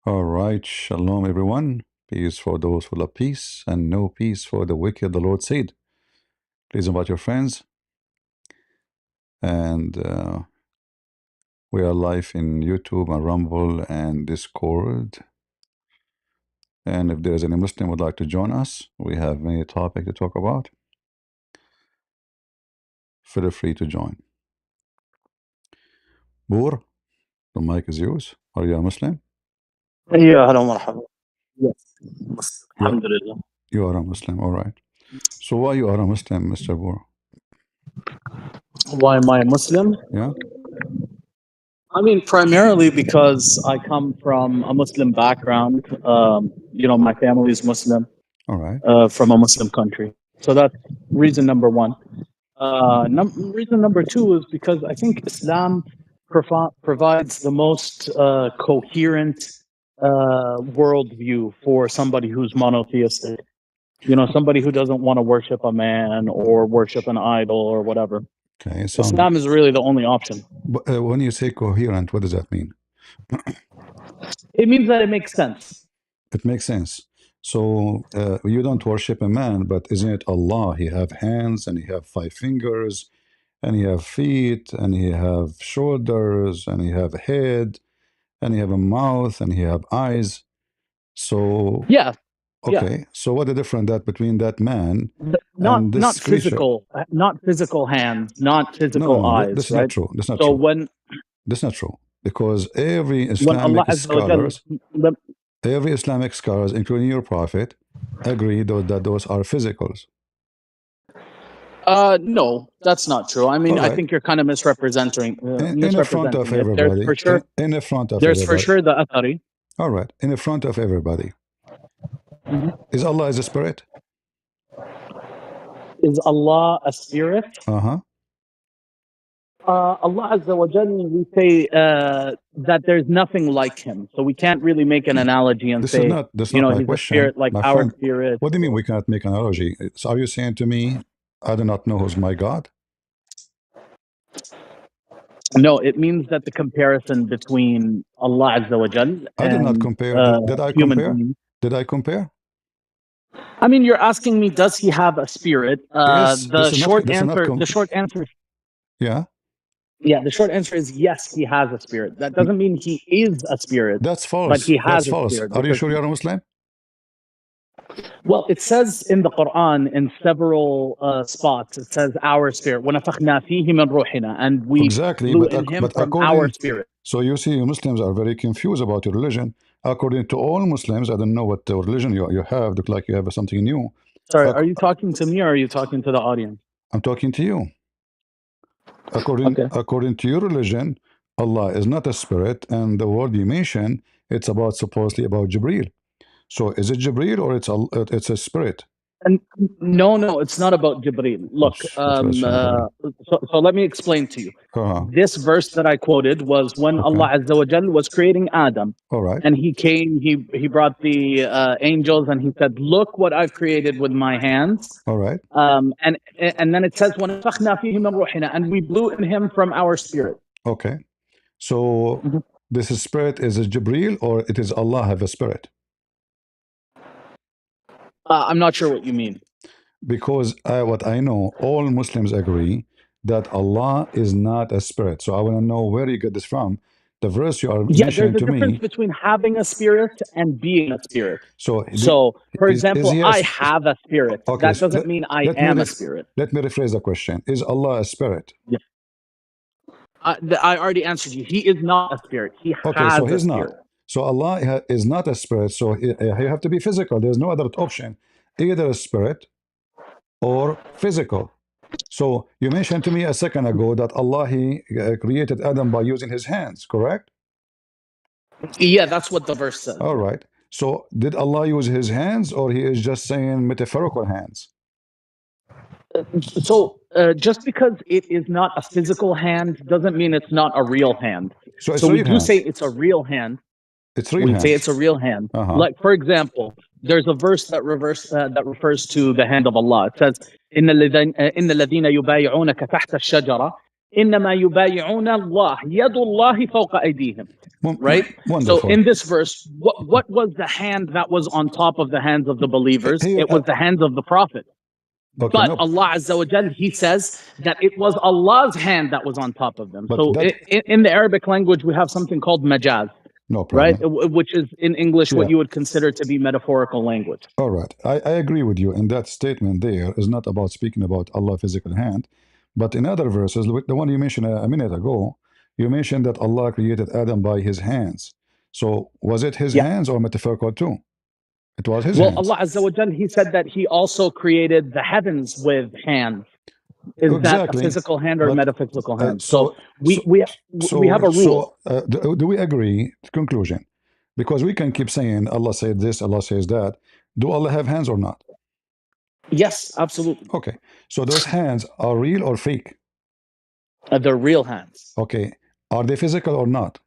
All right, shalom everyone. Peace for those who love peace, and no peace for the wicked, the Lord said. Please invite your friends, and we are live in YouTube and Rumble and Discord. And if there is any Muslim would like to join us, we have many topics to talk about. Feel free to join. Boor, the mic is yours. Are you a Muslim? يا هلا ومرحبا. Yes. Yeah. الحمد لله. You are a Muslim, all right. So why you are a Muslim, Mr. Boor? Why am I a Muslim? Yeah. I mean, primarily because I come from a Muslim background. My family is Muslim, All right. from a Muslim country. So that's reason number one. Reason number two is because I think Islam provides the most coherent worldview for somebody who's monotheistic. Somebody who doesn't want to worship a man or worship an idol or whatever. Okay. Islam is really the only option. But when you say coherent, what does that mean? It means that it makes sense. It makes sense. So you don't worship a man, but isn't it Allah? He have hands and he have 5 fingers, and he have feet, and he have shoulders, and he have a head, and he have a mouth, and he have eyes. So Yeah. okay. Yeah. So what the difference that between that man not this not creature? physical hands, not physical eyes. That's right? not true. That's not so true. That's not true, because every when Allah Islamic scholars, every Islamic scholars, including your prophet, agree that those are physicals. No, that's not true. I mean, I Alright. think you're kind of misrepresenting. In the front of it. everybody. There's for sure. In the front of There's everybody. for sure the athari. All right. In the front of everybody. Is Allah as a spirit? Is Allah a spirit? Uh-huh. Allah Azza wa Jal, we say that there's nothing like him. So we can't really make an analogy and say, that's not my he's question. a spirit like My our friend, spirit. what do you mean we cannot make an analogy? So are you saying to me, I do not know who's my God? No, it means that the comparison between Allah Azza wa Jal I did not compare. Did I compare? beings. Did I compare? I mean, you're asking me, does he have a spirit? Yes, The short answer. Yeah. Yeah, the short answer is yes, he has a spirit. That doesn't mean he is a spirit. That's false. But he has That's false. A spirit. Are you sure you're a Muslim? Well, it says in the Quran in several spots, it says our spirit. وَنَفَخْنَا فِيهِ مِنْ رُوحِنَا, and we blew in him from our spirit. So you see, Muslims are very confused about your religion. According to all Muslims, I don't know what religion you have. Look like you have something new. Sorry, are you talking to me or are you talking to the audience? I'm talking to you. According to your religion, Allah is not a spirit, and the word you mentioned, it's supposedly about Jibreel. So is it Jibreel or it's a spirit? And no, it's not about Jibreel. Look, so let me explain to you. This verse that I quoted was when Allah Azza wa Jal was creating Adam. All right. And he came, he brought the angels, and he said, "Look what I've created with my hands." All right. And then it says, وَنَفَخْنَا فِيهِ مِنْ رُوحِنَا, and we blew in him from our spirit. Okay. So this spirit is a Jibreel, or it is Allah have a spirit? I'm not sure what you mean. Because what I know, all Muslims agree that Allah is not a spirit. So I want to know where you get this from. The verse you are mentioning to me. There's a difference between having a spirit and being a spirit. So for example, I have a spirit. Okay, that doesn't mean I am a spirit. Let me rephrase the question. Is Allah a spirit? Yeah. I already answered you. He is not a spirit. He has so he's a spirit. Not. So Allah is not a spirit. So he have to be physical. There's no other option. Either a spirit or physical. So you mentioned to me a second ago that Allah created Adam by using his hands, correct? Yeah, that's what the verse says. All right. So did Allah use his hands, or he is just saying metaphorical hands? So just because it is not a physical hand doesn't mean it's not a real hand. So we do say it's a real hand. It's real hand. We say it's a real hand. Like, for example, there's a verse that refers to the hand of Allah. It says, إِنَّ الَّذِينَ يُبَايِعُونَكَ تَحْتَ الشَّجَرَةِ إنما يبايعون الله يد الله فوق أيديهم. Right? So Wonderful. in this verse, what was the hand that was on top of the hands of the believers? Here, It was the hands of the Prophet. okay, But no, Allah Azza wa Jal, He says that it was Allah's hand that was on top of them. but So that in the Arabic language, we have something called majaz, no right? problem. Which is in English Yeah. what you would consider to be metaphorical language. All right. I agree with you. And that statement there is not about speaking about Allah's physical hand, but in other verses, like the one you mentioned a minute ago, you mentioned that Allah created Adam by his hands. So was it his Yeah. hands or metaphorical too? It was his Well, hands. Allah Azza wa Jal, He said that He also created the heavens with hands. Is that a Exactly. physical hand or a But metaphysical hand? so we have a rule. do we agree? Conclusion. Because we can keep saying Allah said this, Allah says that. Do Allah have hands or not? Yes, absolutely. Okay. So those hands are real or fake? They're real hands. Okay. Are they physical or not?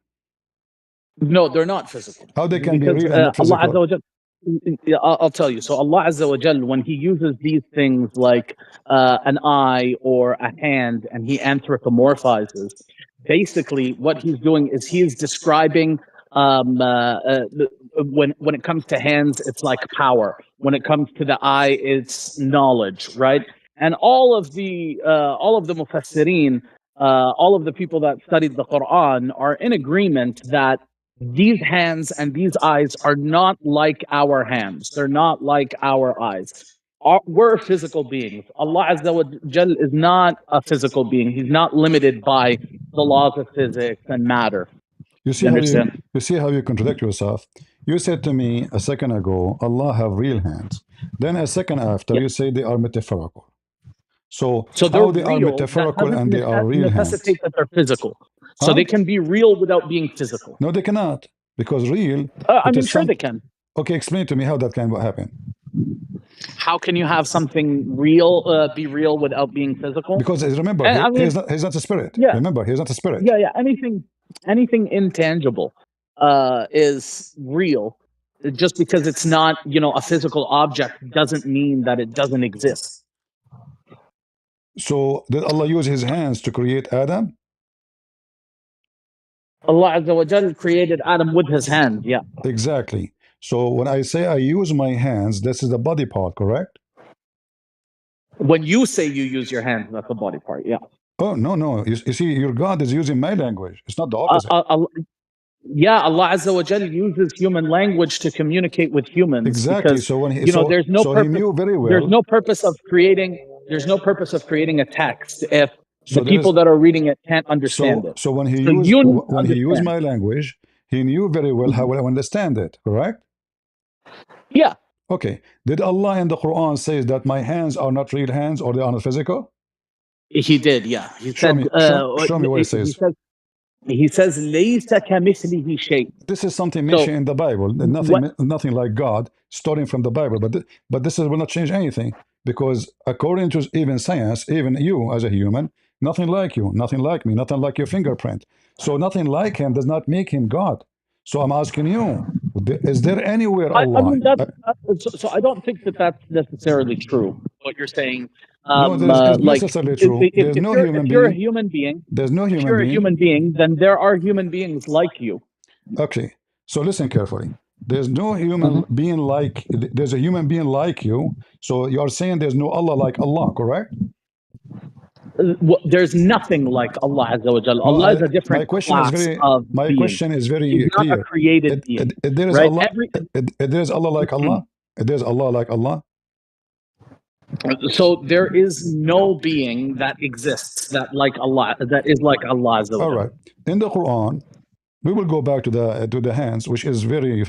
No, they're not physical. How they can be Because real and not Allah physical? Azza wa Jal, I'll tell you. So Allah Azza wa Jal, when He uses these things like an eye or a hand, and He anthropomorphizes, basically what He's doing is He is describing when it comes to hands, it's like power. When it comes to the eye, it's knowledge, right? And all of the mufassirin, all of the people that studied the Quran are in agreement that these hands and these eyes are not like our hands. They're not like our eyes. We're physical beings. Allah Azza wa Jal is not a physical being. He's not limited by the laws of physics and matter. You see how you contradict yourself. You said to me a second ago, Allah have real hands. Then a second after, you say they are metaphorical. So how they are real, metaphorical and they are real hands? Necessitate that they're physical. So they can be real without being physical. No, they cannot. Because real. I mean, sure they can. Okay, explain to me how that can happen. How can you have something real be real without being physical? Because remember, he's not a spirit. Yeah. Remember, he's not a spirit. Yeah. Anything intangible is real. Just because it's not, a physical object doesn't mean that it doesn't exist. So did Allah use His hands to create Adam? Allah Azza wa Jal created Adam with His hands, yeah. Exactly. So when I say I use my hands, this is the body part, correct? When you say you use your hands, that's the body part, yeah. Oh, no. You see, your God is using my language. It's not the opposite. Yeah, Allah Azza wa Jal uses human language to communicate with humans. Exactly. Because, so when he, there's no so purpose, he knew very well. There's no purpose of creating a text if the people that are reading it can't understand it. So when he used my language, he knew very well how I understand it, correct? Yeah. Okay. Did Allah in the Quran say that my hands are not real hands or they are not physical? He did, yeah. Show me what he says. He says, لَيْسَ كَمِثْلِهِ شَيْءٍ. This is something mentioned in the Bible. Nothing like God, starting from the Bible. But this will not change anything, because according to even science, even you as a human, nothing like you, nothing like me, nothing like your fingerprint. So nothing like Him does not make Him God. So I'm asking you, is there anywhere Allah? So I don't think that that's necessarily true, what you're saying. No, it's necessarily true. There's no human being. If you're a human being, there's no human being. If you're a human being, then there are human beings like you. Okay, so listen carefully. There's no human being like. There's a human being like you. So you are saying there's no Allah like Allah, correct? There's nothing like Allah Azza wa Jalla. Allah is a different class of being. My question is very He's clear. not a created being. There is right? Allah. There's Allah like Allah. There's Allah like Allah. So there is no being that exists that is like Allah Azza wa Jalla. All right. In the Quran, we will go back to the hands, which is very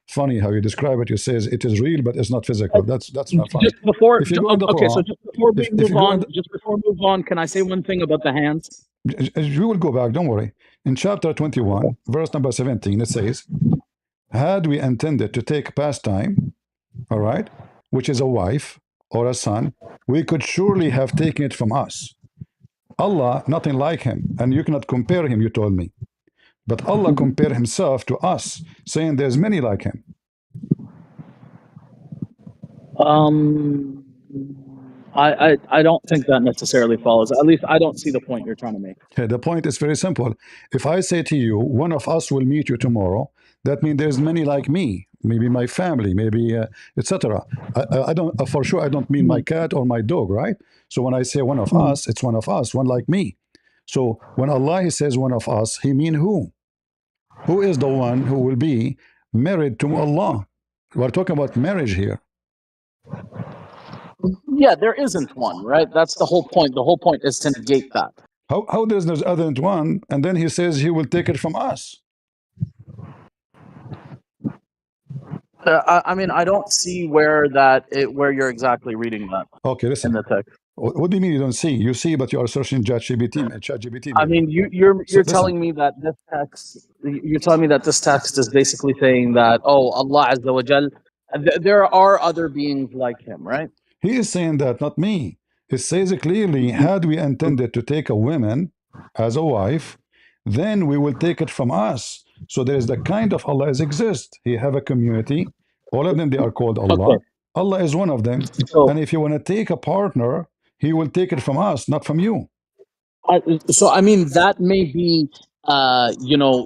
funny how you describe it. You says it is real, but it's not physical. That's not funny. Just before, if you go in the Quran, so just before we move on, can I say one thing about the hands? We will go back. Don't worry. In chapter 21, verse number 17, it says, "Had we intended to take pastime, all right, which is a wife or a son, we could surely have taken it from us. Allah, nothing like Him, and you cannot compare Him, you told me. But Allah compared Himself to us, saying there's many like Him." I don't think that necessarily follows. At least I don't see the point you're trying to make. Okay, the point is very simple. If I say to you, one of us will meet you tomorrow, that means there's many like me, maybe my family, maybe etc. I don't for sure. I don't mean my Mhm, cat or my dog, right? So when I say one of mhm. us, it's one of us, one like me. So when Allah he says one of us, He mean who? Who is the one who will be married to Allah? We're talking about marriage here. Yeah, there isn't one, right? That's the whole point. The whole point is to negate that. How there's no other than one, and then He says He will take it from us. I mean, I don't see where you're exactly reading that Okay, in listen. the text. What do you mean you don't see? You see, but you are searching ChatGPT I maybe. mean, you're So listen, telling me that this text. You're telling me that this text is basically saying that, oh, Allah Azza wa Jal, there are other beings like him, right? he is saying that, not me. It says clearly, had we intended to take a woman as a wife, then we will take it from us. So there is the kind of Allah as exist. He have a community. All of them, they are called Okay, Allah. Allah is one of them. so And if you want to take a partner, he will take it from us, not from you. I mean that may be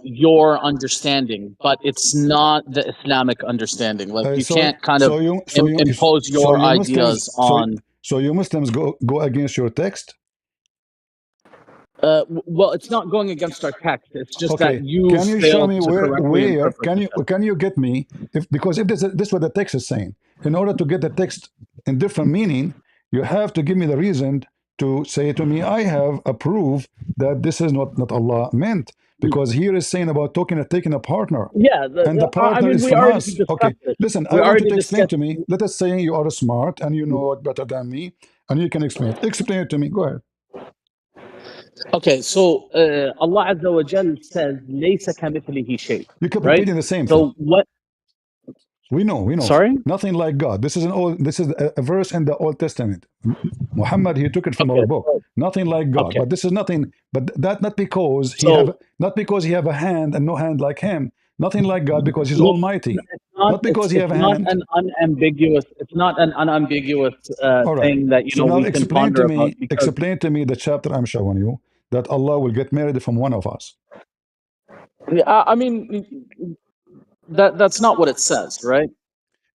your understanding, but it's not the Islamic understanding. Like you So can't kind of so you so you impose so your you Muslims ideas on. so you Muslims go against your text. Well, it's not going against our text. It's just that Okay, you can you show failed me to correctly where interpret the text. can you get me if because if this is what the text is saying, in order to get the text in different meaning, you have to give me the reason to say to me, I have a proof that this is not Allah meant, because here is saying about taking a partner, Yeah, and the I partner mean, is we from already us. Okay, discussed this. listen, We I want you already to explain discussed. to me. Let us say you are smart and you know it better than me, and you can explain it. Explain it to me. Go ahead. Okay, so Allah Azza wa Jal says, "ليس كمثله شيء," You keep right? repeating the same thing. So what? We know. Sorry. Nothing like God. This is an old. This is a verse in the Old Testament. Muhammad he took it from our Okay. book. Nothing like God. Okay. But this is nothing. But that So not because he have a hand and no hand like him. Nothing like God because he's look, Almighty. it's not. Not because he It's have a not hand. an unambiguous. It's not an unambiguous All right. thing that So now we can ponder about because explain to me the chapter I'm showing you that Allah will get married from one of us. I mean that's not what it says, right?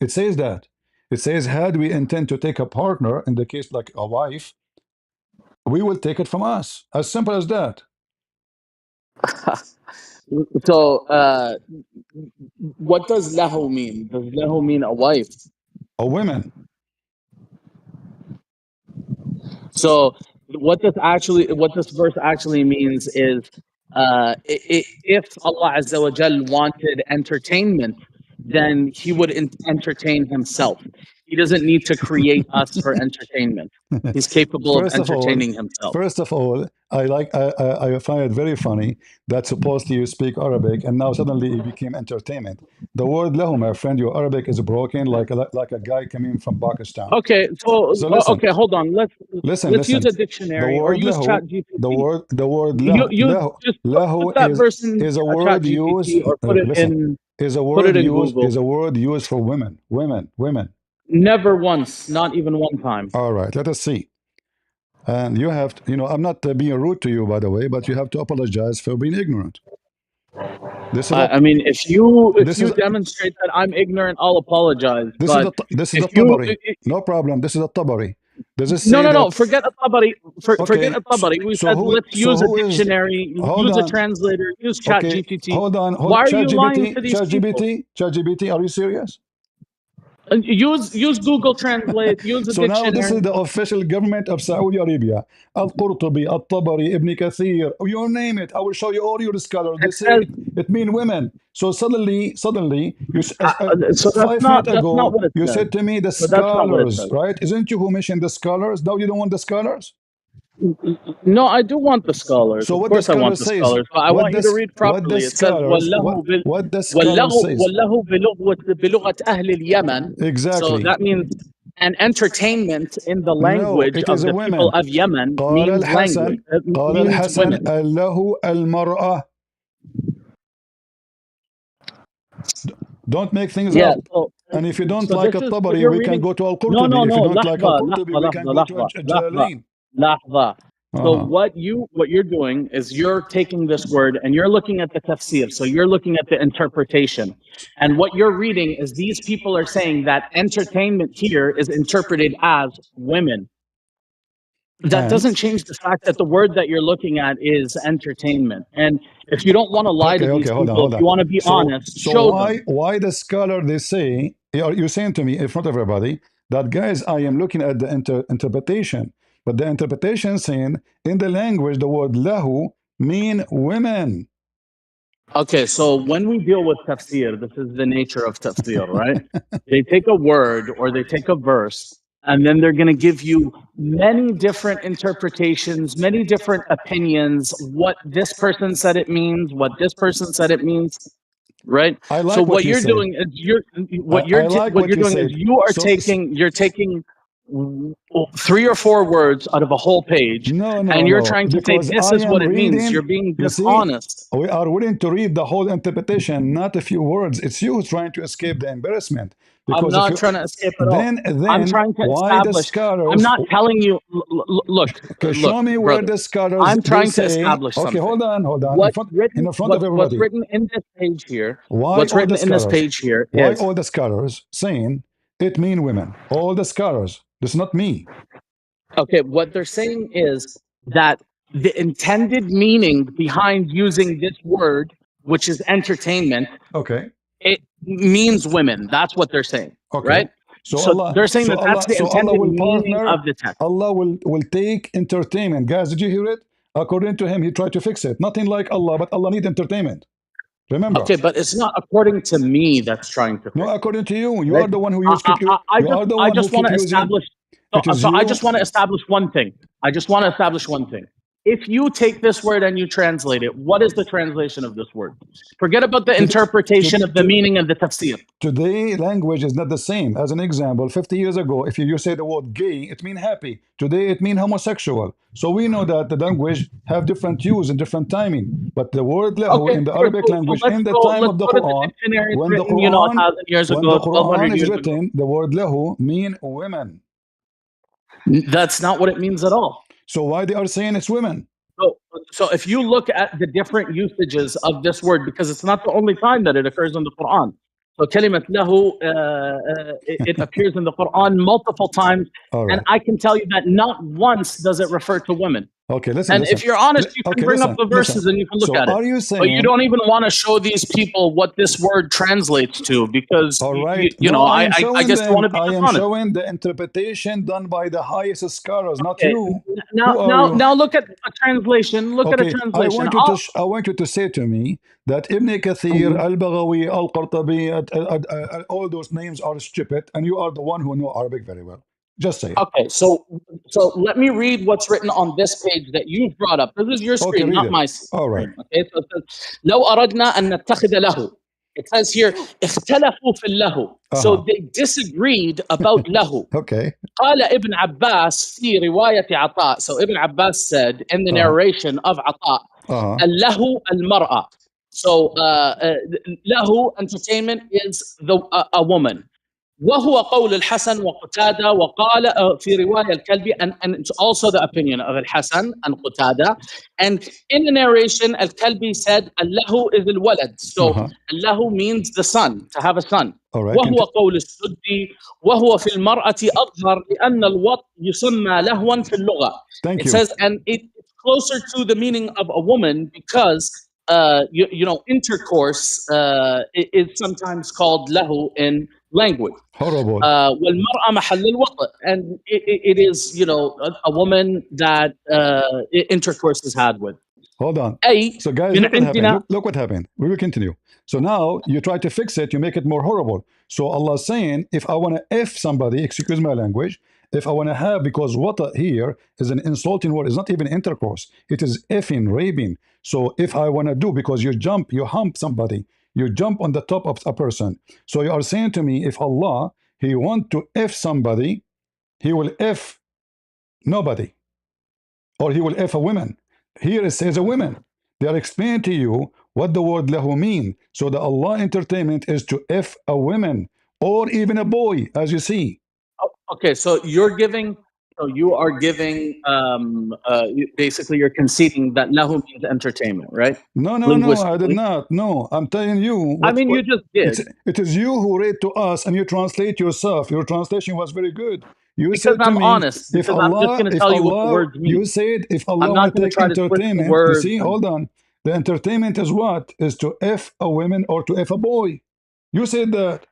It says that. It says, had we intend to take a partner, in the case like a wife, we will take it from us. As simple as that. So what does lahu mean? Does lahu mean a wife? A woman. So what this verse actually means is, if Allah Azza wa Jal wanted entertainment, then He would entertain Himself. He doesn't need to create us for entertainment. He's capable of First of all, entertaining Himself. I find it very funny that supposedly you speak Arabic and now suddenly it became entertainment. The word lahu, my friend, your Arabic is broken like a guy coming from Pakistan. Okay, so So listen, okay, hold on. Let's use listen. a The dictionary or word use Chat lahu, GPT. the word You just lahu put that verse in is a a Chat word used. GPT or put it Listen, in Google. is a word used for women. Never once, not even one time. All right, let us see. And you have to, I'm not being rude to you, by the way, but you have to apologize for being ignorant. This is a I mean, if this you is demonstrate that I'm ignorant, I'll apologize. But this is if a you Tabari. No problem. This is a Tabari. Does it no say no no, that? forget a tabari. Forget Okay. a tabari. We said let's use a Who is? dictionary, Hold use a on. translator, use Chat Okay. GPT. Hold on. Why are you lying to ChatGPT. these people? ChatGPT. Are you serious? Use Google Translate. Use a So now this dictionary. is the official government of Saudi Arabia. Al-Qurtubi, Al-Tabari, Ibn Kathir, you name it. I will show you all your scholars. They It say says it means women. So suddenly, so. That's 5 minutes not ago, what it you says. said to me the But that's not what it scholars, says. right? Isn't you who mentioned the scholars? Now you don't want the scholars? No, I do want the scholars. So Of what the course, I want scholar the says? scholars. But I want you to read What the properly. It says scholars what the scholar says? والله بلغة أهل اليمن. So Exactly. that means an entertainment in the No, language it is of a the people woman. of Yemen قال means الحسن language. It قال means الحسن women. له المرأة. Don't make things Yeah. up. So And if you don't So like this is what Al-Tabari, you're we can reading. go to No, no, Al-Qurtubi. If no. you don't like لحظة Al-Qurtubi, لحظة we can لحظة go to لحظة لحظة Jalalain. لحظة. So Uh-huh. what you're doing is you're taking this word and you're looking at the tafsir. So you're looking at the interpretation. And what you're reading is these people are saying that entertainment here is interpreted as women. That And doesn't change the fact that the word that you're lking at is entertainment. And if you don't want to lie to okay, these okay, hold on, people, if hold on. you want to be So, honest, so show them. why the scholar they say you're saying to me in front of everybody that guys I am looking at the interpretation, but the interpretation saying in the language the word lahu mean women. Okay, so when we deal with tafsir, this is the nature of tafsir, right? They take a word or they take a verse, and then they're going to give you many different interpretations, many different opinions, what this person said it means, what this person said it means, right? I So like what what you you're said. doing is I like what what you're you doing is said. you're taking three or four words out of a whole page, No, and no, you're no, trying to say because this I is am what it means. reading. You're being You see, dishonest. we are willing to read the whole interpretation, not a few words. It's you who's trying to escape the embarrassment. I'm Because if not you trying to escape at all. I'm then trying to why the establish. I'm scholars? not telling you. Okay, show Look, me where brother. the scholars I'm they trying to say. establish Okay, something. hold on, in the front of What's everybody. written in this page here? Why What's all written the in this scholars? page here Why is all the scholars saying it mean women? All the scholars. This is not me. okay. What they're saying is that the intended meaning behind using this word, which is entertainment, Okay. it means women. That's what they're saying, Okay. right? So they're saying that that's the So Allah intended will meaning partner. of the text. Allah will take entertainment. Guys, did you hear it? According to him, he tried to fix it. Nothing like Allah, but Allah need entertainment. Remember. Okay, but it's not according to me that's trying to No, fix it, according to you, you right? are the one who use keep you. You are the I one who just want keep to using. establish. It is So I just you. want to establish one thing. I just want to establish one thing. If you take this word and you translate it, what is the translation of this word? Forget about the To, interpretation to, of the to, meaning and the tafsir. Today, language is not the same. As an example, 50 years ago, if you say the word gay, it means happy. Today, it means homosexual. So we know that the language have different use and different timing. But the word lahu Okay, in the sure. Arabic So language, in the time let's of the go to the Quran, dictionaries when the written, you know, Quran, 1,000 years when ago, the 1,200 Quran is years ago. written, the word lahu mean women. That's not what it means at all. So why they are saying it's women? So, so if you look at the different usages of this word, because it's not the only time that it occurs in the Quran. So kalimat lahu, it appears in the Quran multiple times, All and right. I can tell you that not once does it refer to women. Okay, listen, And if listen. you're honest, you can Okay, bring up the listen. verses and you can look So at it. are you But you saying don't even want to show these people what this word translates to, because all right? you know, No, I am I showing guess you want them. to be I am dishonest. showing the interpretation done by the highest scholars, not Okay, you. Who are you? now look at a translation. Look at a Okay, translation. I want you to say to me that Ibn Kathir, Mhm. Al-Baghawi, Al-Qurtubi, all those names are stupid, and you are the one who know Arabic very well. Just say it. Okay, so let me read what's written on this page that you've brought up. This is your Okay, screen, read not it. my All right. screen. Okay, so it says, لو أردنا أن نتخذ له. It says here, اختلفوا في اللهو. So Uh-huh. they disagreed about له. Okay. قال ابن عباس في رواية عطاء. So Ibn Abbas said in the Uh-huh. narration of عطاء, Uh-huh. اللهو المرأة. So له entertainment is a woman. وهو قول الحسن وقتادة وقال في رواية الكلبي, and it's also the opinion of الحسن and قتادة. And in the narration, الكلبي said الله is الولد. So Uh-huh. الله means the son, to have a son. All right. وهو قول السدي وهو في المرأة أظهر لأن الوط يسمى لهوا في اللغة. Thank It you. says, and it's closer to the meaning of a woman because you know, intercourse is sometimes called lahu in language. Horrible. والمرأة محل الوطء, and it is, you know, a woman that intercourse is had with. Hold on. أي So, guys, من look what happened. عندنا. Look what happened. We will continue. So now you try to fix it, you make it more horrible. So Allah is saying, if I want to F somebody, excuse my language, if I want to have, because what here is an insulting word, it's not even intercourse, it is effing, raping. So if I want to do, because you hump somebody, you jump on the top of a person. So you are saying to me, if Allah, He want to F somebody, He will F nobody, or He will F a woman. Here it says a woman. They are explaining to you what the word lahu mean. So the Allah entertainment is to F a woman. or even a boy, as you see. Okay, so you are giving, basically you're conceding that lahu means entertainment, right? No, no, no, I did Linguistically. not. No, I'm telling you I what, mean, you just it's, did it is you who read to us and you translate yourself. Your translation was very good. You because said to I'm me, honest, because I'm just going to if tell you what the Allah, words you mean. said if I'm Allah not want to going to take try to twist the entertainment, you words. see, hold on. The entertainment is what? Is to F a woman or to F a boy. You said that.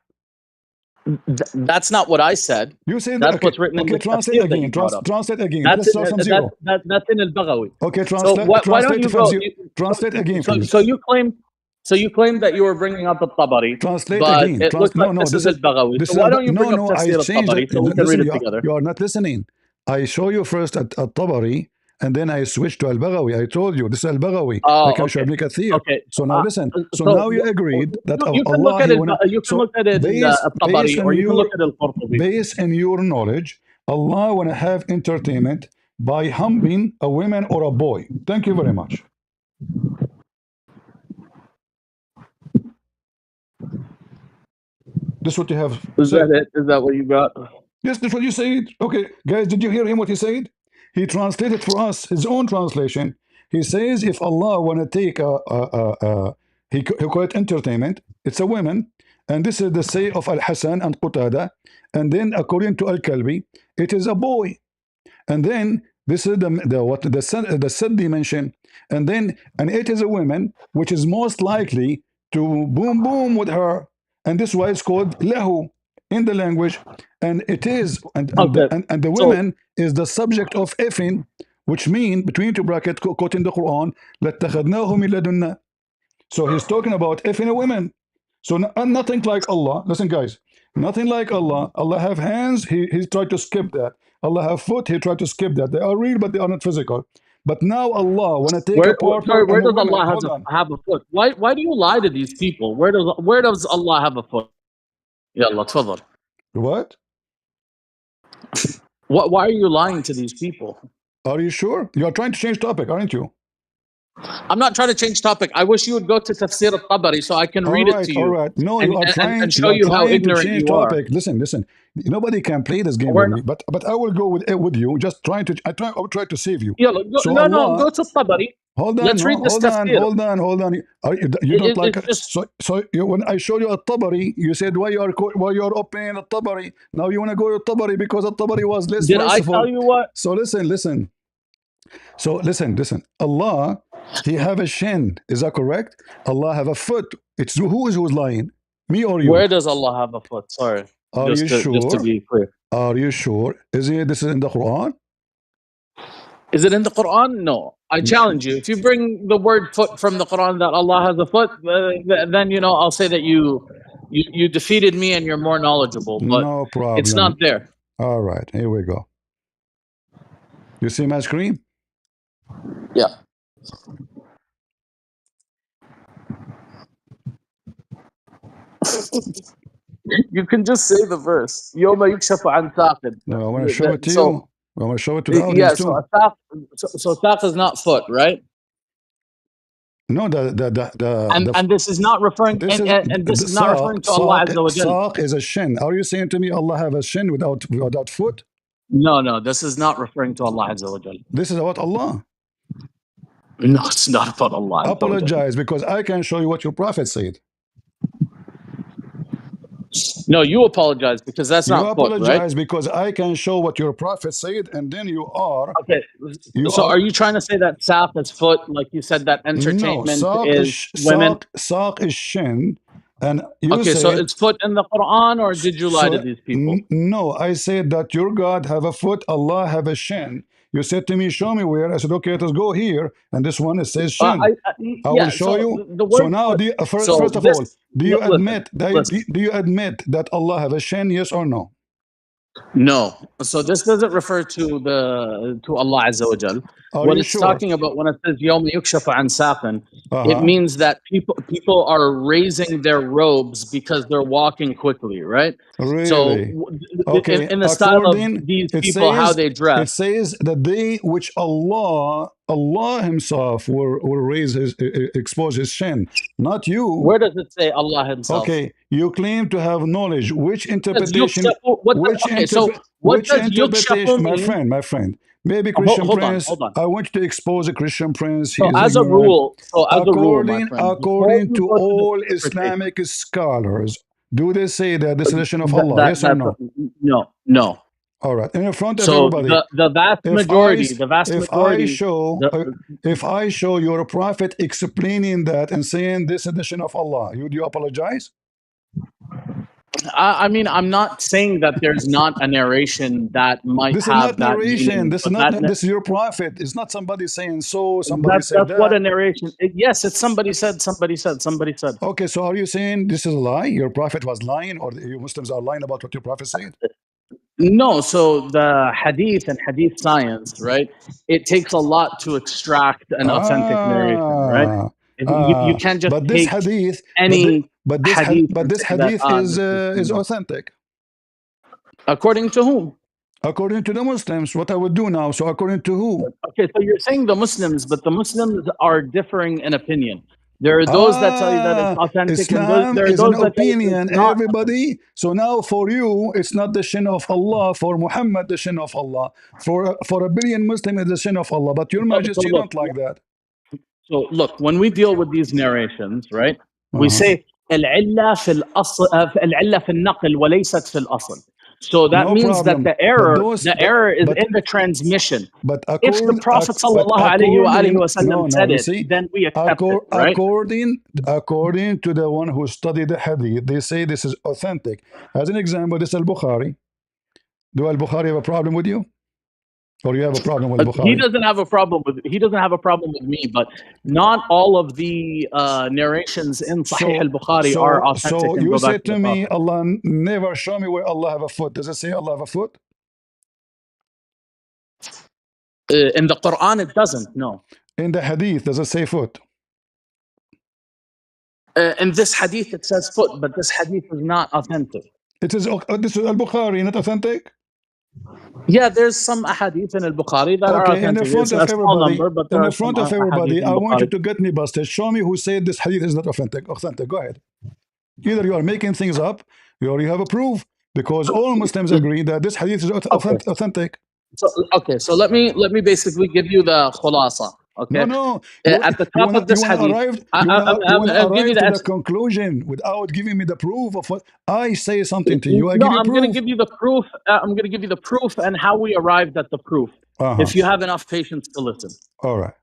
That's not what I said. You said, That's okay, what's written in okay, the translate tafsir that you again. brought up. Translate again. Let That's us in, start from that, zero. that that's in al-Baghawi. Okay, So why don't translate you from go? zero. Translate again, please. So you claim that you were bringing up al-Tabari, Translate but again. it looks No, like no. this is al-Baghawi. So This is why don't you no, bring up no. I tafsir changed al-Tabari it. so we can Listen, read it together? you are not listening. I show you first at Tabari, and then I switched to Al Baghawi. I told you this is Al Baghawi. I Oh, can show okay, Ibn Kathir. okay. So now listen. So So now you agreed that you can look Allah at He it. wanna. You can So look at it in al-Tabari, or you can look at al-Qurtubi. based on your knowledge, Allah wanna have entertainment by humbling a woman or a boy. Thank you very much. This is what you have Is that said. it? Is that what you got? Yes, that's what you said. Okay, guys, did you hear him what he said? He translated for us his own translation. He says if Allah want to take he call it entertainment, it's a woman. And this is the say of Al-Hasan and Qutada. And then according to Al-Kalbi, it is a boy. And then this is the sad dimension. And it is a woman which is most likely to boom boom with her. And this is why it's called lahu in the language. And it is Okay, and the so woman is the subject of effing, which mean between two brackets quoting the Quran, لَاتَّخَذْنَاهُ مِن لَدُنَّا. So he's talking about effing a woman. So nothing like Allah. Listen, guys, nothing like Allah. Allah have hands. He tried to skip that. Allah have foot. He tried to skip that. They are real, but they are not physical. But now Allah want to take a partner where and a does woman. Allah Hold on. have a foot? Why do you lie to these people? Where does Allah have a foot? Yalla, tfadal. What? Why are you lying to these people? Are you sure? You are trying to change topic, aren't you? I'm not trying to change topic. I wish you would go to Tafsir al-Tabari so I can read it to All you right. No, and, and you show are you how trying to ignorant change you are. topic. Listen. Nobody can play this game with We're me. not, But I will go with you. Just trying to I will try to save you. yalla, So no, Allah, go to Tabari. hold on, Let's read this Tafsir. hold on. You don't like It's it. just, So when I showed you a Tabari, you said why you are opening a Tabari. Now you want to go to Tabari because a Tabari was less did I merciful. tell you what? So listen. So listen. Allah, He have a shin. Is that correct? Allah have a foot. It's who's lying, me or you? Where does Allah have a foot? Sorry, Are you just to sure? be clear. Are you sure? This is in the Quran? Is it in the Quran? No. I challenge you. If you bring the word foot from the Quran that Allah has a foot, then I'll say that you defeated me and you're more knowledgeable. But No it's not problem. there. All right, here we go. You see my screen? Yeah. You can just say the verse. يوم يكشف عن ساق. No, I want to show it to So you. I want to show it to the audience yeah, so too. a saq, so saq is not foot, right? No, And this is not referring this is and this the is not referring to Allah Azza wa Jal. saq is a shin. Are you saying to me Allah have a shin without foot? No, this is not referring to Allah Azza wa Jal. This is about Allah. No, it's not about Allah Azza wa Jal. Apologize because I can show you what your prophet said. No, you apologize because that's You not foot, right? apologize because I can show what your prophet said, and then Okay. you So are are you trying to say that saq is foot, like you said that no entertainment is women? saq is shin, and you Okay, so said it's foot in the Quran, or did you lie to so. these people? No, I said that your God have a foot, Allah have a shin. You said to me, show me where. I said, okay, let's go here, and this one it says shin. I will Yeah. show So you. the So word now, foot. first So of this. all, do you Listen, admit that listen. do you admit that Allah have a shin? Yes or no? No. So this doesn't refer to Allah Azza wa Jal. Are What you it's sure? talking about when it says يوم يكشف عن ساق, it Uh-huh. means that people are raising their robes because they're walking quickly, right? So Really? Okay. in the style of According these people, how they it dress. says the day which Allah Allah Himself will expose His sin, not you. Where does it say Allah Himself? Okay, you claim to have knowledge. Which Does interpretation? yukshafu, okay, so what Which does yukshafu interpretation? mean? My friend. Maybe Christian Hold on, Prince. hold on. I want you to expose a Christian Prince. He So is as a ignorant. rule, my friend, before According you to go to the all interpretation, Islamic scholars, do they say that this is the of that, Allah? that Yes or that's no? no, no. All right. In front of So everybody, the vast if I majority, if I the show your prophet explaining that and saying this edition of Allah, would you apologize? I mean, I'm not saying that there's not a narration that might This is have not that narration. meaning, This is but not. This is your prophet. It's not somebody saying so. Somebody said that's what that. a narration. Yes, it's somebody said, somebody said, somebody said. Okay, so are you saying this is a lie? Your prophet was lying, or you Muslims are lying about what your prophet said? No, so the hadith and hadith science, right? It takes a lot to extract an authentic narration, right? Ah, You can't just but this take hadith, any hadith but and this say that hadith this is is from authentic according to whom? according to the Muslims. What I would do now? So according to who? Okay, so you're saying the Muslims, but the Muslims are differing in opinion. There are those that tell you that it's authentic, and Islam there are is an those that tell you that opinion, it's not authentic. everybody. So now for you, it's not the shin of Allah. For Muhammad, the shin of Allah. For a billion Muslims, it's the shin of Allah. But your So Majesty, you look, don't like that. when we deal with these narrations, right? We Uh-huh. say العلة في الأصل العلة في النقل وليست في الأصل. So that No means that problem. But those, the error is in the transmission. but If the accord, Prophet but sallallahu alaihi according, wasallam no, said you it, see, then we accept it, right? according to the one who studied the hadith, they say this is authentic. As an example, this Al Bukhari. Do Al Bukhari have a problem with you, or you have a problem with Al He Bukhari? doesn't have a problem with me, but not all of the narrations in Sahih al-Bukhari are authentic So and you go back said to the to me, Prophet. Allah never show me where Allah have a foot. Does it say Allah have a foot? In the Quran, it doesn't. No. In the hadith, does it say foot? In this hadith, it says foot, but this hadith is not authentic. It is this is Al Bukhari, not authentic. Yeah, there's some ahadith in al-Bukhari that are Okay, in the authentic. front It's of a small everybody, number, but there are some ahadith I in want you Bukhari. to get me busted. Show me who said this hadith is not authentic. Authentic. Go ahead. Either you are making things up, or you have a proof, because all Muslims agree that this hadith is Okay. authentic. So let me basically give you the khulasa. No, Okay. no, At the top of you this wanna hadith, arrive you wanna I'll give you arrive the to the conclusion without giving me the proof of what I say something to you. I No, give you I'm going to proof. give you the proof. I'm going to give you the proof and how we arrived at the proof. Uh-huh. If you have enough patience to listen. All right.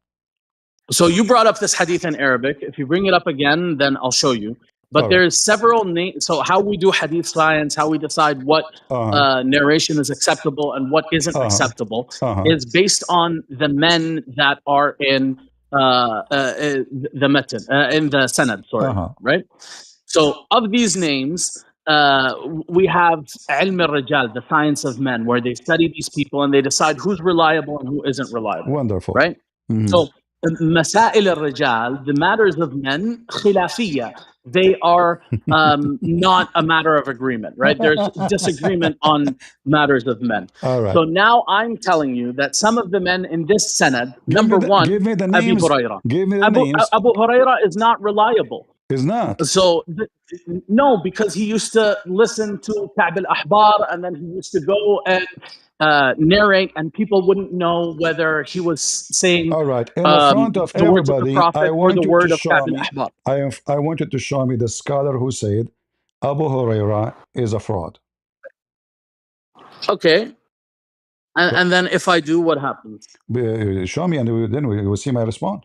So you brought up this hadith in Arabic. If you bring it up again, then I'll show you. But All right. there's several names. So how we do hadith science, how we decide what narration is acceptable and what isn't acceptable, is based on the men that are in the matan, in the sanad. Sorry, right? So of these names, we have ilm al-rijal, the science of men, where they study these people and they decide who's reliable and who isn't reliable. Wonderful. Right? So masail al-rijal, the matters of men, khilafiyya, they are not a matter of agreement, right? There's disagreement on matters of men. All right. So now I'm telling you that some of the men in this sanad, number one, give me the Abu names. Huraira. Give me the names. Abu Huraira is not reliable. Is not. So no, because he used to listen to Ka'b al-Ahbar, and then he used to go and narrate, and people wouldn't know whether he was saying all right. In the front of the words of the everybody, Prophet I or want the you to word of show Ka'b me. al-Ahbar. I want you to show me the scholar who said Abu Huraira is a fraud. Okay. And then if I do, what happens? Show me, and then we will see my response.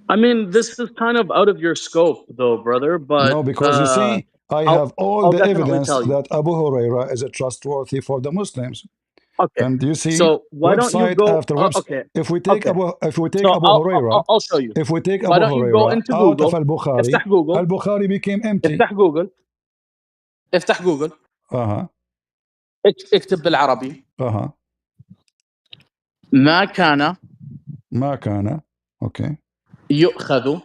I mean, this is kind of out of your scope, though, brother. But no, because you see, I have all I'll the definitely evidence tell you. that Abu Huraira is a trustworthy for the Muslims. Okay. And you see, so why don't you website go? after website. Okay. If we take Okay. Abu Huraira, I'll show you. if we take Why Abu don't you go Huraira into out of Google? Al-Bukhari, افتح جوجل. Al-Bukhari became empty. افتح جوجل. افتح جوجل. اكتب بالعربي. ما كان اوكي يؤخذ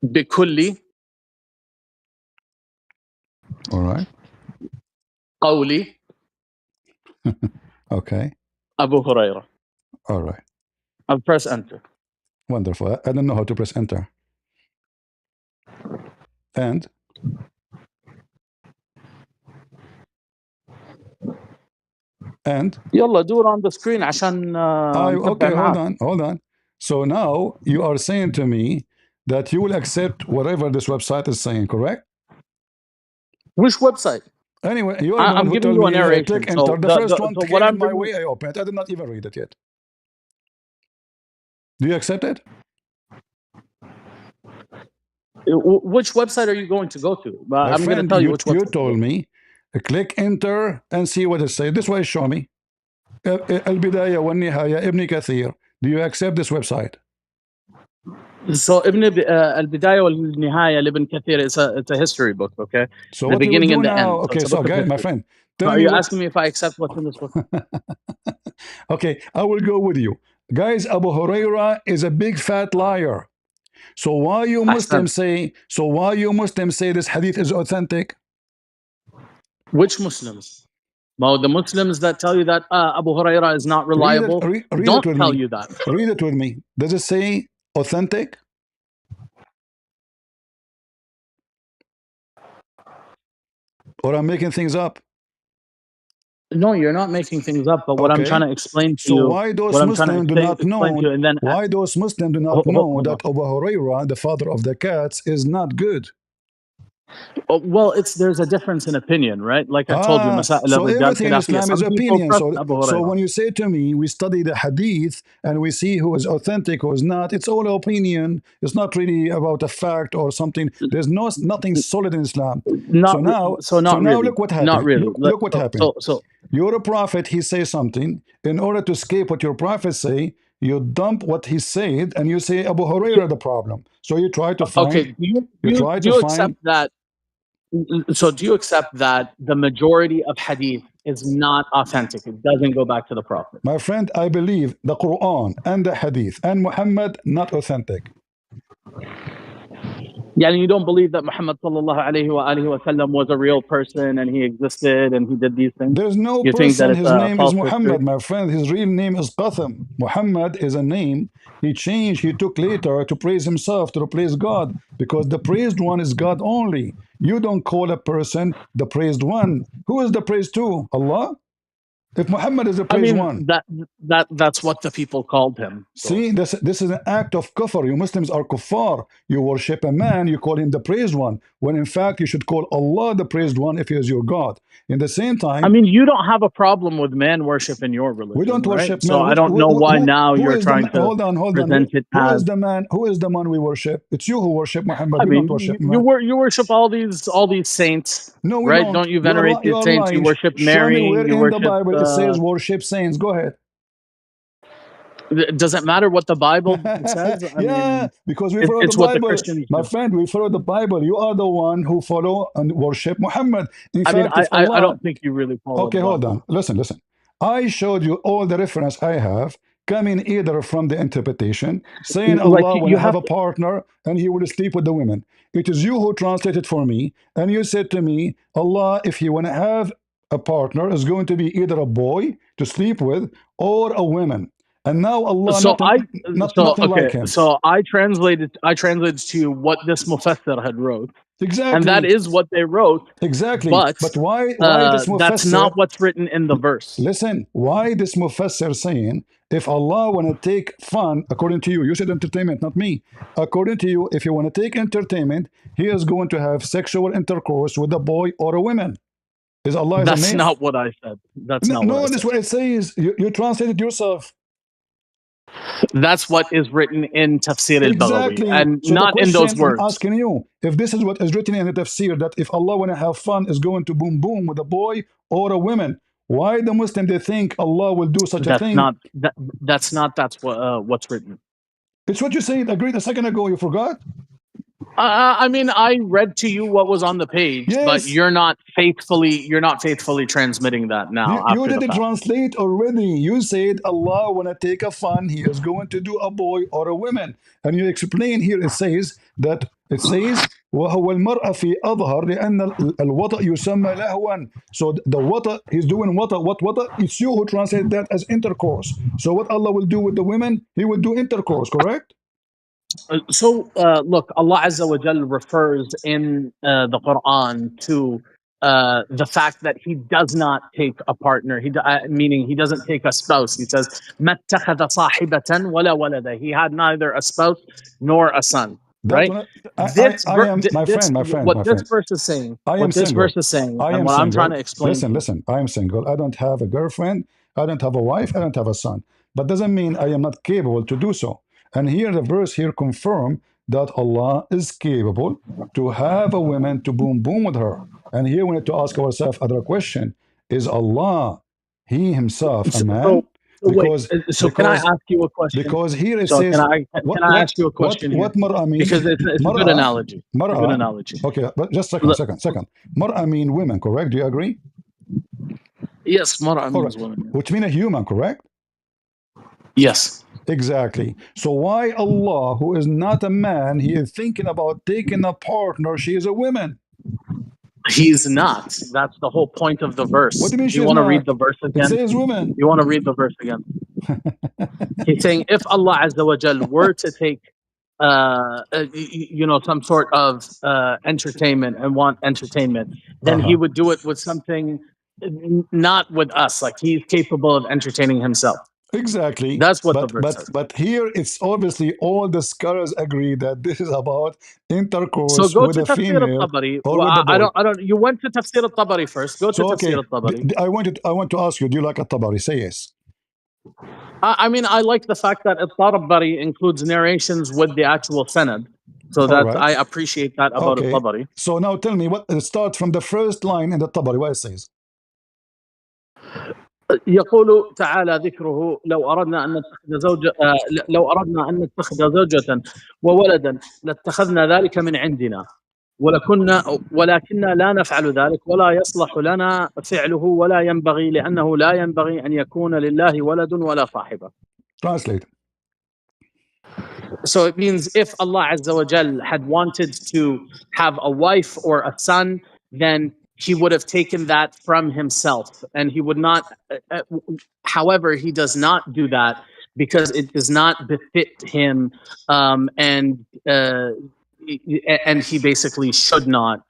بكل alright قول Okay. Abu Huraira. All right. I'll press enter. Wonderful. I don't know how to press enter. And and يلا do it on the screen عشان okay, نتبع hold معاك. on, hold on. So now you are saying to me that you will accept whatever this website is saying, correct? Which website? Anyway, you are the one I'm who giving told you a me narration. click enter. The first one So what came in I'm my doing. way. I opened it. I did not even read it yet. Do you accept it? Which website are you going to go to? My I'm going to friend, tell you which you website to go told to. me click enter and see what it says. This way, show me. البداية والنهاية ابن كثير. Do you accept this website? So البداية والنهاية لابن كثير, it's a history book, okay? So The what we will beginning do and the now? end. So Okay, it's a so book of guys, my history. friend, So tell are me you what. asking me if I accept what's in this book? Okay, I will go with you. Guys, Abu Huraira is a big fat liar. So why you أحسن. Muslims say? So why you Muslims say this hadith is authentic? Which Muslims? Well, the Muslims that tell you that Abu Huraira is not Read it. reliable Read it don't with tell me. you that. Read it with me. Does it say authentic? Or I'm making things up? No, you're not making things up. But what I'm trying Okay. to explain to So you, why what those I'm trying to Muslims do not explain to know? you, and then Why those Muslims do not know hold on. that Abu Huraira, the father of the cats, is not good? Well, there's a difference in opinion, right? Like I told you, مسائل So الرجال everything in خلافية. Islam is Some people opinion. trust So, Abu so Huraira. when you say to me, we study the hadith and we see who is authentic, who is not, it's all opinion. It's not really about a fact or something. There's nothing solid in Islam. So Not now, so not now really, look what not happened. really. Look what happened. So You're a prophet. He says something. In order to escape what your prophet say, you dump what he said and you say Abu Huraira the problem. So you try to okay, find. You try do to you accept find. that? So do you accept that the majority of hadith is not authentic? It doesn't go back to the prophet. My friend, I believe the Quran and the Hadith and Muhammad not authentic. Yeah, and you don't believe that Muhammad sallallahu alayhi wa alihi wasallam was a real person and he existed and he did these things? There's no You think that person, it's his a name is false history? Muhammad, my friend. His real name is Qatham. Muhammad is a name he changed, he took later to praise himself, to replace God, because the praised one is God only. You don't call a person the praised one. Who is the praised to? Allah? If Muhammad is the I praised mean one, that's what the people called him. So see, this is an act of kufr. You Muslims are kuffar. You worship a man, you call him the praised one, when in fact you should call Allah the praised one if he is your God. In the same I time, mean, you don't have a problem with man worship in your we religion, don't right? worship So man. I don't know why now Who you're is the trying man? to Hold on. present it Who as. is the man? Who is the man we worship? It's you who worship Muhammad. I We don't mean, worship man. you worship all these saints, No, we right? don't. Don't you venerate You these are saints? You lying. worship Show me Mary. where You in the worship. Bible it says worship saints. Go ahead. Does it matter what the Bible says? I Yeah, mean, because we follow the it's what the Bible. Christians My do. friend, we follow the Bible. You are the one who follow and worship Muhammad. In I mean, fact, if I Allah. don't think you really follow the Okay, hold Bible. on. Listen. I showed you all the reference I have coming either from the interpretation, saying Like Allah when you I have have a partner and he will sleep with the women. It is you who translated for me, and you said to me, Allah, if he want to have a partner, is going to be either a boy to sleep with or a woman. And now Allah so nothing nothing like okay. him. So I translated to you what this mufassir had wrote, and that Exactly. is what they wrote. Exactly. But But why this that's not mufassir? what's written in the verse. Listen, why this Mufassir saying, if Allah want to take fun, according to you, you said entertainment, not me. According to you, if you want to take entertainment, he is going to have sexual intercourse with a boy or a woman. Is Allah is a That's male? not what I said. That's No, not what I no, this is said. what it says. You translate it yourself. That's what is written in Tafsir al-Baghawi, Exactly. and So the not in those question I'm words. asking you, if this is what is written in the tafsir, that if Allah want to have fun, is going to boom boom with a boy or a woman, why the Muslim they think Allah will do such a That's thing? not that's what what's written. It's what you said. Agreed a second ago. You forgot. I mean, I read to you what was on the page, but Yes, you're not faithfully transmitting that now you after the did fact. translate already. You said Allah wanna take a fun, he is going to do a boy or a woman. And you explain here it says that It says وهو المرأة في أظهر لأن الوطأ يسمى لهوا. So the wata, he's doing wata. What wata? It's you who translate that as intercourse. So what Allah will do with the women, He will do intercourse, correct? Look, Allah Azza wa Jal refers in the Quran to the fact that He does not take a partner. Meaning He doesn't take a spouse. He says, "ما اتخذ صاحبة ولا ولدا." He had neither a spouse nor a son. That Right? one, I am my This friend, what my this friend. verse is saying. I am What this verse single. is saying, I and am what I'm trying single. to explain Listen, to you. listen. I am single. I don't have a girlfriend. I don't have a wife. I don't have a son. But doesn't mean I am not capable to do so. And here the verse here confirm that Allah is capable to have a woman to boom boom with her. And here we need to ask ourselves another question: is Allah, He Himself, a So, man? so, so wait. Because So can I because ask you a question? because here it So says can I ask you a question here? what mar'a mean? Because it's a good Mar'a, analogy. It's a good mar'a. analogy. Okay, but just Look, second. Mar'a mean women, correct? Do you agree? yes, mar'a All right, means woman. Yeah. which mean a human, correct? Yes, Exactly. So why Allah, who is not a man, He is thinking about taking a partner? She is a woman. he's not. That's the whole point of the What verse. do you mean Do you she is want to read not? the verse It again? says women. You want to read the verse again? He's saying if Allah Azza wa Jal were to take, some sort of entertainment and want entertainment, then He Uh-huh. would do it with something, not with us. Like He's capable of entertaining Himself. Exactly. That's what the But verse but says. but here it's obviously all the scholars agree that this is about So intercourse go with to a Tafsir female al-Tabari. or Well, with a I boy. don't. You went to Tafsir al-Tabari first. Go to So Tafsir okay, al-Tabari. I want to ask you, do you like At-Tabari? Say yes. I mean, I like the fact that al-Tabari includes narrations with the actual sanad. So All that right. I appreciate that about Okay. al-Tabari. So now tell me what start from the first line in the Tabari, what it says. يقول تعالى ذكره لو أردنا أن نتخذ زوجة لو أردنا أن نتخذ زوجة وولدا لاتخذنا ذلك من عندنا ولكننا لا نفعل ذلك ولا يصلح لنا فعله ولا ينبغي لأنه لا ينبغي أن يكون لله ولد ولا صاحبة. Translate. So it means if Allah Azza wa Jal had wanted to have a wife or a son, then He would have taken that from Himself, and He would not. However, He does not do that because it does not befit Him, and He basically should not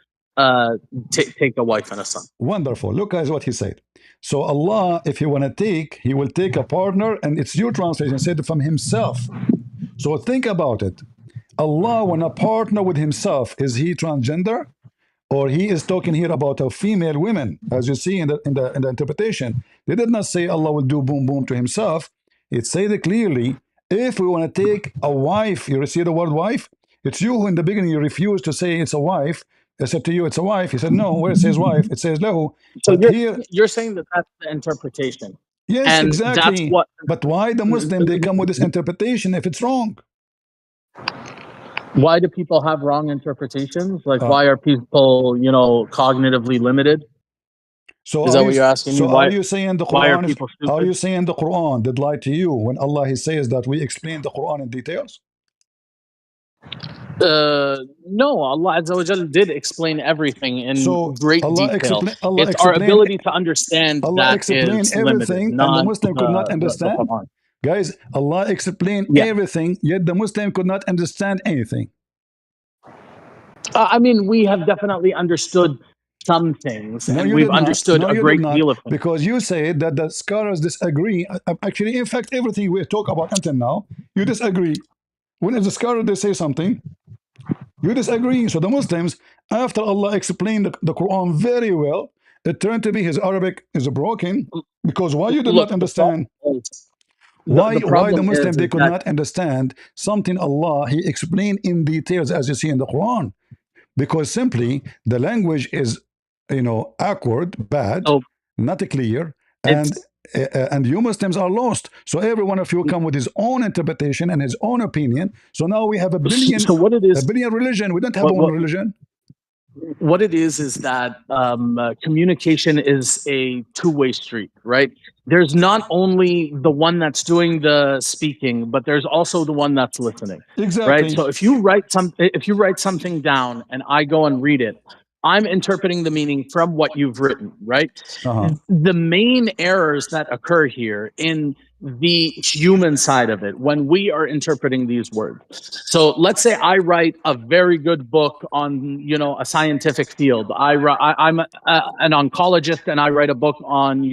take a wife and a son. Wonderful. Look guys what he said. So Allah, if He want to take, He will take a partner, and it's your translation said from Himself. So think about it. Allah want to partner with Himself. Is He transgender? Or He is talking here about a female women, as you see in the interpretation. They did not say Allah will do boom boom to Himself. It said it clearly. If we want to take a wife, you see the word wife? It's you who in the beginning you refused to say it's a wife. I said to you it's a wife. He said no. Where it says wife, it says lahu. So But here, you're saying that that's the interpretation, yes, and that's exactly. what. But why the Muslim they come with this interpretation if it's wrong? Why do people have wrong interpretations? Like, Uh, why are people, cognitively limited? So Is are that you what you're asking me? so are you saying the Why are Quran is people are you stupid? saying the Quran did lie to you when Allah He says that we explain the Quran in details? No, Allah Azza wa Jal did explain everything in So great Allah detail. explain Allah It's our explain ability to understand Allah that explain is limited, everything and the not Muslim could not the understand. Quran. Guys, Allah explained Yeah. everything, yet the Muslim could not understand anything. I mean, we have definitely understood some things, No, and you we've did not. understood No, a you did great not. deal of things. Because you said that the scholars disagree. Actually, in fact, everything we talk about until now, you disagree. When the scholar they say something, you disagree. So the Muslims, after Allah explained the Quran very well, it turned to be his Arabic is broken. Because why you did Look, not understand? the Why the problem Muslim they is could that not understand something Allah He explained in details as you see in the Quran? Because simply the language is awkward, bad, so not clear, and it's and you Muslims are lost. So every one of you come with his own interpretation and his own opinion. So now we have so what it a is. billion religion. We don't have What one what religion. What it is that communication is a two-way street, right? There's not only the one that's doing the speaking, but there's also the one that's listening, right? Exactly. So if you write something down and I go and read it, I'm interpreting the meaning from what you've written, right? Uh-huh. The main errors that occur here in the human side of it when we are interpreting these words. So let's say I write a very good book on, a scientific field. I'm an oncologist and I write a book on,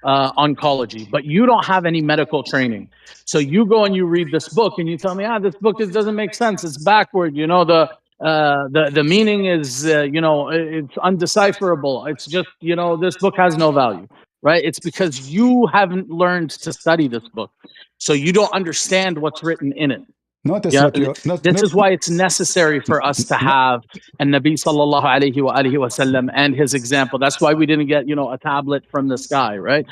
oncology, but you don't have any medical training. So you go and you read this book and you tell me, this book doesn't make sense. It's backward. The meaning is, it's undecipherable. It's just, this book has no value, right? It's because you haven't learned to study this book. So you don't understand what's written in it. Notice Yeah, what you not this not is why it's necessary for us to not. have a Nabi sallallahu alayhi wa alihi wasallam and his example. That's why we didn't get, a tablet from the sky, right?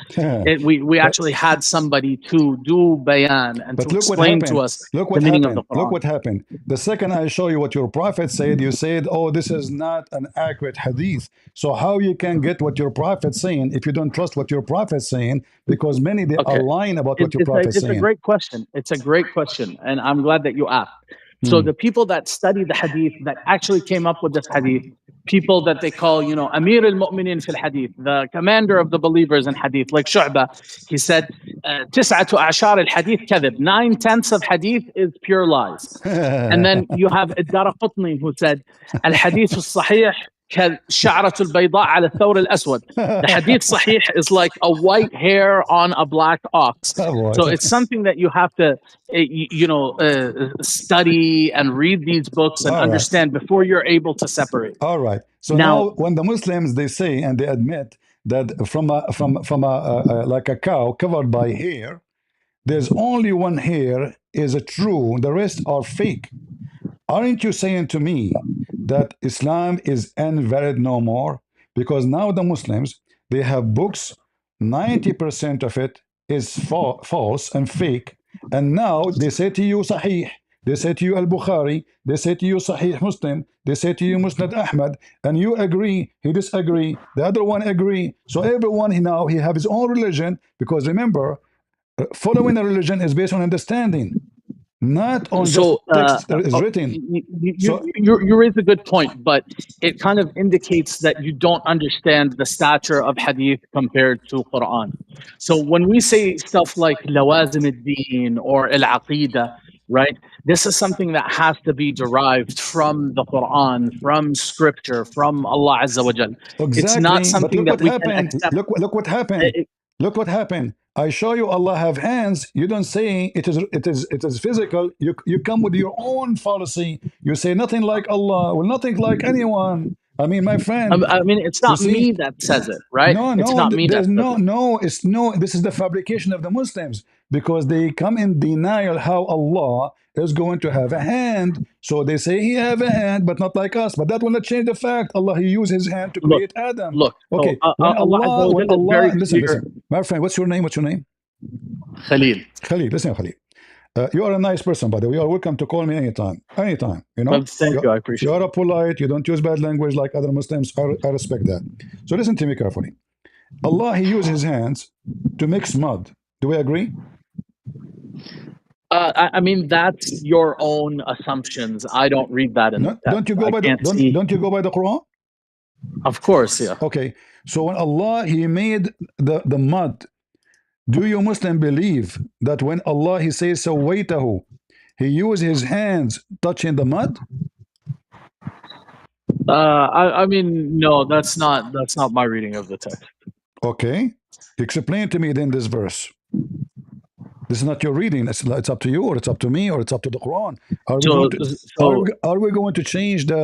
We but actually had somebody to do bayan and to But look what explain to happened. us Look the what meaning of the happened. Look Quran. what happened. The second I show you what your prophet said, you said, "Oh, this is not an accurate hadith." So how you can get what your prophet's saying if you don't trust what your prophet's saying? Because many they are Okay. lying about what your It's a prophet's it's a saying. great question. It's a great question, and I'm glad that you asked. So Hmm. the people that study the hadith that actually came up with this hadith, people that they call, Amir al-Mu'minin fil hadith, the commander of the believers in hadith, like Shu'bah, he said, "Tis'atu a'shar al-hadith kadhib." 9/10 of hadith is pure lies. And then you have Ad-Daraqutni who said, "Al-hadith al-sahih كالشعرة البيضاء على الثور الأسود." The hadith sahih is like a white hair on a black ox. Oh boy. So it's something that you have to, study and read these books and All right. understand before you're able to separate. All right. So Now, now, when the Muslims they say and they admit that from a like a cow covered by hair, there's only one hair is a true. The rest are fake. Aren't you saying to me that Islam is invalid no more? Because now the Muslims, they have books, 90% of it is false and fake. And now they say to you Sahih, they say to you Al Bukhari, they say to you Sahih Muslim, they say to you Musnad Ahmad, and you agree, he disagree, the other one agree. So everyone now he have his own religion because remember, following a religion is based on understanding, not on just so text that is written. So you raise a good point, but it kind of indicates that you don't understand the stature of hadith compared to Quran. So when we say stuff like lawazim ad-din or al-aqidah, right? This is something that has to be derived from the Quran, from scripture, from Allah Azza wa Jal. It's not exactly, but something look that what we can happened. accept. Look what happened. Look what happened. I show you Allah have hands. You don't say it is physical. You come with your own fallacy. You say nothing like Allah, well, nothing like anyone. I mean, my friend, I mean, it's you not see, me that says it, right? no, It's no, not me there's that says no, it. no, it's no, this is the fabrication of the Muslims because they come in denial how Allah is going to have a hand. So they say he have a hand, but not like us. But that will not change the fact Allah, he used his hand to Look, create Adam. look. So Okay, when Allah Azza Allah, wa when Jal is Allah, very listen, clear. listen, my friend, what's your name? What's your name? Khalil. Khalid, listen, Khalid. You are a nice person, by the way. You are welcome to call me anytime. Anytime, you Well, know? thank you. I You appreciate are it. a polite, you don't use bad language like other Muslims. I respect that. So listen to me carefully. Allah, He used His hands to mix mud. Do we agree? I mean, that's your own assumptions. I don't read that in the No, text. don't you go I by the can't see. don't you go by the Quran? Of course, yeah. Okay. So when Allah He made the mud, do you Muslim believe that when Allah He says sawaitahu, He used His hands touching the mud? I mean, no, that's not my reading of the text. Okay. Explain to me then this verse. This is not your reading. It's up to you, or it's up to me, or it's up to the Quran. Are we going So, to so are we going to change the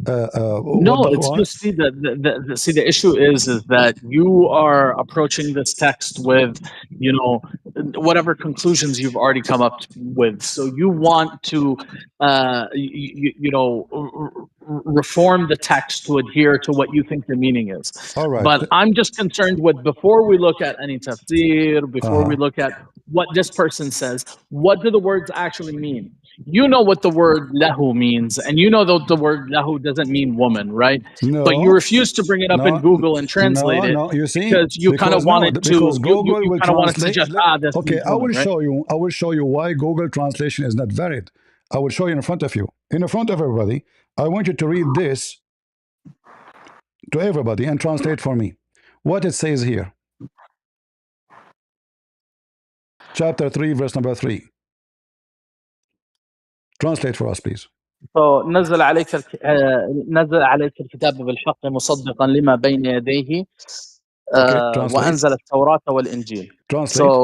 what no, the it's Quran? just see the issue is that you are approaching this text with, you know whatever conclusions you've already come up with. So you want to reform the text to adhere to what you think the meaning is. All right. But I'm just concerned with, before we look at any tafsir, before we Uh-huh. look at what this person says, what do the words actually mean? you know what the word lahu means, and you know that the word lahu doesn't mean woman, right? But you No, refuse to bring it up in no, Google and translate it no. You see, because you kind of because no, wanted to because Google you will kind of wanted to translate. suggest this Okay, means woman, right? I will show you why Google translation is not valid. I will show you in front of you, in front of everybody. I want you to read this to everybody and translate for me what it says here. Chapter 3, verse number 3. Translate for us, please. نزل عليك الكتاب بالحق مصدقا لما بين يديه Okay, translate. وأنزل التوراة والإنجيل. Translate.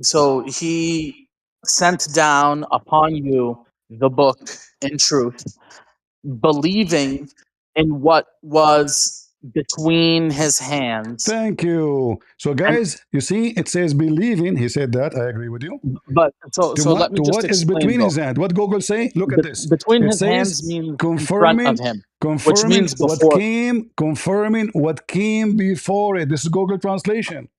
So he sent down upon you the book in truth, believing in what was between his hands. Thank you. So, And guys, you see, it says believing. He said that. I agree with you. but so let me To just what is explain between though. his hand? What Google say? Look at this. Between It his says hands means in front of confirming, him, which means before. confirming what came before it. This is Google translation.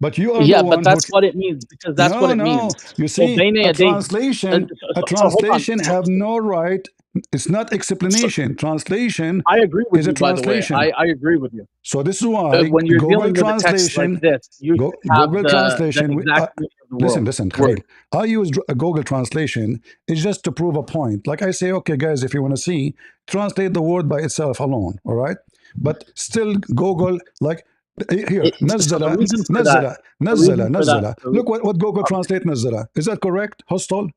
But you are the Yeah, but one who. that's what it means because that's what No, it means. no. You So see, بين يديه. So hold on. have no right. It's not So explanation. Translation I agree with is a you, by the way. translation. I agree with you. So this is why When you're Google dealing with a text like translation this, you should have Google the translation. exact meaning of the Listen, word. Khalil. I use Google translation is just to prove a point. Like I say, okay, guys, if you want to see, translate the word by itself alone. All right, but still Google like here So نزل the reason for that, Look what Google translate نزل. Is that correct? Hostile?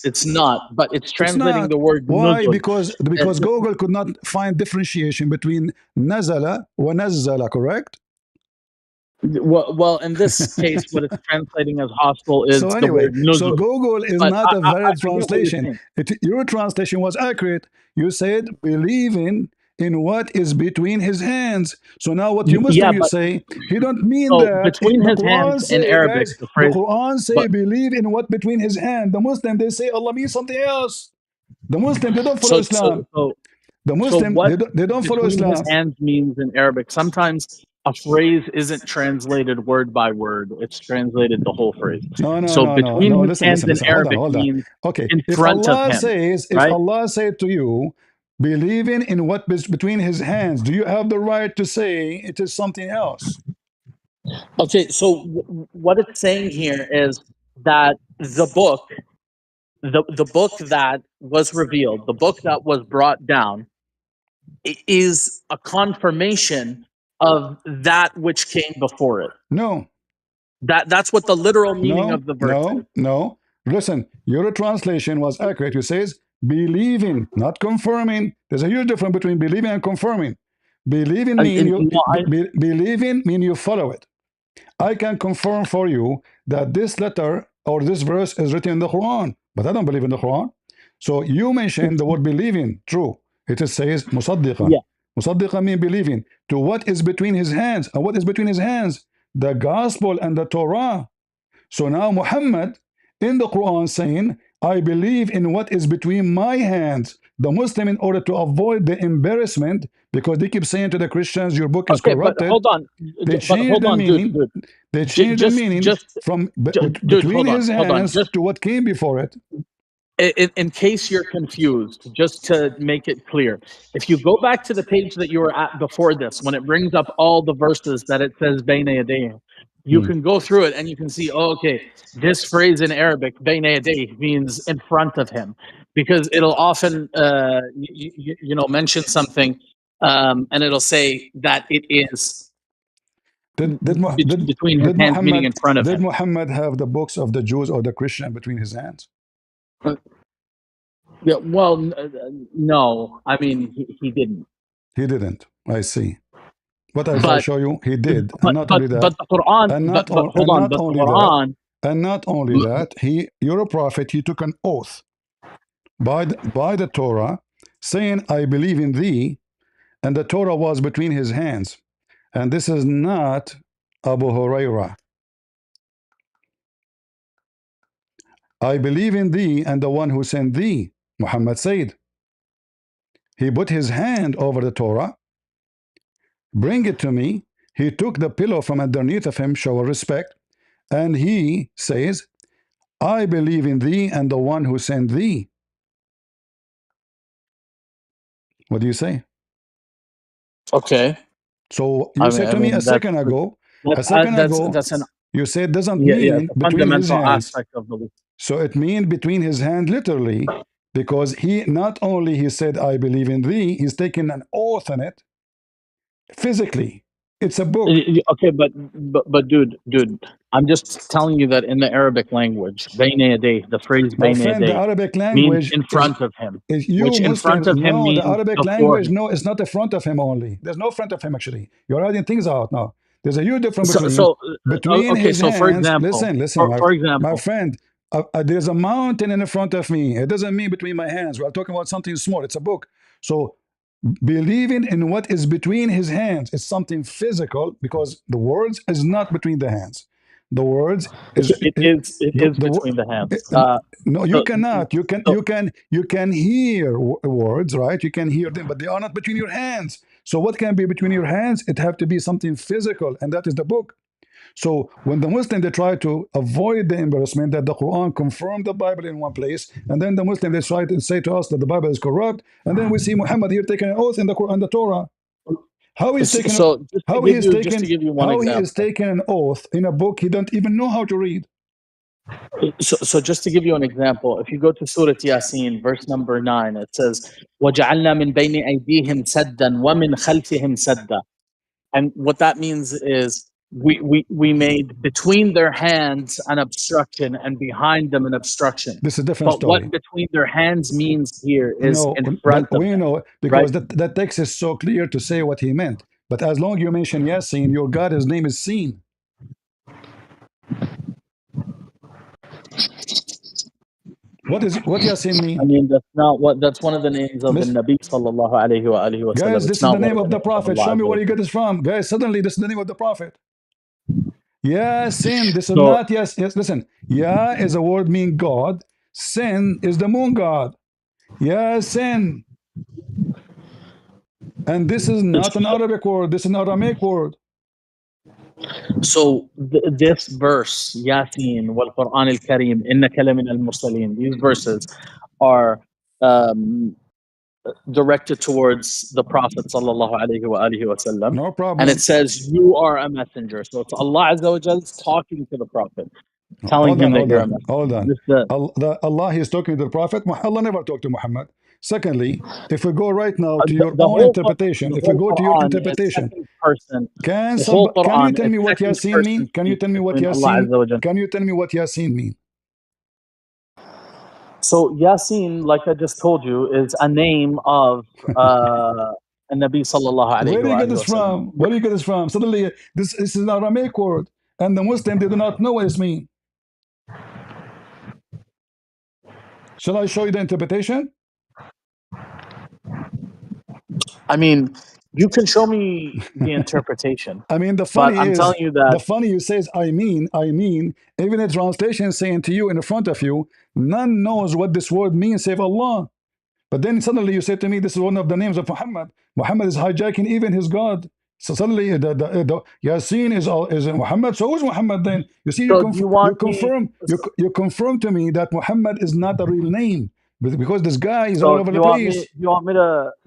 it's not, but it's It's translating not. the word Why? nuzul. Because Google could not find differentiation between نزل ونزل. Correct? Well, in this case, what it's translating as hostile So is the anyway, word so nuzul. Google is But not a valid I get what you're translation. saying. Your translation was accurate. You said believing in what is between his hands. So now what you Yeah, Muslim you but say, he don't mean so that. between The his Quran hands in say, Arabic, guys, the the phrase, Quran say but believe in what between his hand. The Muslim they say Allah means something else. The Muslim they don't follow so so Islam. so The so Muslim what they don't follow between his Islam. hands means in Arabic. Sometimes a phrase isn't translated word by word; it's translated the whole phrase. So between No. his Listen, hands in Arabic hold on. means Okay, in front of him, If right? Allah said to you, believing in what is between His hands, do you have the right to say it is something else? Okay, so what it's saying here is that the book that was revealed, the book that was brought down, is a confirmation of that which came before it. No, That's what the literal meaning of the verse is. no. Listen, your translation was accurate. It says believing, not confirming. There's a huge difference between believing and confirming. No, Believing mean you follow it. I can confirm for you that this letter or this verse is written in the Quran, but I don't believe in the Quran. So you mentioned the word believing. True. It says musaddiqan. yeah. Musaddiqan means believing to what is between his hands. And what is between his hands? The gospel and the Torah. So now Muhammad in the Quran saying, I believe in what is between my hands. The Muslim, in order to avoid the embarrassment, because they keep saying to the Christians, your book is Okay, but corrupted, hold on, they but changed hold the on, dude, meaning. dude. They J- changed the just, meaning just, from dude, between his hold on. hands Just to what came before it. in case you're confused, just to make it clear, if you go back to the page that you were at before this, when it brings up all the verses that it says "Bayna yadayhi," you Hmm. can go through it and you can see, oh, okay, this phrase in Arabic "Bayna yadayhi" means in front of him, because it'll often, mention something, and it'll say that it is between his hands, meaning in front of Did him. Muhammad have the books of the Jews or the Christian between his hands? Yeah, well, no, I mean he didn't. He didn't. I see. But as I But show you, he did, and not only but that, the Quran, but hold and on, not but the only that, Quran, you're a prophet. He took an oath by the Torah, saying, "I believe in thee," and the Torah was between his hands. And this is not Abu Hurairah. I believe in thee and the one who sent thee, Muhammad said. He put his hand over the Torah, bring it to me. He took the pillow from underneath of him, show respect, and he says, I believe in thee and the one who sent thee. What do you say? Okay. So I you mean, said I to me mean that's a second ago, that's an you said doesn't yeah, it's mean a between his fundamental hands. aspect of belief. So it means between his hand literally, because he not only he said I believe in thee, he's taken an oath on it physically. It's a book. Okay, but dude, I'm just telling you that in the Arabic language, "bayna yaday," the phrase My "bayna friend, the yaday" Arabic means language in front of him, is you which in front Muslims. of him No, the means Arabic before language, him. no, it's not the front of him only. There's no front of him actually. You're hiding things out now. There's a huge difference So, between so okay. his So, for hands. example, Listen, for my example, friend. There's a mountain in the front of me. It doesn't mean between my hands. We're talking about something small. It's a book. So believing in what is between his hands is something physical because the words is not between the hands. The words so is it the, is the between the hands. no, you So, cannot. so You can hear words, right? You can hear them, but they are not between your hands. So what can be between your hands? It have to be something physical, and that is the book. So when the Muslim they try to avoid the embarrassment that the Quran confirmed the Bible in one place, and then the Muslim they try to say to us that the Bible is corrupt, and then we see Muhammad here taking an oath in the Quran, the Torah. How he's taking so how he is just to taking give you one how he is example. taking an oath in a book he don't even know how to read. So just to give you an example, if you go to Surah Yasin, verse number 9, it says, وَجَعَلْنَا مِن بَيْنِ أَيْدِيهِمْ سَدًّا وَمِنْ خَلْفِهِمْ سَدًّا. And what that means is we made between their hands an obstruction and behind them an obstruction. This is a different But what story. between their hands means here is No, in but front of we them, know right? because that text is so clear to say what he meant. But as long you mention Yasin, your God, his name is seen. What Yasin I mean? mean, that's one of the names of the Listen, Nabi sallallahu alayhi wa alihi wasallam. guys, It's this is the not one name of of the the names of Prophet. Allah Show me Azza wa where you get Jalla. this from. Guys, suddenly this is the name of the Prophet. Yasin, this is So not yes. Listen, Ya is a word mean God. Sin is the moon god. Yasin. And this is not an Arabic word, this is an Aramaic word. So this verse, Yasin wal Quran al Kareem, innaka lamin al mursaleen, these verses are um, directed towards the Prophet sallallahu alaihi wa alihi wasallam, No and it problem. says you are a messenger. So it's Allah Azza wa Jal talking to the Prophet, telling him that you're a Hold messenger. on. This the, Allah is talking to the Prophet. Allah never talked to Muhammad. Secondly, if we go right now to your the own whole interpretation, the if we whole go to your Quran is interpretation, second person. The whole can you Quran tell is me what second Yasin person mean? Can you speech tell me what between Allah Yasin? Azza wa Jal. Can you tell me what Yasin mean? So Yasin, like I just told you, is a name of Nabi sallallahu Where alayhi do you wa get alihi this wasallam. from? Where do you get this from? Suddenly, this is an Aramaic word, and the Muslim they do not know what it means. Shall I show you the interpretation? I mean, you can show me the interpretation, I mean, but I'm telling you that the funny you says, I mean, even a translation saying to you in front of you, none knows what this word means save Allah. But then suddenly you say to me, this is one of the names of Muhammad. Muhammad is hijacking even his God. So suddenly the Yasin is Muhammad. So who's Muhammad then? You see, so do you want me you confirm to me that Muhammad is not a real name because this guy is all so over the place.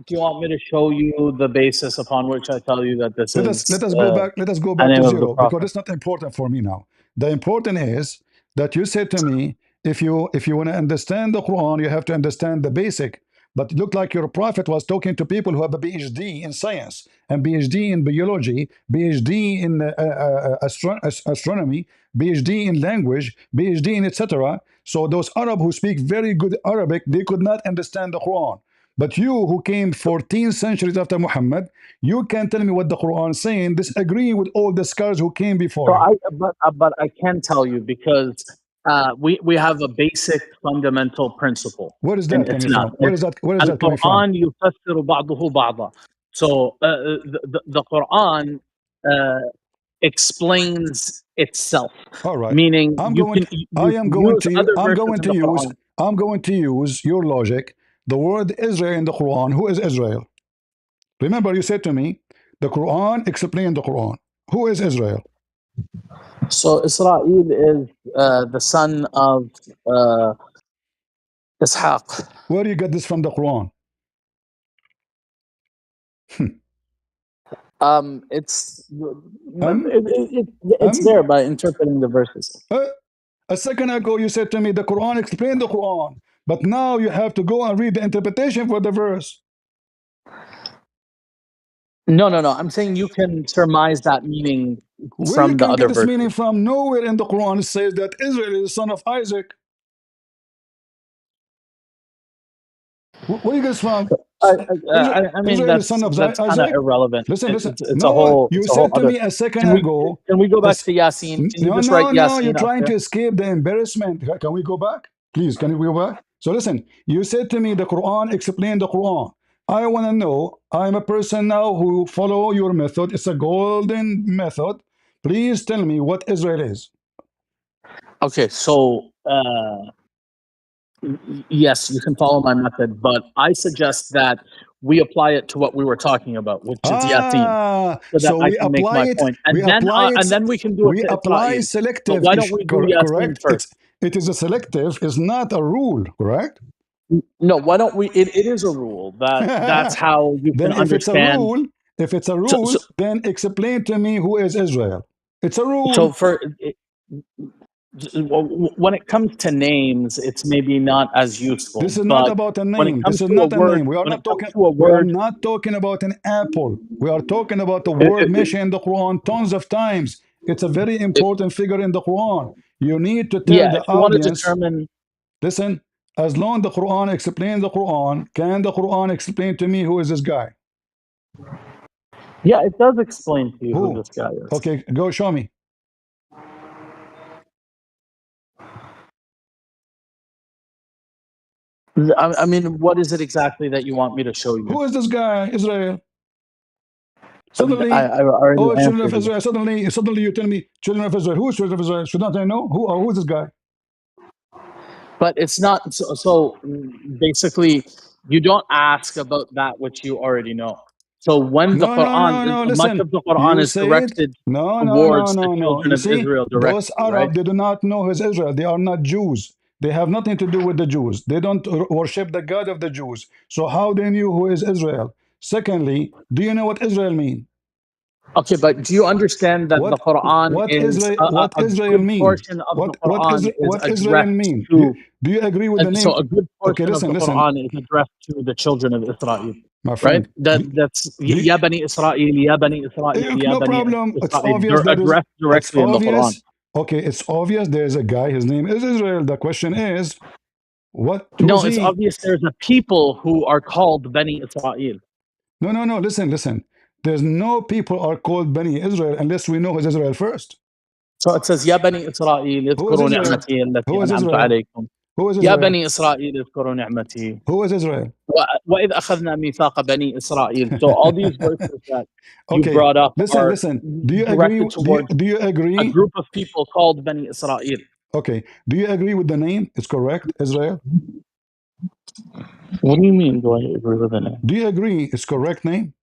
do you want me to show you the basis upon which I tell you that this Let is us go back. Let us go a back to name of the zero because prophet? it's not important for me now. The important is that you said to me, if you want to understand the Quran, you have to understand the basic. But it looked like your prophet was talking to people who have a PhD in science and PhD in biology, PhD in astronomy, PhD in language, PhD in etc. So those Arab who speak very good Arabic, they could not understand the Quran. But you who came 14 centuries after Muhammad, you can tell me what the Quran is saying, disagreeing with all the scholars who came before So you. but I can tell you because we have a basic fundamental principle Where is in that coming Islam. from? It's Where is that coming from? Al-Quran يفسر بعضه بعضا. So the Quran uh, explains itself, All right. meaning I'm going I you am can going use to you other verses in the Quran. I'm going to use your logic. The word Israel in the Quran. Who is Israel? Remember you said to me, the Quran explained the Quran. Who is Israel? So Israel is the son of Ishaq. Where do you get this from the Quran? It's Um, it's there um, by interpreting the verses. uh, a second ago you said to me the Quran explained the Quran, but now you have to go and read the interpretation for the verse. No, no, no. I'm saying you can surmise that meaning Where you from the can get other this verses. meaning from? Nowhere in the Quran it says that Israel is the son of Isaac. Where you get this from? I mean, Israel is son of that's kind of Isaac. irrelevant. Listen, listen. It's a No, whole you it's a whole said to other. me a second Can we ago. can we go back As, to Yasin? Can you no, just write no, no. Yasin You're up trying there? to escape the embarrassment. Can we go back? Please, can we go back? So listen, you said to me the Quran explained the Quran. I want to know. I'm a person now who follow your method. It's a golden method. Please tell me what Israel is. Okay, so yes, you can follow my method, but I suggest that we apply it to what we were talking about, which is Yasin, so that So I we can make apply my it. point, We apply it. and then we can do it We to apply Israel. But selective. why don't we do Yasin Correct. first? It is a selective. It's not a rule. Correct. No, why don't we? It is a rule that's how you can Then understand. if it's a So, rule, so, then explain to me who is Israel. It's a rule. so for when it comes to names, it's maybe not as useful. This is not But about a when it name. This comes is to a not a word, name. when it comes to a We are word, not talking about an apple. We are talking about the it, word it, mentioned in the Quran tons of times. It's a very it, important figure in the Quran. You need to tell yeah, the if you want to audience, determine, listen, as long the Quran explains the Quran, can the Quran explain to me who is this guy? yeah, it does explain to you who Who? this guy is. Okay, go show me. I mean, what is it exactly that you want me to show you? Who is this guy? Israel. Suddenly, I already oh, children of answered you. Israel. Suddenly you tell me, children of Israel. Who is children of Israel? Should not I know? Who is this guy? But it's not so basically, you don't ask about that which you already know. So when the No, no, Quran, no, no. much Listen, of the Quran you is say it. directed No, no, no, towards the no, no. children You of see, Israel those directly, right? Arab, they do not know who is Israel. They are not Jews. They have nothing to do with the Jews. They don't worship the God of the Jews. So how they knew who is Israel? Secondly, do you know what Israel mean? Okay, but do you understand that the What Quran is what a Israel good mean? portion of the Quran is What Israel addressed mean? to, Do you agree with the so name? a good Okay, portion of the listen, Quran is addressed to the children of Israel, my right? friend. That's Do Ya Bani Israel, Ya Bani Israel, Ya no Bani problem. It's Israel. obvious They're that is. addressed It's directly in the Quran. obvious. Okay, it's obvious. There's a guy. His name is Israel. The question is, what? Who's No, it's he? obvious there's a people who are called Bani Israel. No, no, no. Listen, listen. There's no people are called Bani Israel unless we know who's Israel first. So it says, يا بني إسرائيل Who is اذكروا Israel? نعمتي التي Who is أنعمت Israel? عليكم. Who is يا Israel? بني إسرائيل اذكروا نعمتي. Who is Israel? وإذ أخذنا ميثاق بني إسرائيل. So all these verses that you Okay, brought up listen, are listen. Do you agree? directed towards Do you a agree? group of people called Bani Israel. Okay, do you agree with the name? It's correct, Israel. What do you mean? Do I agree with the name? Do you agree? It's correct name.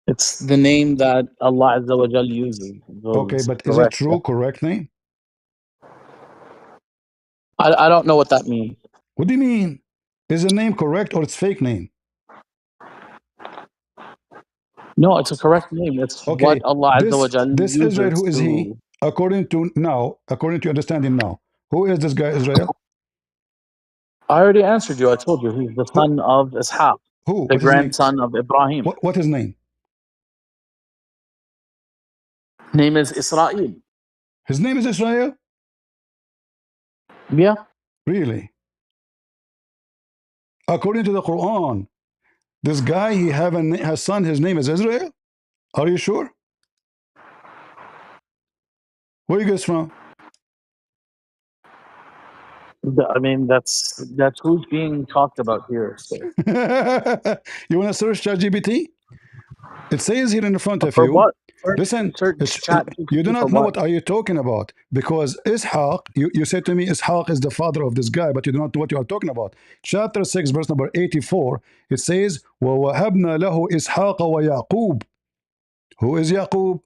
It's the name that Allah Azza wa Jal uses. So Okay, it's but is it correct. true? Correct name? I don't know what that means. What do you mean? Is the name correct or it's fake name? No, it's a correct name. It's what Okay, Allah Azza wa Jal this Israel, uses who is he? to. According to understanding now, who is this guy Israel? I already answered you. I told you he's the Who? son of Ishaq, Who? the What his name? grandson of Ibrahim. What his name? Name is Israel. His name is Israel. Yeah. Really? According to the Quran, this guy he have a son. His name is Israel. Are you sure? Where you guys from? I mean, that's who's being talked about here. So You want to search ChatGPT? It says here in front of for you. what? Listen, Search Chat you do GPT for not know what? what are you talking about because Ishaq. You said to me Ishaq is the father of this guy, but you do not know what you are talking about. Chapter 6, verse number 84. It says, وَوَهَبْنَا لَهُ إِسْحَاقَ وَيَعْقُوبَ. Who is Yaqub?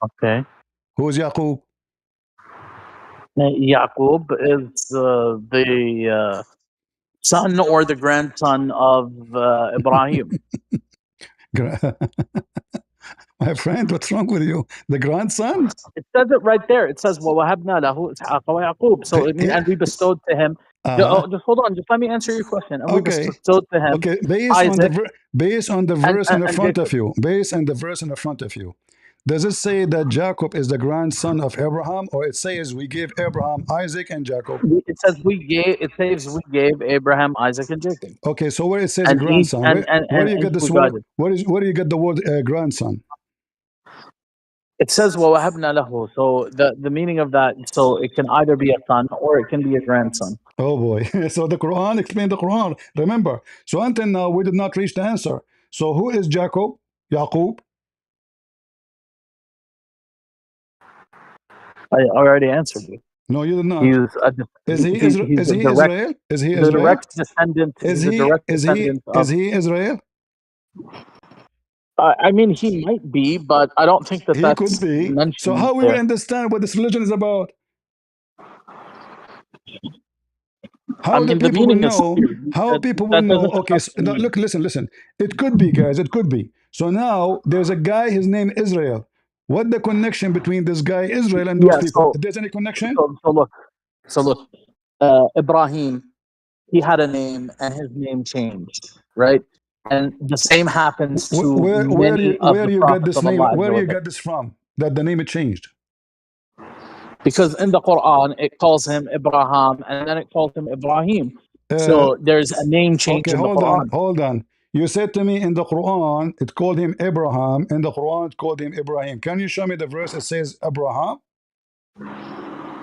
Okay. Who is Yaqub? Yaqub is the son or the grandson of Ibrahim. My friend, what's wrong with you? The grandson? It says it right there. It says, وَوَهَبْنَا لَهُ إِسْحَاقَ وَيَعْقُوب. So it means, Yeah. and we bestowed to him. Uh-huh. Just hold on. Just let me answer your question. And we Okay. bestowed to him Okay. Isaac. Based on the and, verse in and, the and front of Jacob. you, based on the verse in the front of you, does it say that Jacob is the grandson of Abraham, or it says we gave Abraham Isaac and Jacob? It says we gave. It says we gave Abraham, Isaac, and Jacob, Okay, so where it says and he grandson, and and where and, do you and get he this word? guided. Where do you get the word grandson? It says وَوَهَبْنَا لَهُ. So the meaning of that, so it can either be a son or it can be a grandson. Oh boy. So the Quran explained the Quran. Remember. So until now we did not reach the answer. So who is Jacob? Yaqub? I already answered you. No, you did not. He's a Is he he's is a he direct Israel? Is he the Israel? direct descendant. Is He's a he direct is he descendant is of. he Israel? I mean, he might be, but I don't think that He could that's be. So mentioned how we will there. understand what this religion is about? I How the mean, the people will meaning is know? clear. How people will That know? doesn't Okay, have so, to mean. look, listen. It could be, guys. It could be. So now there's a guy. His name Israel. What the connection between this guy Israel and those Yeah. people? So If there's any connection? so so look. So look. Ibrahim, he had a name, and his name changed, right? And the same happens to many of the You get prophets this of name? Allah Azza Where wa you Jal. get this from? That the name it changed. Because in the Quran it calls him Ibrahim, and then it calls him Ibrahim. Uh, So there's a name change okay, in the hold on, Quran. hold on. You said to me in the Quran it called him Abraham. In the Quran it called him Ibrahim. Can you show me the verse that says Abraham?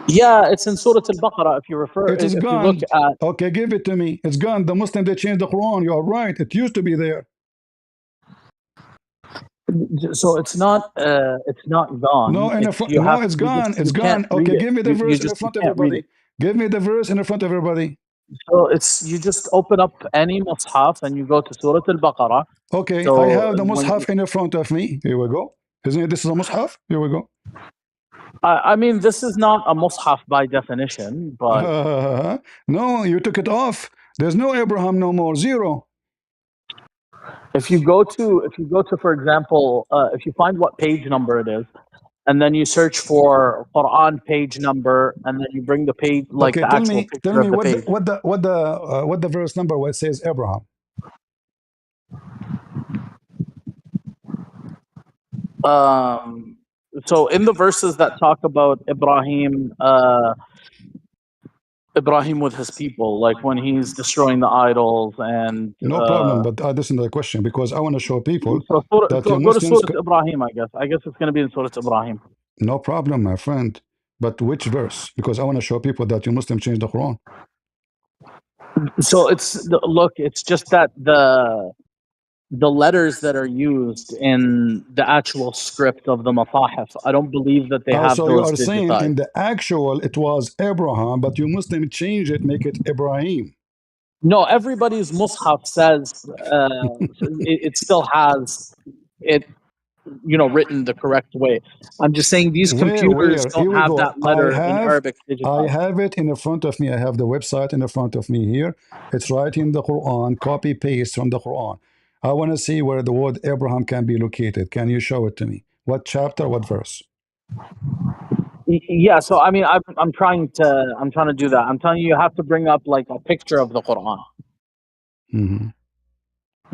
Yeah, it's in Surah Al-Baqarah. It is If you look gone. at, Okay, give it to me. It's gone. The Muslim they changed the Quran. You are right. It used to be there. so it's not No, gone. in the It's front. you No, have it's you just gone. It's you can't gone. read Okay, it. give me the verse in the You front of can't read it. everybody. Give me the verse in the front of everybody. So it's you just open up any mushaf and you go to Surah Al-Baqarah. Okay, I So have the when Mus'haf in the front of me. Here we go. Isn't it? This is a Mus'haf. Here we go. I mean, this is not a mushaf by definition, but No, you took it off. There's no Abraham no more. Zero. if you go to, for example, if you find what page number it is, and then you search for Quran page number, and then you bring the page, like Okay, the actual tell picture me of the page. what the verse number where it says Abraham. Um, so in the verses that talk about Ibrahim with his people, like when he's destroying the idols, and No problem, but this is the question because I want to show people that so you go to Muslims. Surah Ibrahim. I guess it's going to be in Surah Ibrahim. No problem, my friend. But which verse? Because I want to show people that you Muslims changed the Quran. So look, it's just that the letters that are used in the actual script of the Masahif, I don't believe that they have So you those are saying digitized. in the actual it was Abraham, but you Muslim change it, make it Ibrahim. No, everybody's Mus'haf says it still has it, written the correct way. I'm just saying these computers Where? don't Here we have go. that letter in Arabic I digitized. have it in the front of me. I have the website in the front of me here. It's right in the Quran, copy paste from the Quran. I want to see where the word Abraham can be located. Can you show it to me? What chapter, what verse? Yeah, so I mean, I'm trying to do that. I'm telling you, you have to bring up like a picture of the Quran. Mhm.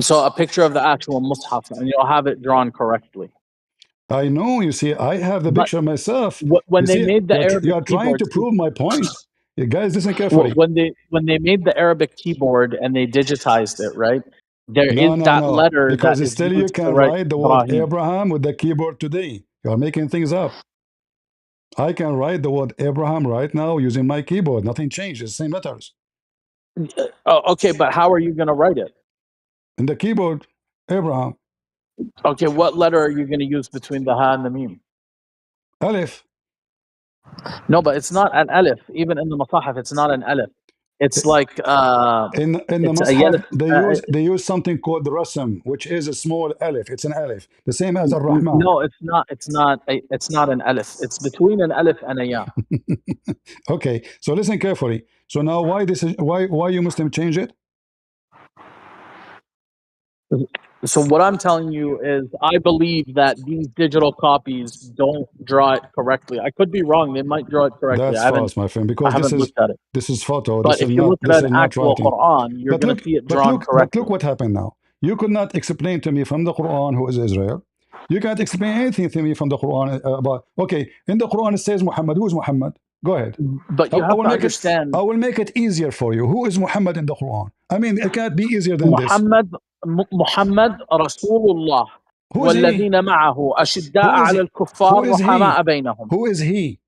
So a picture of the actual Mus'haf, and you'll have it drawn correctly. I know, you see, I have the But picture myself. when You they see, made the you Arabic are trying keyboard, to prove my point. You guys listen carefully. when they made the Arabic keyboard and they digitized it, right? There No, is no, that no. letter that Because is still you used to can write write the word Ibrahim. Abraham with the keyboard today. You are making things up. I can write the word Abraham right now using my keyboard. Nothing changes, same letters. Oh, okay, but how are you going to write it? In the keyboard, Abraham, Okay, what letter are you going to use between the ha and the mim? Aleph. No, but it's not an alif. Even in the Masahif, it's not an alif. It's like In the it's a Mus'haf, yelif. they use something called the rasm, which is a small alif. It's an alif, the same as Ar-Rahman. No, it's not. It's not an alif. It's between an alif and a ya. Okay, so listen carefully. So now, why you Muslim change it? So what I'm telling you is, I believe that these digital copies don't draw it correctly. I could be wrong. They might draw it correctly. That's false, my friend, I because haven't looked at it. this is photo. But if you look at This an is not actual writing. Quran, you're But going to look, see it drawn but correctly. look what happened now. You could not explain to me from the Quran who is Israel. You can't explain anything to me from the Quran about. Okay, in the Quran it says Muhammad. Who is Muhammad? Go ahead. But you I have will to make it. understand, I will make it easier for you. Who is Muhammad in the Quran? I mean, it can't be easier than this. محمد رسول الله Who is he? والذين معه أشداء Who is على he? Who الكفار is رحماء he? بينهم. Who is he?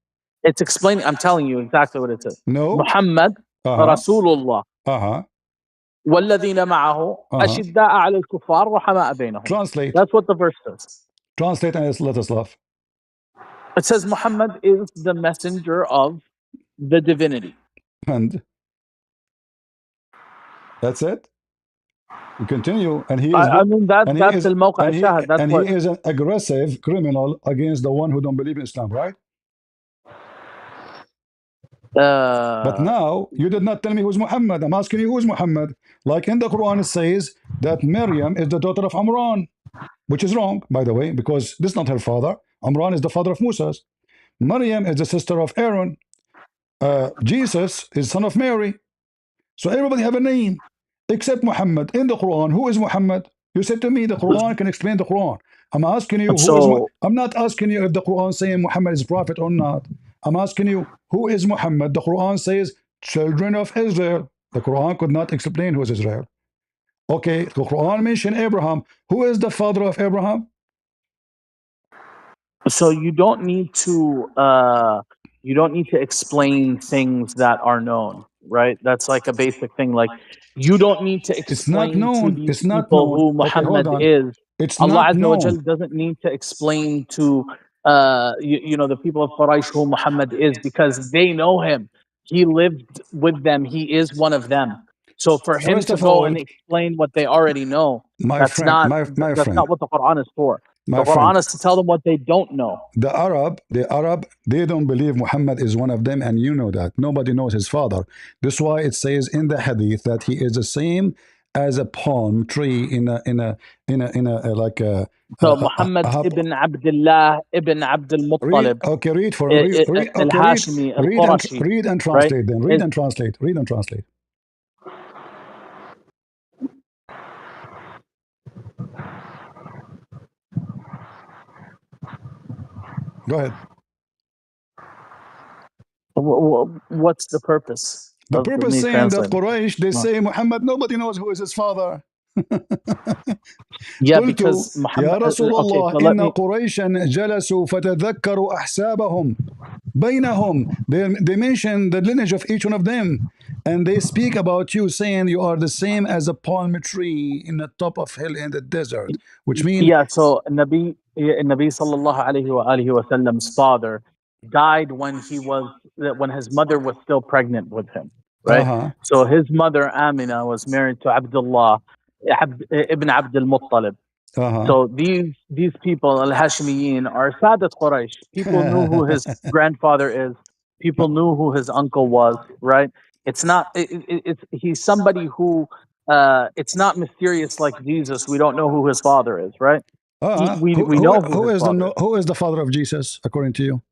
It's explaining. I'm telling you exactly what it says. No. محمد Uh-huh. رسول الله Uh-huh. والذين معه Uh-huh. أشداء على الكفار رحماء بينهم. Translate. That's what the verse says. Translate and let us laugh. It says Muhammad is the messenger of the divinity. And that's it. You continue, and he is I mean that's الموقع and الشاهد. That's he what. is an aggressive criminal against the one who don't believe in Islam, right? But now you did not tell me who's Muhammad. I'm asking you who's Muhammad. Like in the Quran, it says that Maryam is the daughter of Amran, which is wrong, by the way, because this is not her father. Amran is the father of Moses. Maryam is the sister of Aaron. Jesus is son of Mary. So everybody have a name except Muhammad. In the Quran, who is Muhammad? You said to me the Quran can explain the Quran. I'm asking you who is. I'm not asking you if the Quran saying Muhammad is prophet or not. I'm asking you who is Muhammad. The Quran says children of Israel. The Quran could not explain who is Israel. Okay, the Quran mentioned Abraham. Who is the father of Abraham? So you don't need to explain things that are known, right? That's like a basic thing. Like, you don't need to It's not explain to known. these It's not people known. who Okay, hold Muhammad on. is. It's Allah not Azza wa Jal known. doesn't need to explain to the people of Quraysh who Muhammad is, because they know him. He lived with them. He is one of them. So for him First to of go all, and explain what they already know, my that's friend, not my that's friend, not what the Quran is for. my The friend, Quran is to tell them what they don't know. the Arab, they don't believe Muhammad is one of them, and you know that. Nobody knows his father. That's why it says in the hadith that he is the same as a palm tree in a like So Muhammad ibn Abdullah ibn Abdul read. Muttalib, Okay, read for read. Al Okay, Hashimi, Al Qurashi, read and right? translate. Then read and translate. Read and translate. Go ahead. What's the purpose The of purpose me saying that translating? Quraysh, they say Muhammad, nobody knows who is his father. Yeah, قلت because يا Muhammad. رسول Okay, الله so let إن me. قريشا جلسوا فتذكروا أحسابهم بينهم. They mention the lineage of each one of them, and they speak about you saying you are the same as a palm tree in the top of hill in the desert, which means Yeah, so Nabi sallallahu alayhi wa alihi wa sallam's father died when his mother was still pregnant with him, right? uh-huh, So his mother Amina was married to Abdullah ibn Abdul Muttalib. uh-huh. So these people, Al Hashimiyin, are Sadat Quraysh. People knew who his grandfather is. People knew who his uncle was, right? It's not. It's he's somebody who. It's not mysterious like Jesus. We don't know who his father is, right? We know who his father Who is the father of Jesus according to you?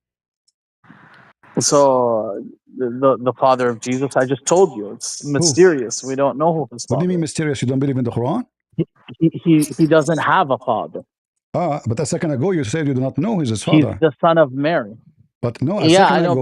is. So the father of Jesus, I just told you, it's Who? mysterious. We don't know who his What do you father mean is. mysterious? You don't believe in the Quran? He doesn't have a father. But a second ago you said you do not know who's his He's father. the son of Mary. But no, a Yeah, second I know, ago,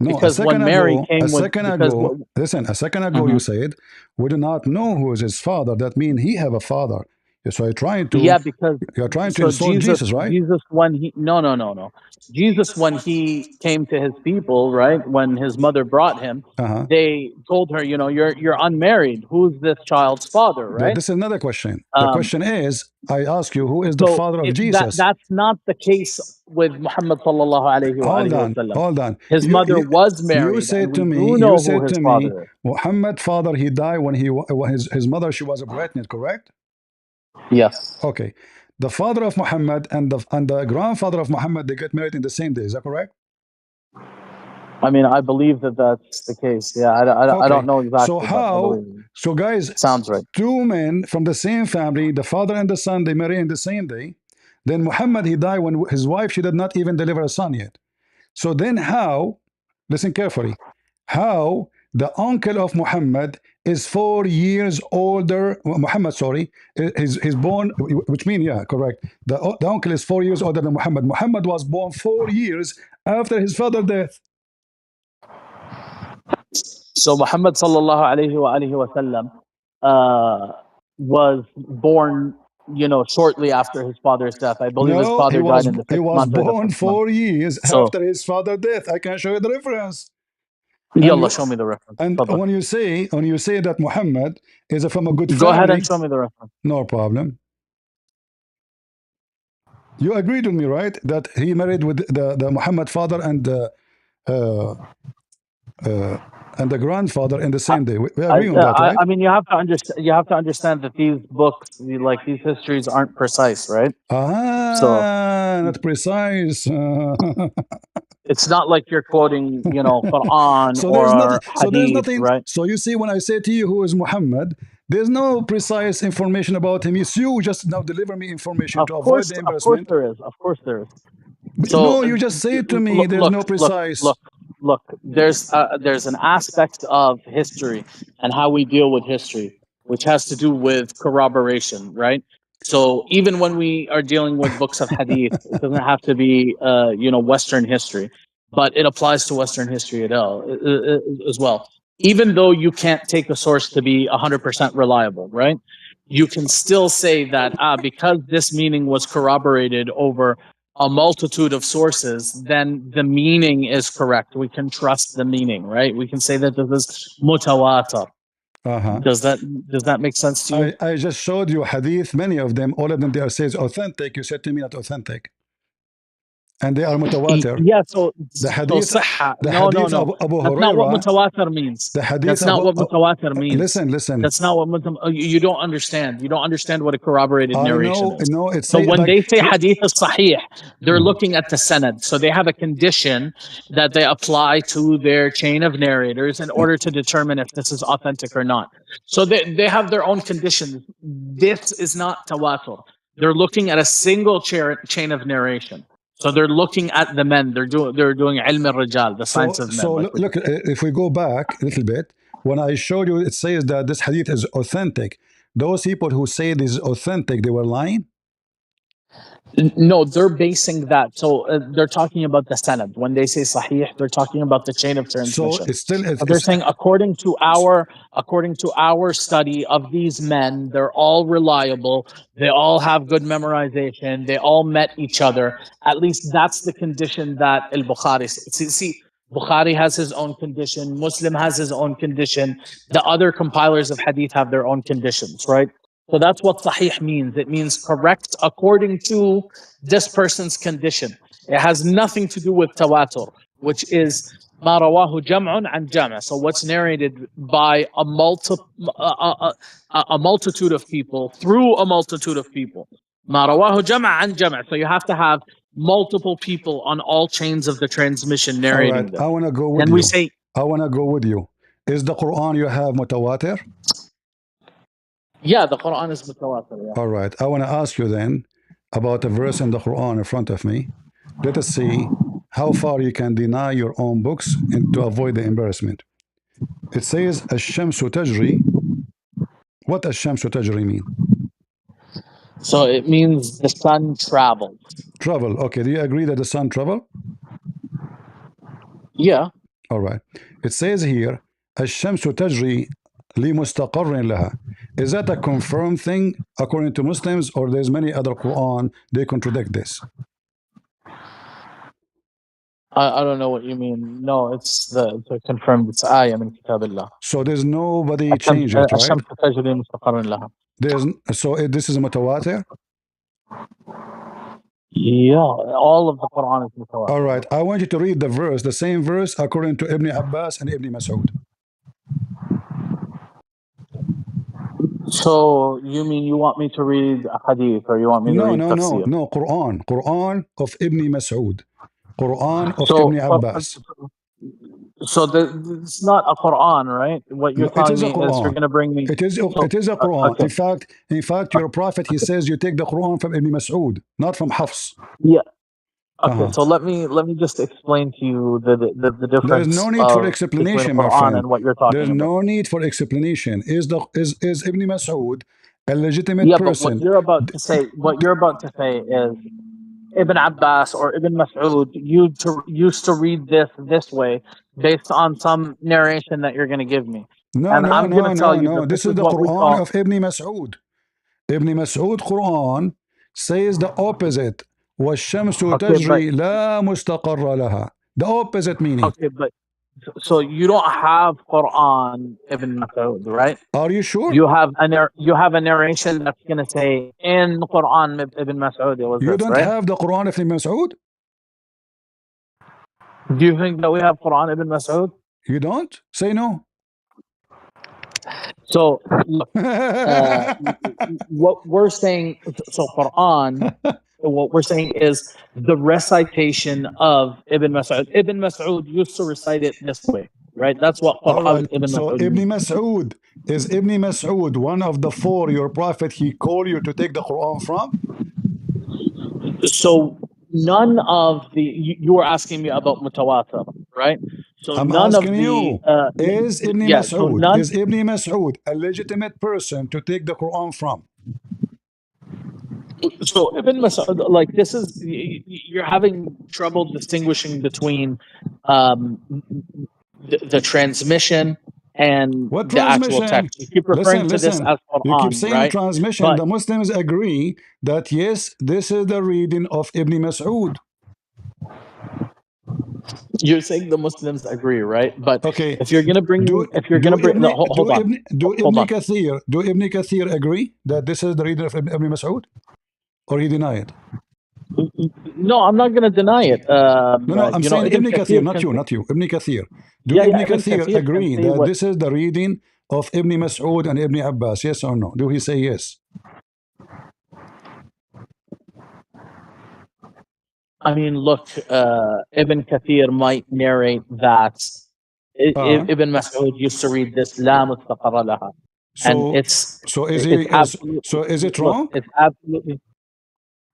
no, a because when second Mary ago, came with, because listen, a second ago you Mhm. said, we do not know who is his father. That means he have a father. So Yeah, because you're trying to so insult Jesus, Jesus, right? Jesus when he no no no no, Jesus when he came to his people, right? When his mother brought him, Uh-huh. they told her, you're unmarried. Who's this child's father, right? This is another question. The Um, question is, I ask you, who is the so father of that Jesus? that's not the case with Muhammad sallallahu Hold alaihi on, wasallam. hold on. His mother was You married, and said we to me, do you know who said his to me, father is. Muhammad father, he died when his mother, she was pregnant, correct? Yes. Okay. The father of Muhammad and the grandfather of Muhammad, they get married in the same day. Is that correct? I mean, I believe that that's the case. Yeah, I don't Okay. know So exactly, but I how? believe it. So guys, Sounds right. two men from the same family, the father and the son, they marry in the same day. Then Muhammad, he died when his wife, she did not even deliver a son yet. So then how, listen carefully, how the uncle of Muhammad is 4 years older, Muhammad, sorry, he's born, which means, yeah, correct. The uncle is 4 years older than Muhammad. Muhammad was born 4 years after his father's death. So Muhammad sallallahu alaihi wasallam was born, shortly after his father's death. I believe his No, father died in the he fifth was month or the born fifth month. 4 years So, after his father's death. I can show you the reference. And yalla, you show me the reference. and Fadal. when you say that Muhammad is from a good Go ahead and family, show me the reference. no problem. You agreed with me, right? That he married with the Muhammad father uh, uh, and the grandfather in the I, same day. We agree on that, right? I mean, you have to understand. You have to understand that these books, like these histories, aren't precise, right? So Ah, not precise. it's not like you're quoting, Quran So there's nothing. or So there's Hadith, nothing. right? So you see, when I say to you who is Muhammad, there's no precise information about him. It's you just now deliver me information to avoid the Of course embarrassment. there is. Of course there is. But So no, you just say to me look, there's look, no look, precise. look, look. There's an aspect of history and how we deal with history, which has to do with corroboration, right? So even when we are dealing with books of hadith, it doesn't have to be Western history, but it applies to Western history as well. Even though you can't take a source to be 100% reliable, right? You can still say that because this meaning was corroborated over a multitude of sources, then the meaning is correct. We can trust the meaning, right? We can say that this is mutawatir. Uh-huh. Does that make sense to you? I just showed you hadith, many of them, all of them, they are says authentic. You said to me not authentic. And they are mutawatir. Yeah. The So hadith, sahha. the No, no, hadith no. of Abu That's not what Huraira, mutawatir means. the hadith That's of, not what mutawatir means. listen, listen. That's not what you don't understand. You don't understand what a corroborated I narration know, is. no, it So say when like, they say hadith is sahih, they're looking at the sanad. So they have a condition that they apply to their chain of narrators in order to determine if this is authentic or not. So they have their own conditions. This is not tawatur. They're looking at a single chain of narration. So they're looking at the men. They're doing ilm al-rijal, the science of so men, like we look, say. if we go back a little bit, when I showed you, it says that this hadith is authentic. Those people who say this is authentic, they were lying. No, they're basing that. So they're talking about the sanad. When they say sahih, they're talking about the chain of So transmission. it's still, So they're saying according to our study of these men, they're all reliable. They all have good memorization. They all met each other. At least that's the condition that Al Bukhari. See, Bukhari has his own condition. Muslim has his own condition. The other compilers of hadith have their own conditions, right? So that's what sahih means. It means correct according to this person's condition. It has nothing to do with tawatur, which is ma rawahu jam'un an jam'. So what's narrated by a multitude of people through a multitude of people. Ma rawahu jam' an jam'. So you have to have multiple people on all chains of the transmission all right. narrating I this. want to go with Then we you. say, I want to go with you. Is the Quran you have mutawatir? yeah, the Quran is mutawatir. Yeah. All right. I want to ask you then about a verse in the Quran in front of me. Let us see how far you can deny your own books and to avoid the embarrassment. It says, "Ash-shamsu tajri." What ash-shamsu tajri mean? So it means the sun travels. Travel. Okay. Do you agree that the sun travel? Yeah. All right. It says here, "Ash-shamsu tajri li mustaqarrin laha." Is that a confirmed thing according to Muslims, or there's many other Quran they contradict this? I don't know what you mean. No, it's confirmed. It's ayah min kitabillah. So there's nobody change it, right? الشمس تجري مستقر لها. There's this is mutawatir. Yeah, all of the Quran is mutawatir. All right, I want you to read the verse, the same verse according to Ibn Abbas and Ibn Mas'ud. So you mean you want me to read a hadith, or you want me to read tafsir? No, Quran of Ibn Mas'ud, Quran of So, Ibn Abbas. so it's not a Quran, right? What you're It telling is a me is you're Quran. going to bring me. It is a Quran. Okay. In fact, your prophet, he says you take the Quran from Ibn Mas'ud, not from Hafs. Yeah. Okay. So let me just explain to you the There's difference no need for between explanation, my Quran friend. and what you're There's talking about. no need for explanation. Is Ibn Mas'ud a legitimate Yeah, but person? what you're about to say is Ibn Abbas or Ibn Mas'ud used to read this way based on some narration that you're going to give me. And I'm going to tell you that This this is is the what we Quran call. of Ibn Mas'ud. Ibn Mas'ud Quran says the opposite. وَالشَّمْسُ Okay, but تَجْرِي لَا مُسْتَقَرَّ لَهَا. The opposite meaning. okay, but so you don't have Quran Ibn Mas'ud, right? Are you sure? You have a narration that's going to say in Quran Ibn Mas'ud it was You this, don't right? have the Quran of Ibn Mas'ud? Do you think that we have Quran Ibn Mas'ud? You don't? Say no. So look, what we're saying, so Quran, what we're saying is the recitation of Ibn Mas'ud. Ibn Mas'ud used to recite it this way, right? That's what All Quran right. Ibn So Mas'ud Ibn means. Mas'ud, is Ibn Mas'ud one of the four your prophet he called you to take the Quran from? So none of the you were asking me about mutawatir, right? So I'm none of asking the you, is Ibn yeah. So none. Ibn Mas'ud a legitimate person to take the Quran from? So Ibn Mas'ud, like this is you're having trouble distinguishing between the transmission and What the actual transmission? text. You keep referring to this Listen. as You keep Quran, saying right? transmission. But The Muslims agree that yes, this is the reading of Ibn Mas'ud. you're saying the Muslims agree, right? But Okay. if you're gonna bring, if you're Do gonna bring, Ibn no, hold on, hold on. Do Ibn Kathir agree that this is the reading of Ibn Mas'ud, or he deny it? No, I'm not going to deny it. No, I'm saying Ibn Ibn Kathir, Kathir not can. you, Ibn Kathir. Do Yeah, Ibn yeah, Ibn Kathir Kathir can agree say that what. this is the reading of Ibn Mas'ud and Ibn Abbas? Yes or no? Do he say yes? I mean, look, Ibn Kathir might narrate that Ibn Mas'ud used to read this La mustaqarra laha. And So, is it look, wrong? it's absolutely.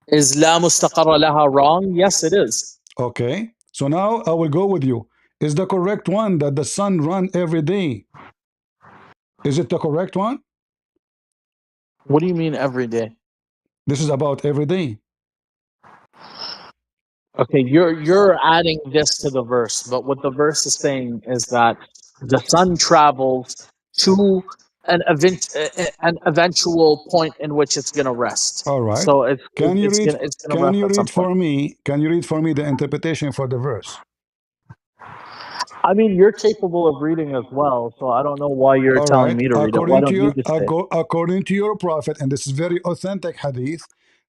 Is La mustaqarra laha wrong? Yes, it is. Okay. So now I will go with you. Is the correct one that the sun run every day? Is it the correct one? What do you mean every day? This is about every day. Okay, you're adding this to the verse, but what the verse is saying is that the sun travels to an eventual point in which it's going to rest. All right. So it's Can you read? going to rest at some point. Can you read for me the interpretation for the verse? I mean, you're capable of reading as well, so I don't know why you're All telling right. me to read it. Why don't you just say it? According to your prophet, and this is very authentic hadith,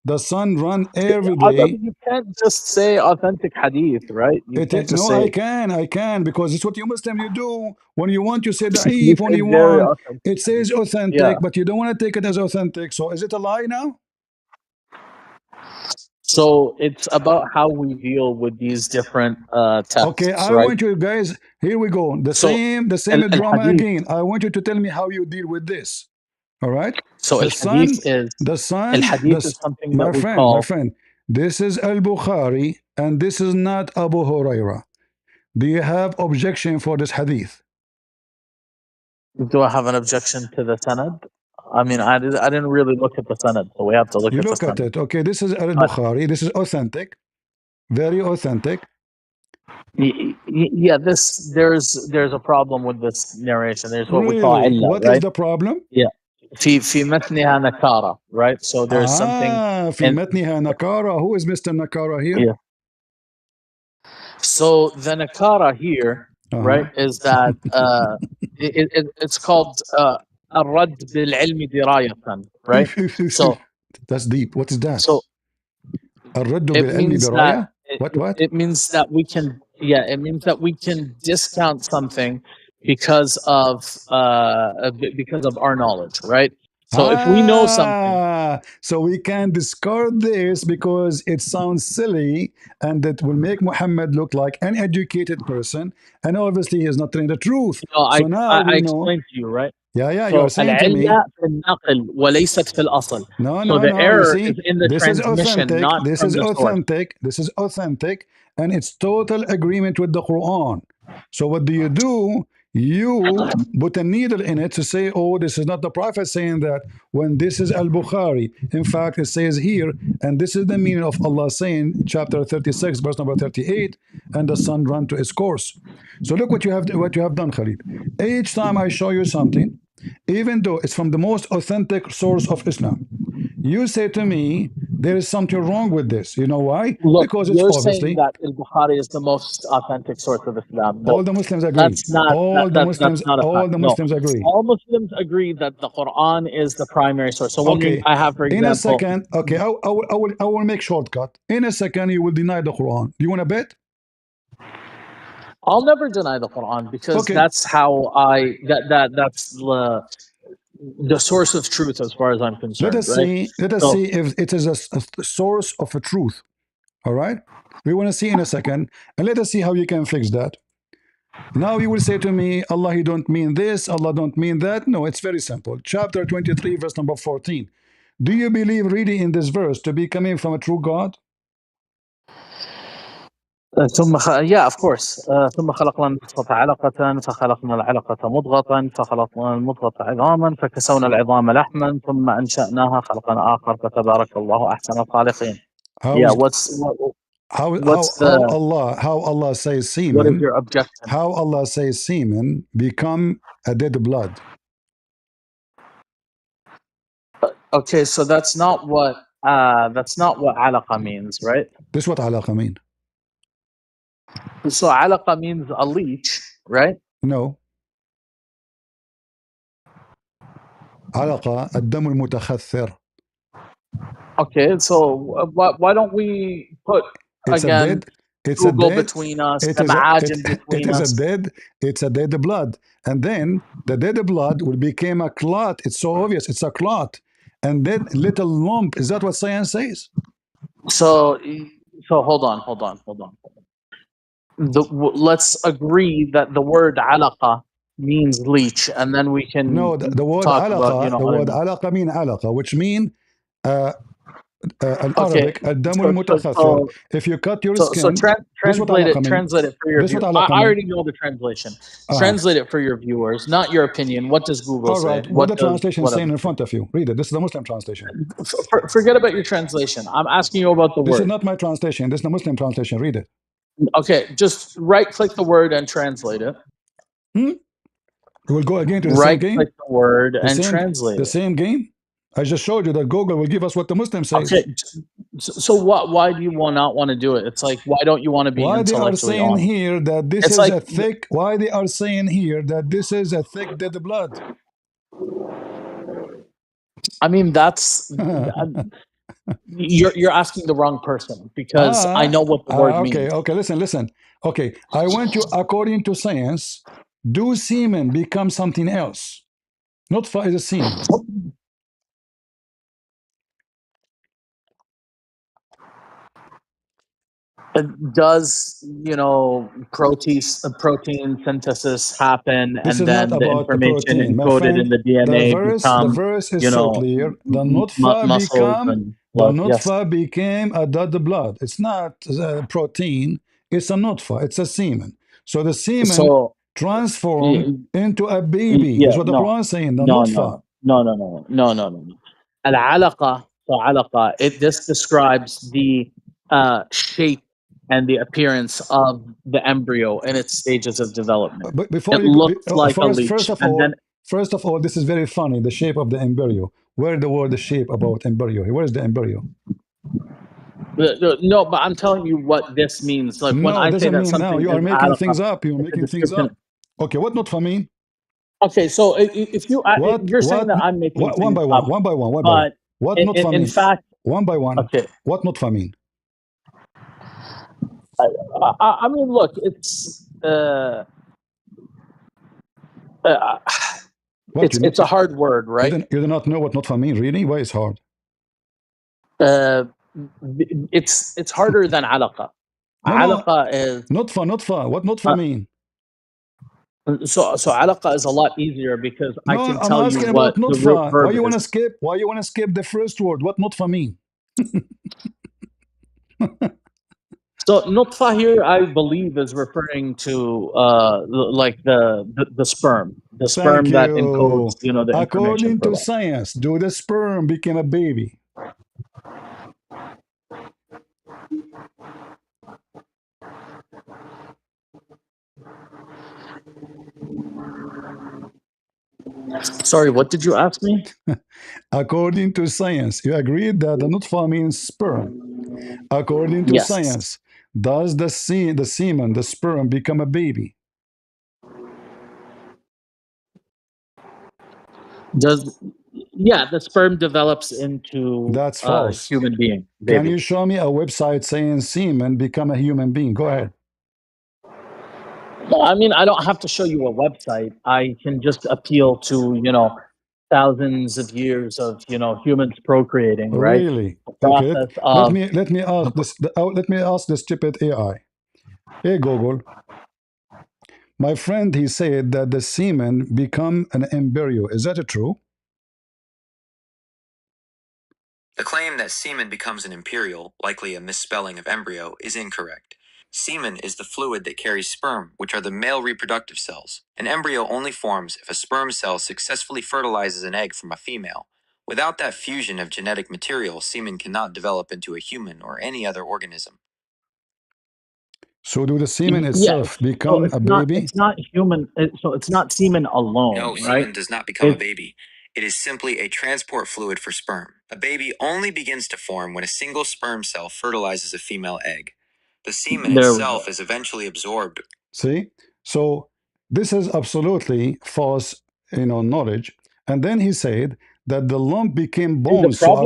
the sun run every I mean, day. you can't just say authentic hadith, right? You can't just No, say I can, because it's what you Muslim you do. When you want, you say you da'if. When say you very want, authentic. it says Yeah. authentic, but you don't want to take it as authentic. So is it a lie now? So it's about how we deal with these different texts, Okay, I right? want you guys. Here we go. The So same drama hadith. again. I want you to tell me how you deal with this. All right. So The sun, al hadith is something that we call. my friend. This is Al Bukhari, and this is not Abu Huraira. Do you have objection for this hadith? Do I have an objection to the sanad? I mean, I didn't really look at the sanad, so we have to look You at the look at sanad. it. Okay, this is Al But Bukhari. This is authentic, very authentic. yeah, there's a problem with this narration. There's what we call Really? illa, What is right? the problem? Yeah. في متنها نكارة, right? So there's something في and متنها نكارة. Who is Mr. Nakara here? yeah. So the nakara here, right, Uh-huh. is that it's called الرد بالعلم دراية, right? So That's deep. What is that? so الرد it بالعلم means that دراية. What? it means that we can, yeah, it means that we can discount something because of our knowledge, right? So if we know something, So we can discard this because it sounds silly and it will make Muhammad look like an educated person. And obviously, he is not telling the truth. I So now I we know. explained to you, right? Yeah, you are So saying to me, العلة في النقل وليست في الأصل. no, So no, the no. You error is see, in the this is transmission, authentic. not This from is the source. authentic. This is authentic. And it's total agreement with the Quran. So what do? You put a needle in it to say, oh, this is not the Prophet saying that, when this is Al Bukhari. In fact, it says here, and this is the meaning of Allah saying, chapter 36, verse number 38, and the sun ran to its course. So look what you have done, Khalid. Each time I show you something, even though it's from the most authentic source of Islam, you say to me, there is something wrong with this. You know why? Look, Because it's you're saying obviously that Al-Bukhari is the most authentic source of Islam. all Look, the Muslims agree. that's not All the that's Muslims, not a all fact. the No, Muslims agree. all Muslims agree that the Quran is the primary source. So when Okay. I have, for In a example, second, okay, I will make shortcut. In a second, you will deny the Quran. Do you want to bet? I'll never deny the Quran because Okay. that's how that's the source of truth as far as I'm Let concerned, us right? see. Let us So see if it is a source of a truth. All right. We want to see in a second, and let us see how you can fix that. Now you will say to me, Allah, He don't mean this, Allah don't mean that. No, it's very simple. Chapter 23, verse number 14. Do you believe really in this verse to be coming from a true God? yeah, of course. ثم خلقنا النطفة علقة فخلقنا العلقة مضغة فخلقنا المضغة عظاما فكسونا العظام لحما ثم أنشأناها خلقا آخر فتبارك الله أحسن الخالقين. How Yeah, is how how what's how the Allah says what is semen? your objection? How Allah says semen become a dead blood? Okay, so that's not what alaqa means, right? This is what alaqa mean. So alaqa means a leech, right? No. علاقة الدم المتخثر. Okay, so why don't we put It's a again dead. It's a Google dead. between us, It the is a it, ma'ajim it between is a us? dead. It's a dead blood, and then the dead blood will become a clot. It's so obvious. It's a clot, and then little lump. Is that what science says? So hold on. Let's agree that the word alaqa means leech, and then we No, can the word talk about, alaqa. The I don't word know. alaqa mean alaqa, which mean uh, in Okay, Arabic الدم so so المتخثر. so If you cut your skin, this is what alaqa mean. translate it for your This is view. what alaqa I mean. already know the translation. Uh-huh. Translate it for your viewers, not your opinion. What does Google All say? right. What What the does translation is saying whatever? in front of you? Read it. This is the Muslim translation. Forget about your translation. I'm asking you about the This is word. not my translation. This is the Muslim translation. Read it. Okay, just right click the word and translate it. Hmm? We'll go again to the same Right game. click the word The and same translate the it. same game. I just showed you that Google will give us what the Muslim says. Okay, so what? Why do you not want to do it? It's like, why don't you want to be Why they are intellectually saying honest? here that this It's is like, a thick? Why they are saying here that this is a thick dead blood? I mean, that's you're asking the wrong person because I know what the word Okay, means. okay. Listen. Okay, I want you according to science. Do semen become something else? Not for is a semen. Does protein synthesis happen, This and is not then the about the information protein, my encoded in friend. the The DNA verse, the become verse is so clear. The nutfa muscles become and the blood? Yes. nutfa became a dead blood. It's not protein. It's a nutfa. It's a semen. So the semen So transform into a baby. This yeah, is what the no, Quran is saying. The no, no, nutfa. no, no, no, no, no, no, no. Al-alaqa, so alaqa, this describes the shape and the appearance of the embryo in its stages of development. But before It you go, looks like a first leech, of and all, then First of all, this is very funny. The shape of the embryo. Where the word the shape about embryo? Where is the embryo? No, but I'm telling you what this means. Like when No, it I say doesn't that mean now. something You is are making alaqa, things up. You're it's a making things description. up. Okay, what nutfa mean? Okay, so if you What you're saying what that I'm making what one things by one, up, one by one, one by one. but What nutfa in mean? fact, One by one. okay. What nutfa mean? I mean, look, uh, What you it's not a hard word, right? you do not know what nutfa mean? Really? Why it's hard? Uh, it's harder than alaqa. No, no. Alaqa is Nutfa. What nutfa uh, mean? so alaqa is a lot easier because I No, can I'm tell you asking about what the root nutfa. Why verb you wanna is. skip? Why you wanna skip the first word? What nutfa mean? So nutfa here, I believe, is referring to like the sperm, the Thank sperm that encodes, you. the information According for to life. science, do the sperm become a baby? Sorry, what did you ask me? According to science, you agreed that the nutfa means sperm. According to Yes. science, does the semen, the sperm, become a baby? Does Yeah, the sperm develops into That's a false. human being, Can baby. you show me a website saying semen become a human being? Go ahead. Well, I mean, I don't have to show you a website. I can just appeal to, thousands of years of, humans procreating, right? Really? The Okay. process Let of me let me ask this. Let me ask the stupid AI. Hey Google, my friend, he said that the semen become an embryo. Is that true? The claim that semen becomes an imperial, likely a misspelling of embryo, is incorrect. Semen is the fluid that carries sperm, which are the male reproductive cells. An embryo only forms if a sperm cell successfully fertilizes an egg from a female. Without that fusion of genetic material, semen cannot develop into a human or any other organism. So do the semen yeah. itself So become a it's not baby? it's not human. So it's not semen alone, No, right? semen does not become a It's baby. It is simply a transport fluid for sperm. A baby only begins to form when a single sperm cell fertilizes a female egg. The semen There we itself go. is eventually absorbed. See? So this is absolutely false, knowledge. And then he said that the lump became See, bones. So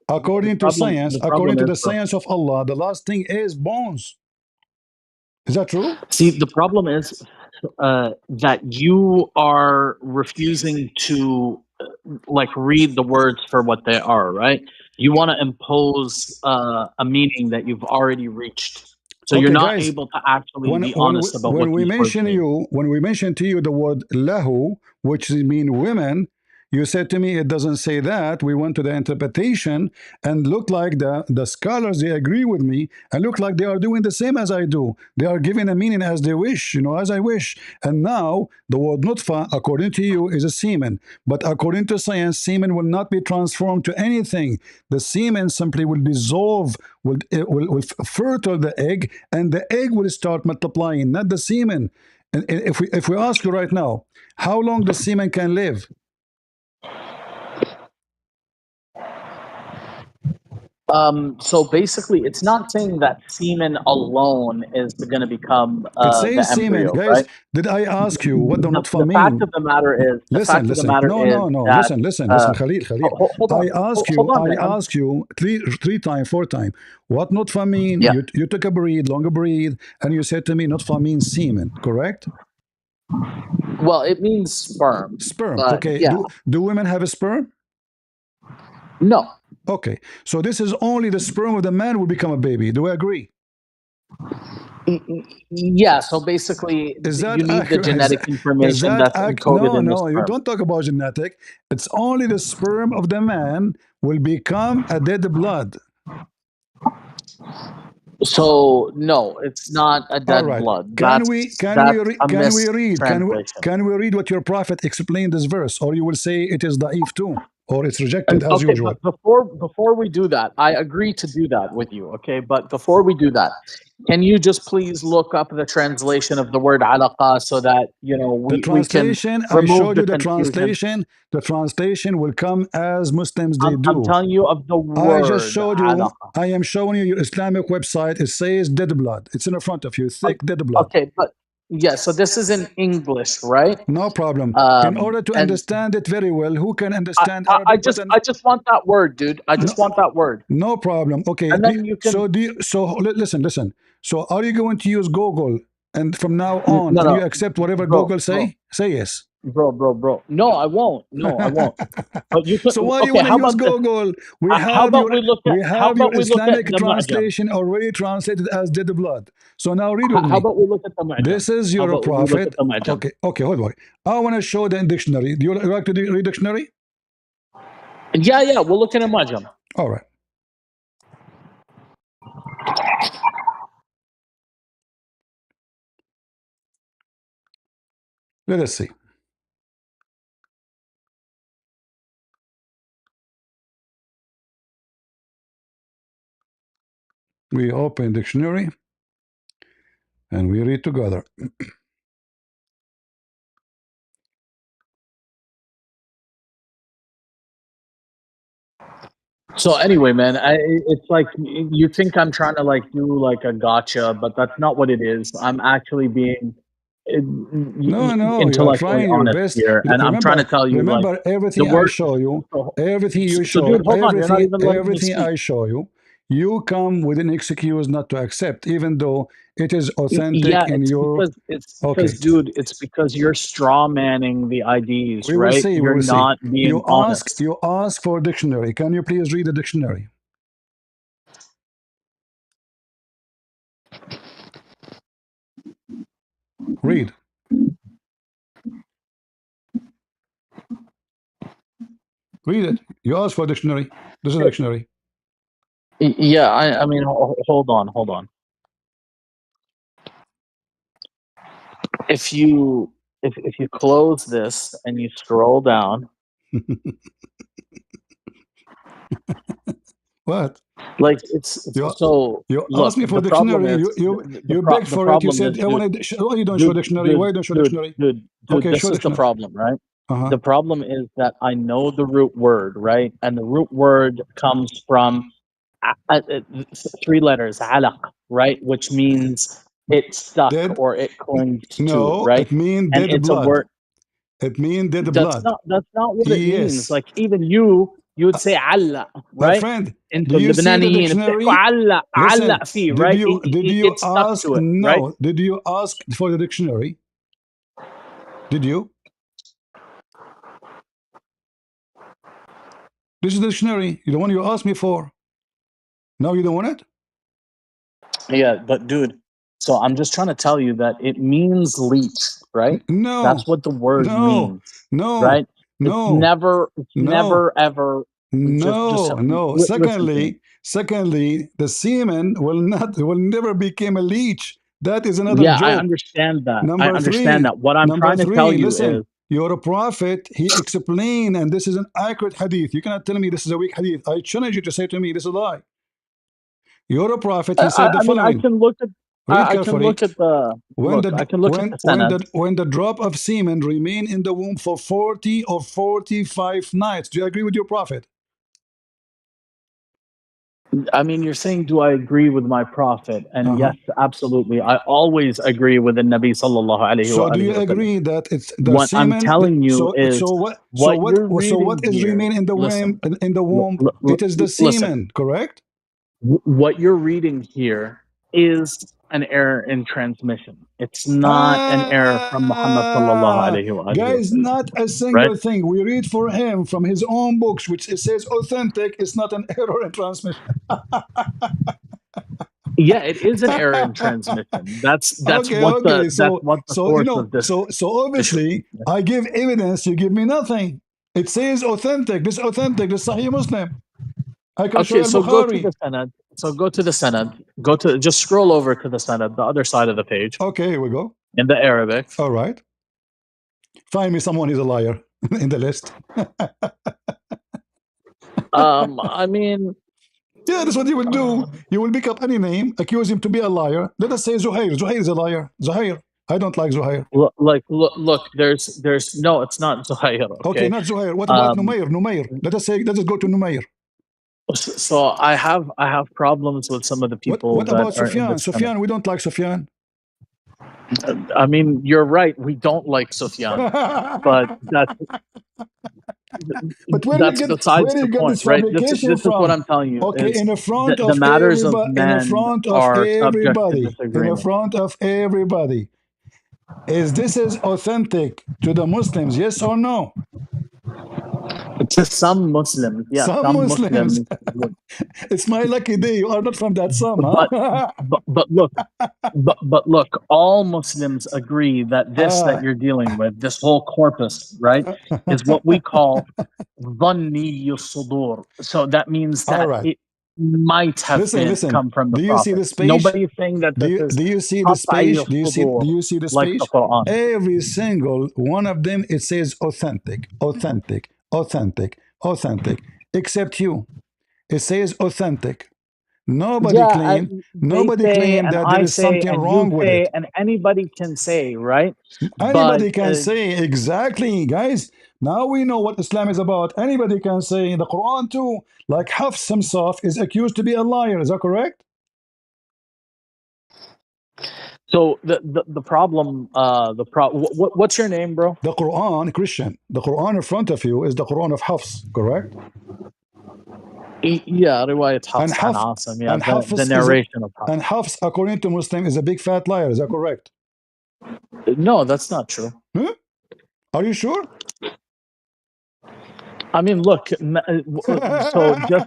according to science, the according problem to is, the science of Allah, the last thing is bones. Is that true? see, the problem is that you are refusing to like read the words for what they are, right? You want to impose a meaning that you've already reached, so you're Okay, not guys, able to actually when be when we, honest about when what we these words mention mean. you when we mention to you the word lahu, which mean women, you said to me it doesn't say that. We went to the interpretation and looked like the scholars they agree with me and look like they are doing the same as I do. They are giving a meaning as they wish, as I wish. And now the word nutfa, according to you, is a semen, but according to science, semen will not be transformed to anything. The semen simply will dissolve, will fertile the egg, and the egg will start multiplying, not the semen. And if we ask you right now, how long the semen can live? So basically, it's not saying that semen alone is going to become It the says semen. embryo, Guys, right? did I ask you what the nutfa The fact mean? of the matter is, Listen, listen. No, no, no. that Listen, Khalil, Khalil. hold on, hold on, I man. ask you three time, four time. What nutfa mean? Yeah. You took a breathe, longer breathe, and you said to me nutfa means semen, correct? Well, it means sperm, Sperm. but Okay. yeah, Do women have a sperm? no. Okay. So this is only the sperm of the man will become a baby. Do we agree? Yeah, so basically, Is you that need the accurate? genetic Is information that that's encoded No, in the no, you sperm. don't talk about genetic. It's only the sperm of the man will become a dead blood. So no, it's not a All dead right. blood. Can we can we That's re- a can we read mistranslation. can we read what your prophet explained this verse, or you will say it is da'if too? or it's rejected as Okay, usual. but before we do that, I agree to do that with you. Okay, but before we do that, can you just please look up the translation of the word alaqa so that The we can translation, I remove showed the you the confusion? translation. The translation will come as Muslims they I'm do. telling you of the I just word showed you, alaqa. I am showing you your Islamic website. It says dead blood. It's in front of you, thick dead blood. Okay, but yeah, so this is in English, right? No problem. In order to And understand it very well, who can understand Arabic but I just want that word, dude. I no, just want that word, no problem. Okay. and then you can. Listen. So are you going to use Google and from now on No, and you no, accept whatever bro, Google bro, say? Say yes. bro. No, I won't. No, I won't. But you can. So why do you Okay, want to how use about this? Google? How about we look at We how have your about we look at Islamic the mu'jam? translation already translated as dead blood. So now read with How me. about we look at the mu'jam? This is How your about we look at prophet. the mu'jam? Okay, hold on. I want to show the dictionary. Do you like to read dictionary? Yeah, we'll look at a mu'jam. All right. Let us see. We open dictionary and we read together. So anyway, man, it's like you think I'm trying to like do like a gotcha, but that's not what it is. I'm actually being No, you are intellectually trying your honest best. here, and I'm trying to tell you like Remember the everything I word. show you, So, everything you so dude, show, hold on, you're not even letting me everything speak. I show you. You come with an excuse not to accept, even though it is authentic Yeah, in your. it's because, Okay, dude, it's because you're straw manning the IDs, we will right? see. We You're will see. not being honest. You ask for a dictionary. Can you please read the dictionary? Read. Read it. You ask for a dictionary. This is a dictionary. Yeah, I mean, hold on. If you close this and you scroll down, What? like it's You so you look, asked me for the problem dictionary. is You begged the for it. You problem is, said, "I dude, want to." Why you don't show dictionary? Why you don't show dictionary? dude, Okay, this show is the dictionary. problem, right? Uh-huh. The problem is that I know the root word, right? And the root word comes from three letters, alaq, right? Which means it stuck Dead? or it clings to, No, right? it means And dead it's a blood. word It means dead blood. that's not what it means. Yes. Like even you would say alla, My right? friend, do انتوا you see the اللبنانيين بتحكوا dictionary? علق Listen, فيه, right? did you It stuck ask? to it, right? No. Did you ask for the dictionary? Did you? This is the dictionary. The one you asked me for. No, you don't want it? Yeah, but dude, so I'm just trying to tell you that it means leech, right? That's No, what the word no, means, no, right? no, It's no, never ever just no. listen to me. Secondly, the semen will never become a leech. That is another Yeah, I joke. understand that. I Number understand three, that. What I'm number trying to tell three. you Listen, is you're a prophet. He explained, and this is an accurate hadith. You cannot tell me this is a weak hadith. I challenge you to say to me this is a lie. You're a prophet. He said the I mean following. Read I can carefully. look at the look, I can look at the Senate. When the drop of semen remain in the womb for 40 or 45 nights. Do you agree with your prophet? I mean, you're saying, do I agree with my prophet? And Uh-huh. yes, absolutely. I always agree with the Nabi sallallahu alaihi So do you wa sallam. agree that it's the What I'm semen? telling you is what you're So reading what is here. remain in the womb? Listen, In the womb, it is the listen. semen, correct? What you're reading here is an error in transmission. It's not an error from Muhammad sallallahu Ah, alaihi wa guys, sallam, not a right? single thing. We read for him from his own books, which it says authentic. It's not an error in transmission. Yeah, it is an error in transmission. Okay. That's what the source of this So issue. obviously, I give evidence. You give me nothing. It says authentic. This authentic. This Sahih Muslim. I can show Okay, Al so go to Bukhari. the Senate. So go to the Senate. Go to just scroll over to the Senate, the other side of the page, Okay, here we go. in the Arabic. All right. Find me someone who's a liar in the list. I mean, Yeah, that's what you will do. You will pick up any name, accuse him to be a liar. Let us say Zuhair. Zuhair is a liar. Zuhair. I don't like Zuhair. look, there's no, it's not Zuhair, Okay, okay? not Zuhair. What about Um, Numair? Numair. Let us go to Numair. so I have problems with some of the people What that about are in Sufyan? this kind of. Sufyan, we don't like Sufyan. I mean, you're right. We don't like Sufyan, but that's Where besides do the you get point, this right? fabrication This is what from? I'm telling you Okay, is in the front the of matters of everybody, men are subject to in the disagreement. front of everybody. This is authentic to the Muslims, yes or no? To some Muslims, yes, Some some Muslims. Muslims would, It's my lucky day. You are not from that some, but huh? but look, but look, all Muslims agree that this that Ah. you're dealing with, this whole corpus, right, is what we call dhanni sudur. So that means All that right. it might have Listen, been listen. come from the Do you see Prophet. this page? Nobody's saying that this is Do you see this qat'i page? sudur Do you see this like the page? Quran. Every single one of them it says authentic, authentic, authentic, authentic. Except you. It says authentic. Nobody Yeah, claimed they say, and that there I is say, something and you wrong with say, it. and anybody can say, right? But Anybody can say exactly, guys. Now we know what Islam is about. Anybody can say in the Quran too. Like Hafs himself is accused to be a liar. Is that correct? so the problem, what's your name, bro? The Quran, Christian, the Quran in front of you is the Quran of Hafs, correct? Yeah, riwayat And Hafs an Hafs Asim. Yeah, and the Hafs is a, narration of and Hafs. Hafs, according to Muslim, is a big fat liar. Is that correct? No, that's not true. Huh? Are you sure? I mean, look. So just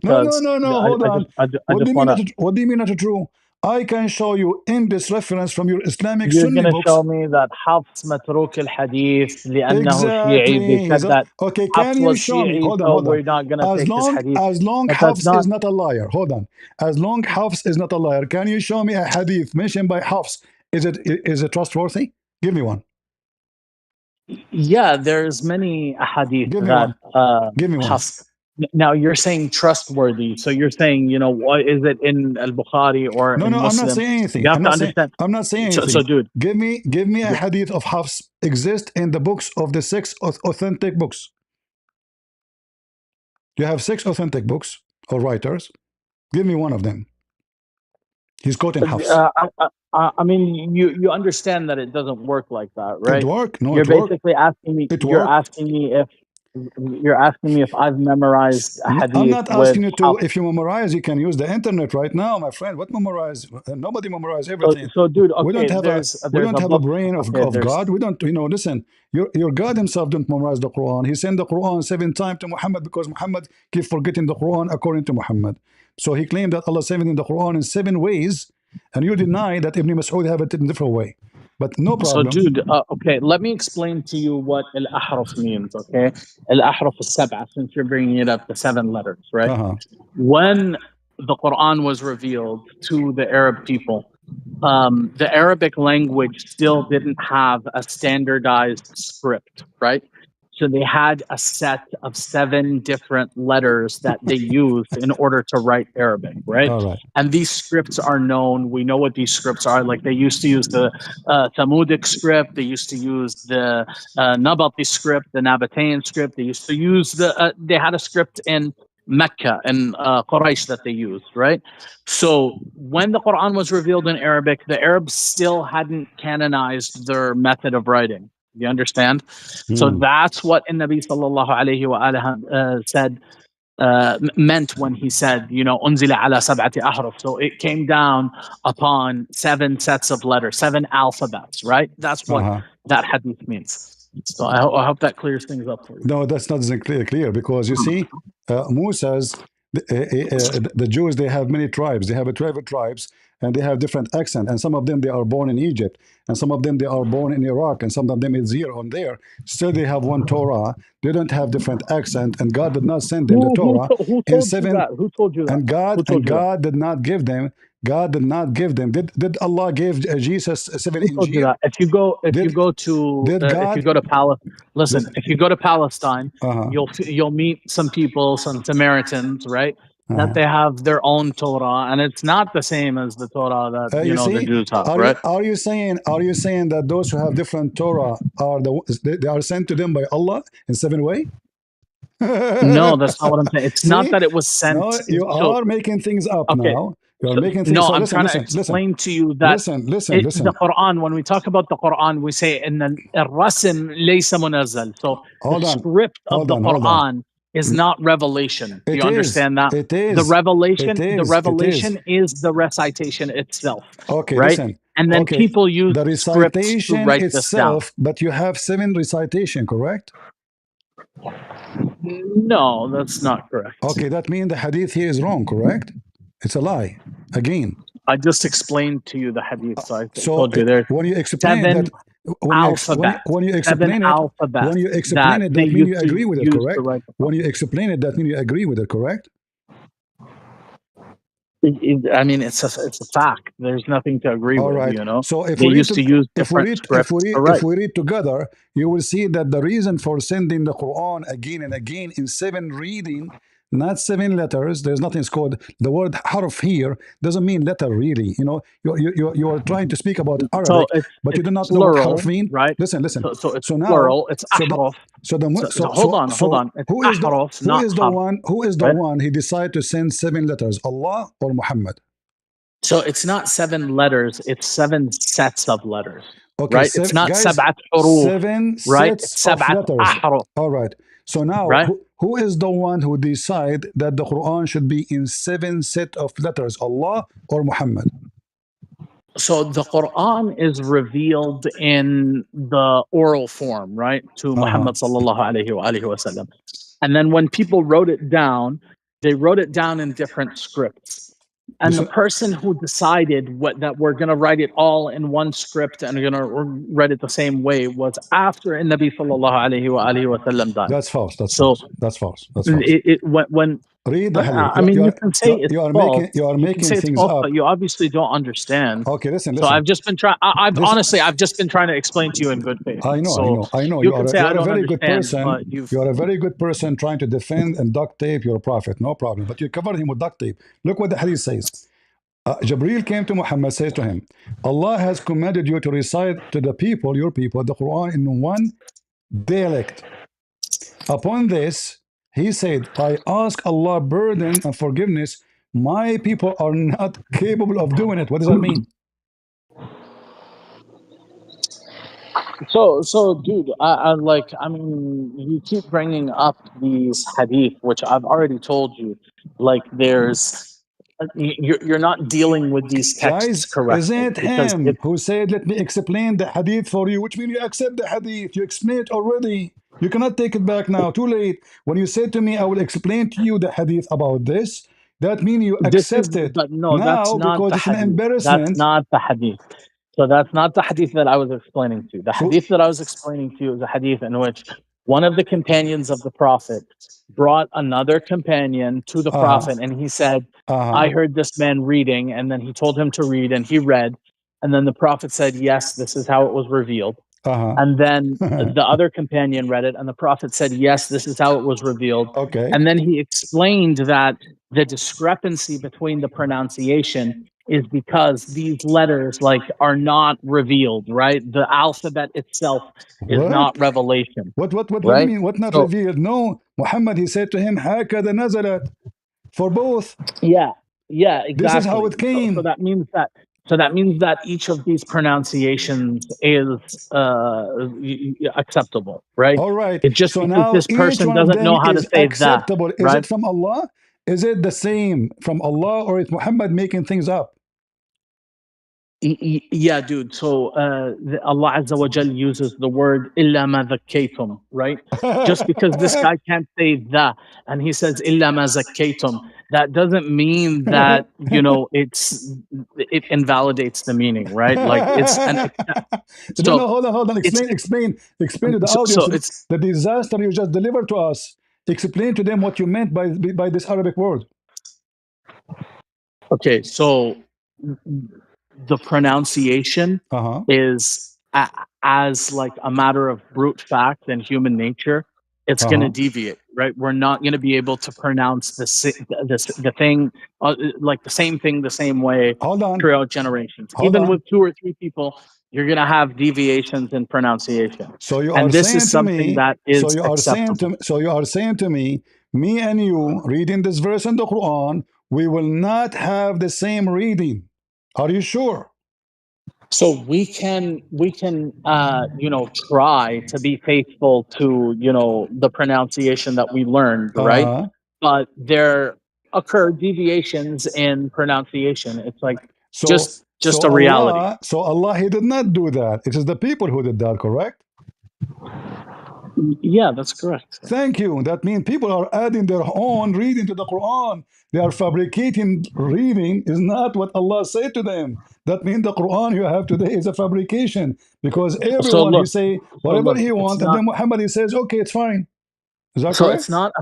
No, no, because no, no. Hold on. I What do just you mean want not? to. What do you mean not true? I can show you in this reference from your Islamic You're Sunni gonna books. show me that Hafs matruk al hadith لأنه شيعي. They Exactly. said that Okay, can Hafs you was show me? Shi'i, Hold on, so hold on. we're not gonna take his hadith. As long But that's Hafs is not. not a liar. Hold on. As long Hafs is not a liar, can you show me a hadith mentioned by Hafs? Is it trustworthy? Give me one. Yeah, there's many hadith Give me that one. Give me one. Hafs. Now you're saying trustworthy, so you're saying, what is it in Al Bukhari or No, in no, I'm not Muslim? saying anything. You have to understand. I'm not saying So anything. dude, Give me a hadith of Hafs exist in the books of the six authentic books. You have six authentic books or writers. Give me one of them. He's quoting Hafs. I mean, you understand that it doesn't work like that, It right? worked. No, You're it worked. basically asking me. It worked. You're asking me if I've memorized a I'm hadith not with asking you to, Hafs. if you memorize, you can use the internet right now, my friend. What memorize? Nobody memorize So, everything. dude, We okay, don't have a we there's don't a have a book. brain Okay, of there's God. We don't, listen, your God himself don't memorize the Quran. He sent the Quran 7 times to Muhammad because Muhammad keep forgetting the Quran according to Muhammad. So he claimed that Allah sent in the Quran in 7 ways, and you deny that Ibn Mas'ud have it in a different way. But no So, problem. dude, okay, let me explain to you what al-ahruf means, okay? Al-ahruf is-sab'a, since you're bringing it up, the 7 letters, right? Uh-huh. When the Quran was revealed to the Arab people, the Arabic language still didn't have a standardized script, right? So they had a set of 7 different letters that they used in order to write Arabic, right? All right. And these scripts are known. We know what these scripts are. Like they used to use the Tamudic script. They used to use the Nabati script, the Nabatean script. They used to use they had a script in Mecca and Quraysh that they used, right? So when the Quran was revealed in Arabic, the Arabs still hadn't canonized their method of writing. You understand? So Hmm. that's what Nabi sallallahu alayhi wa said, meant when he said, unzila ala sab'ati ahruf. So it came down upon 7 sets of letters, 7 alphabets, right? That's what Uh-huh. that hadith means. So I hope that clears things up for you. No, that's not clear because you see, Musa's the Jews, they have many tribes. They have 12 tribes and they have different accent. And some of them they are born in Egypt, and some of them they are born in Iraq, and some of them is here on there. Still, they have one Torah. They don't have different accent, and God did not send them the Torah Who in told you seven. that? Who told you that? Who told you that? God did not give them God did not give them. Did Allah give Jesus seven Who told you Injil? that? If you Did go to did if you God? go to Palestine, listen. Listen. If you go to Palestine, Uh-huh. you'll meet some people, some Samaritans, right? That Uh-huh. they have their own Torah, and it's not the same as the Torah that You the see, Jews have, right? are you saying that those who have different Torah are they are sent to them by Allah in seven way? No, that's not what I'm saying. It's not See, that it was sent. no, you So are making things up okay, now. You are so, making things. no, So I'm listen, trying to listen, listen, explain to you that listen, listen, the listen. Quran, when we talk about the Quran, we say in الرسم ليس منزل. So the Hold on, script of hold the on, hold on. Quran is not revelation. Do It you is, understand that? it The is, it revelation, the is, it is. revelation is the recitation itself, Okay, right? listen. And then Okay, people use the scripts to recitation write this down. itself, but you have seven recitation, correct? No, that's not correct. Okay, that means the hadith here is wrong, correct? It's a lie. Again. I just explained to you the hadith. So I So told you there's when you explain that, seven alphabet, when you seven explain it, alphabet when you explain that it, they that means used you to agree with it, use to correct? write the When Quran. you explain it, that means you agree with it, correct? I mean, it's a fact. There's nothing to agree All with. right. You know, So they used to use different scripts to if write. we read together, you will see that the reason for sending the Quran again and again in seven reading, not seven letters. There's nothing called the word harf here doesn't mean letter really. You know, you are trying to speak about So Arabic, but you it's do not know what harf plural, mean. right? Listen, listen. So it's So now, plural. It's so the ahruf. so the So hold so on. It's ahruf, who not is the harf, one right? he decided to send seven letters, Allah or Muhammad? So it's not seven letters. It's seven sets of letters, Okay, right? It's not guys, sab'at huruf, seven right? sets It's of sab'at letters. ahruf, All right. So now, right? who is the one who decide that the Quran should be in seven set of letters, Allah or Muhammad? So the Quran is revealed in the oral form, right, to Uh-huh. Muhammad sallallahu alaihi wasallam. And then when people wrote it down, they wrote it down in different scripts. And the Listen, person who decided that we're going to write it all in one script and we're going to write it the same way was after Nabi sallallahu alaihi wasallam died. that's false. That's So false. That's false. That's false. when Read the hadith. I mean, you can say it's false. You are You can making say it's things false, up. but you obviously don't understand. Okay, listen, So listen. I've just been trying. I've This honestly, I've just been trying to explain to you in good faith. I know, I So know, I know. you can say You I are a don't very good understand, person. but you've You are a very good person trying to defend and duct tape your prophet. No problem. But you covered him with duct tape. Look what the hadith says. Jabril came to Muhammad, says to him, Allah has commanded you to recite to the people, your people, the Quran in one dialect. Upon this, he said, I ask Allah burden and forgiveness. My people are not capable of doing it. What does that mean? dude. I like. I mean, you keep bringing up these hadith, which I've already told you. Like, you're not dealing with these texts Guys, isn't correctly it because him who said, let me explain the hadith for you, which means you accept the hadith. You explain it already. You cannot take it back now. Too late. When you said to me, I will explain to you the hadith about this, that means you this is. accept it. But no, that's Now, not because the it's an hadith. That's embarrassment. not the hadith. So that's not the hadith that I was explaining to you. The So, hadith that I was explaining to you is a hadith in which one of the companions of the Prophet brought another companion to the uh-huh, Prophet and he said, uh-huh, I heard this man reading, and then he told him to read, and he read. And then the Prophet said, yes, this is how it was revealed. uh-huh. And then the other companion read it, and the Prophet said, yes, this is how it was revealed. Okay. And then he explained that the discrepancy between the pronunciation is because these letters like are not revealed, right? The alphabet itself is What? not revelation, What do you right? mean? What not So revealed? No, Muhammad, he said to him, هكذا نزلت for both. yeah, yeah, This is how exactly. it So came. that means that each of these pronunciations is acceptable, right? All right. It's just So because now this each person one of doesn't them know how to is say the, acceptable. Is right? it from Allah? Is it the same from Allah or is Muhammad making things up? Yeah, dude. So Allah Azza wa Jal uses the word illa ma zakkaytum, right? Just because this guy can't say the and he says illa ma zakkaytum, that doesn't mean that it invalidates the meaning, right? Like it's an No, so no, hold on, hold on. it's Explain to the audience so it's the disaster you just delivered to us. Explain to them what you meant by this Arabic word. okay. So the pronunciation Uh-huh. is as like a matter of brute fact and human nature, it's going to Uh-huh. deviate, right? We're not going to be able to pronounce the thing like the same thing the same way Hold on. throughout generations. Hold Even on. with two or three people, you're going to have deviations in pronunciation, So you are and this is saying to something me, that is acceptable. so you are saying to me and you reading this verse in the Quran, we will not have the same reading. Are you sure? So we can try to be faithful to the pronunciation that we learned, right? Uh-huh. But there occur deviations in pronunciation. It's like So just a reality. So Allah he did not do that. It is the people who did that, correct? Yeah, that's correct. Thank you. That means people are adding their own reading to the Quran. They are fabricating reading is not what Allah said to them. That means the Quran you have today is a fabrication because So everyone he look, say so whatever look, he it's wants, and not. then Muhammad he says, okay, it's fine. Is that So correct? it's not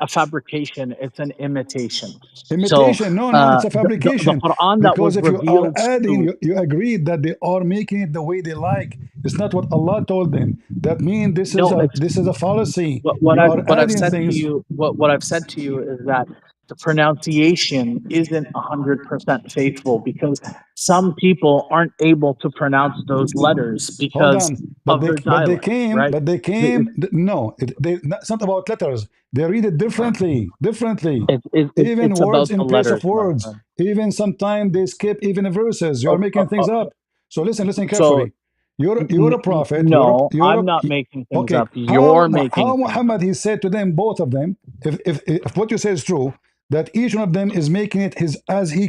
a fabrication. It's an imitation. So Imitation? No, no, it's a the fabrication. Quran that Because was if you are revealed adding, to. you agree that they are making it the way they like. It's not what Allah told them. That means No, it's this is a fallacy. what You I've are what I've adding said to things. you. What I've said to you is that the pronunciation isn't 100% faithful because some people aren't able to pronounce those letters Hold because on, of their dialect, right? but they It, came. No, it's not about letters. They read it differently, differently. Even it's words about the in place of letters, my words. friend. Even sometimes they skip even verses. You are Oh, making things up. So listen so carefully. You're a prophet. no, You're I'm a, not making things okay. up. You're making How things up. Muhammad he said to them, both of them, if what you say is true, that each one of them is making it his as he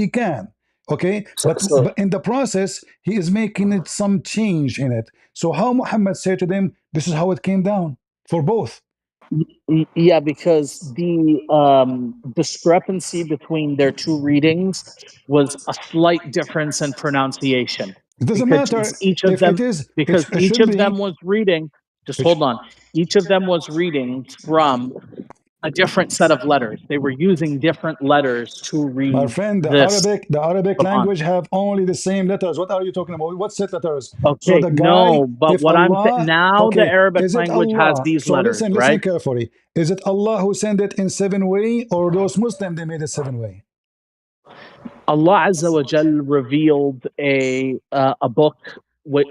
can. Okay, So, so but in the process, he is making it some change in it. So how Muhammad said to them, this is how it came down for both. Yeah, because the discrepancy between their two readings was a slight difference in pronunciation. It doesn't Because matter if it is. It each should of them be. was reading. Just It, hold on. Each of them was reading from a different set of letters. They were using different letters to my read friend, this The Arabic Quran. language have only the same letters. What are you talking about? What set letters? So Okay, the guy, no, but if what I'm saying Allah, now, the okay, Arabic is it language has Allah? these So letters, listen right? carefully. Is it Allah who sent it in 7 way, or those Muslims they made it 7 way? Allah Azza wa Jal revealed a book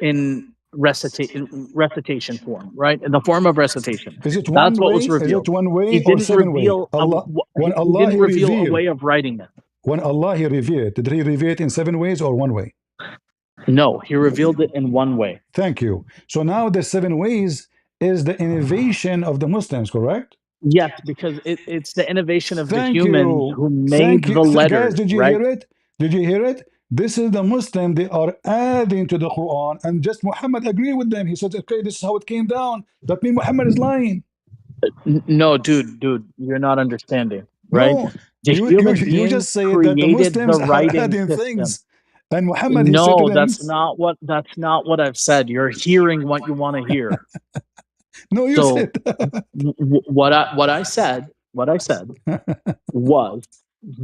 in recitation form, right? In the form of recitation. Is it one That's what was way? Is it revealed. one He way or didn't 7 way? reveal Allah, when he Allah didn't he reveal a revealed, way of writing it. when Allah he revealed, did he reveal it in 7 ways or one way? No, he revealed it in one way. Thank you. So now the 7 ways is the innovation of the Muslims, correct? Yes, because it's the innovation of the Thank humans you. who made Thank you. the Guys, letters, did you right? hear it? Did you hear it? This is the Muslim. They are adding to the Quran, and just Muhammad agree with them. He said, okay, this is how it came down. That means Muhammad is lying. No, dude, you're not understanding, right? No, The human you beings just say that the created the Muslims are writing adding system. things. And Muhammad, he said to No, them, that's not what I've said. You're hearing what you want to hear. no, you So said what I said was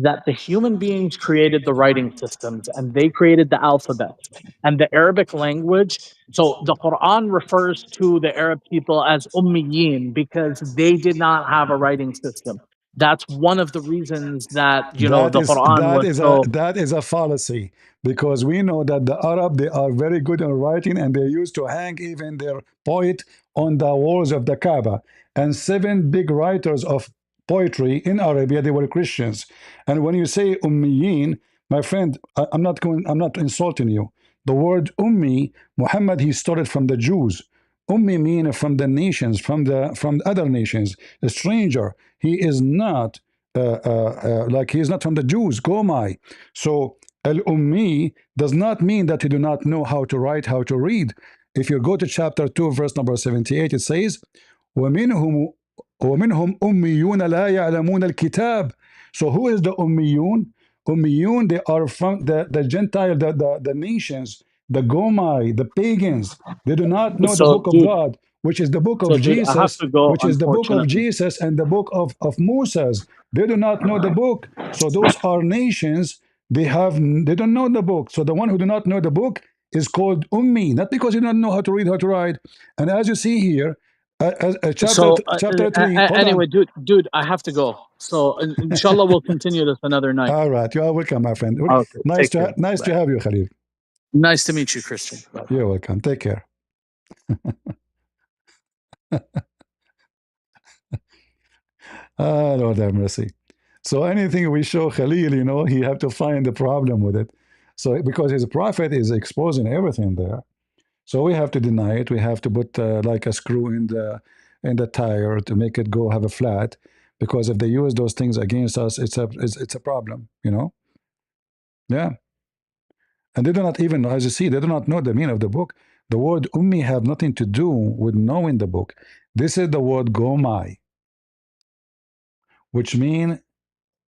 that the human beings created the writing systems and they created the alphabet and the Arabic language. So the Quran refers to the Arab people as Ummiyin because they did not have a writing system. That's one of the reasons that the Quran was so. that is a fallacy because we know that the Arab they are very good in writing and they used to hang even their poet on the walls of the Kaaba. And seven big writers of poetry in Arabia they were Christians. And when you say Ummiyin, my friend, I'm not insulting you. The word Ummi, Muhammad he started from the Jews. Ummi mean from the nations, from the other nations, a stranger. He is not like he is not from the Jews. Gomai. So al ummi does not mean that you do not know how to write, how to read. If you go to chapter 2, verse number 78, it says, وَمِنْهُمْ وَمِنْهُمْ أُمِّيُّونَ لَا يَعْلَمُونَ الْكِتَابِ. So who is the Ummiyun? Ummiyun, they are from the Gentile, the nations, the Gomai, the pagans. They do not know the So book of dude, God, which is the book so of dude, I have Jesus, to go. which is the book of Unfortunately, Jesus and the book of Moses. They do not know the book. So those are nations They don't know the book. So the one who do not know the book is called ummi, not because he don't know how to read, how to write. And as you see here, So chapter 3. Hold on. anyway, dude, I have to go. So inshallah, we'll continue this another night. All right, you are welcome, my friend. Okay, Nice take care. nice to have you, Khalil. Nice to meet you, Christian. Bye. You're welcome. Take care. Ah, Lord have mercy. So anything we show Khalil, he have to find the problem with it. So because his prophet is exposing everything there, so we have to deny it. We have to put like a screw in the tire to make it go have a flat. Because if they use those things against us, it's a problem. Yeah. And they do not even, as you see, they do not know the meaning of the book. The word ummi have nothing to do with knowing the book. This is the word gomai, which mean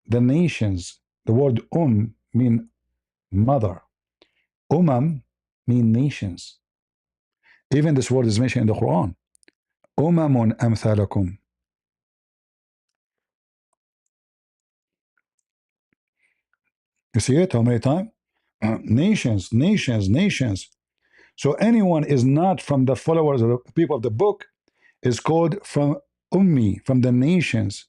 the nations. The word mean mother. Mean nations. Even this word is mentioned in the Quran. Umamun amthalakum. You see it? How many times? Nations, nations, nations. So anyone is not from the followers of the people of the book is called from ummi, from the nations.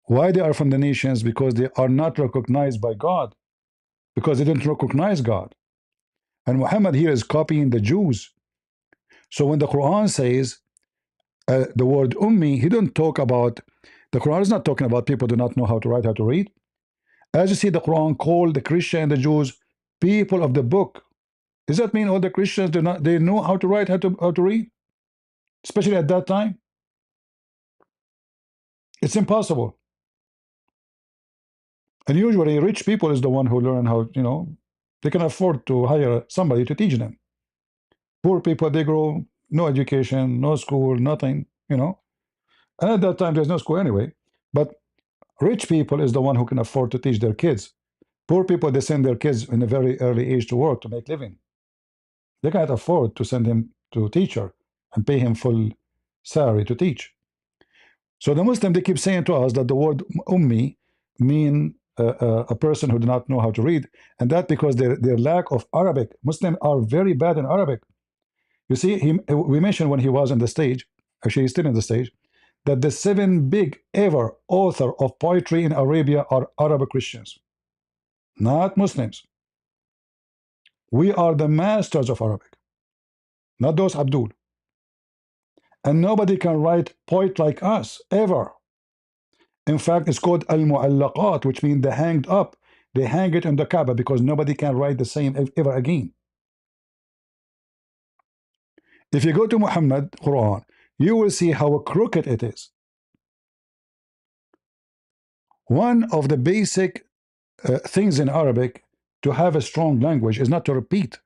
Why they are from the nations? Because they are not recognized by God. Because they don't recognize God. And Muhammad here is copying the Jews. So when the Quran says the word ummi, he don't talk about, the Quran is not talking about people who do not know how to write, how to read. As you see, the Quran called the Christian and the Jews people of the book. Does that mean all the Christians they know how to write, how to read? Especially at that time? It's impossible. And usually rich people is the one who learn how, they can afford to hire somebody to teach them. Poor people, they grow no education, no school, nothing. And at that time, there's no school anyway. But rich people is the one who can afford to teach their kids. Poor people, they send their kids in a very early age to work to make living. They can't afford to send him to a teacher and pay him full salary to teach. So the Muslim, they keep saying to us that the word ummi mean a person who do not know how to read, and that because their lack of Arabic. Muslims are very bad in Arabic. You see, we mentioned when he was on the stage, actually he's still on the stage, that the 7 big ever author of poetry in Arabia are Arab Christians, not Muslims. We are the masters of Arabic, not those Abdul. And nobody can write poet like us, ever. In fact, it's called al-mu'allaqat, which means the hanged up. They hang it in the Kaaba because nobody can write the same ever again. If you go to Muhammad Quran, you will see how crooked it is. One of the basic things in Arabic to have a strong language is not to repeat.